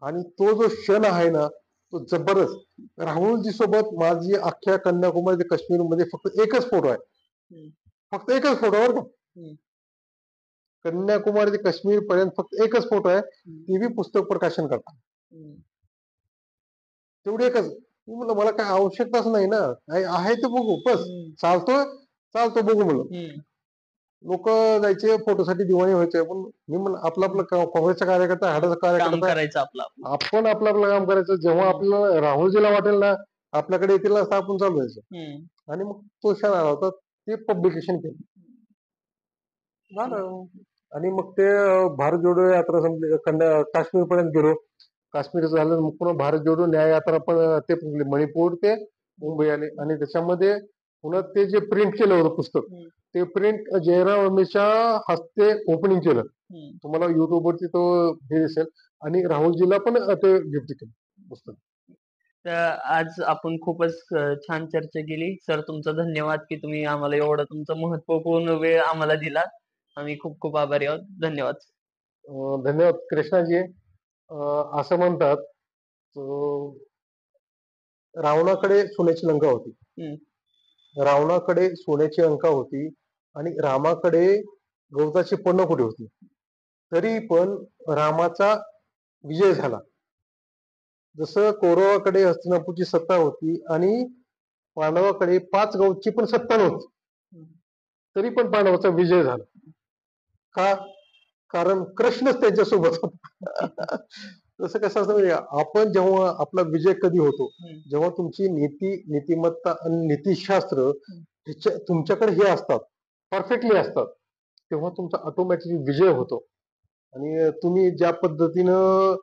आणि तो जो क्षण आहे ना तो जबरदस्त राहुलजी सोबत माझी अख्ख्या कन्याकुमारी ते काश्मीर मध्ये फक्त एकच फोटो आहे फक्त एकच फोटो बरं का कन्याकुमारी ते काश्मीर पर्यंत फक्त एकच फोटो आहे ते बी पुस्तक प्रकाशन करतात तेवढी एकच मी म्हणलं मला काय आवश्यकताच नाही ना आहे ते बघू बस चालतो बघू म्हणलं लोक जायचे फोटोसाठी दिवाणी व्हायचे पण मी म्हणलं आपलं काँग्रेसचा कार्यकर्ता हाडाचा कार्यकर्ता करायचं आपलं आपण आपलं काम करायचं जेव्हा आपल्याला राहुलजीला वाटेल ना आपल्याकडे येतील ना आपण चालू जायचं आणि मग तो क्षण आला होता ते पब्लिकेशन केलं झालं आणि मग ते भारत जोडो यात्रा संपली काश्मीर पर्यंत गेलो काश्मीर झालं मग पुन्हा भारत जोडो न्याय यात्रा पण ते मणिपूर ते मुंबई आले आणि त्याच्यामध्ये पुन्हा ते जे प्रिंट केलं होतं पुस्तक ते प्रिंट जयराम रमेशच्या हस्ते ओपनिंग केलं तुम्हाला युट्यूब वरती तो हे दिसेल आणि राहुलजीला पण ते गिफ्ट केलं पुस्तक तर आज आपण खूपच छान चर्चा केली सर तुमचा धन्यवाद की तुम्ही आम्हाला एवढा तुमचा महत्वपूर्ण वेळ आम्हाला दिला आम्ही खूप खूप आभारी आहोत धन्यवाद धन्यवाद कृष्णाजी असं म्हणतात रावणाकडे सोन्याची लंका होती रावणाकडे सोन्याची लंका होती आणि रामाकडे गवताची पर्णकुटी होती तरी पण रामाचा विजय झाला जसं कौरवाकडे हस्तिनापूरची सत्ता होती आणि पांडवाकडे 5 गावची पण सत्ता नव्हती तरी पण पांडवाचा विजय झाला का कारण कृष्णच त्यांच्यासोबत होता तसं कसं असतं आपण जेव्हा आपला विजय कधी होतो जेव्हा तुमची नीतिमत्ता आणि नीतिशास्त्र तुमच्याकडे हे असतात परफेक्टली असतात तेव्हा तुमचा ऑटोमॅटिकली विजय होतो आणि तुम्ही ज्या पद्धतीनं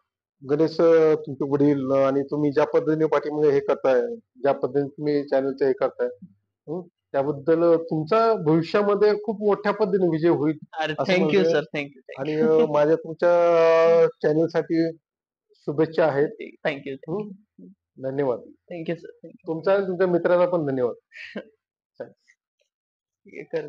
गणेश तुमचे वडील आणि तुम्ही ज्या पद्धतीने पाठीमध्ये हे करताय ज्या पद्धतीने तुम्ही चॅनलचं हे करताय त्याबद्दल तुमचा भविष्यामध्ये खूप मोठ्या पद्धतीने विजय होईल थँक्यू सर थँक्यू आणि माझ्या तुमच्या चॅनलसाठी शुभेच्छा आहेत थँक्यू धन्यवाद थँक्यू सर तुमचा आणि तुमच्या मित्राला पण धन्यवाद कर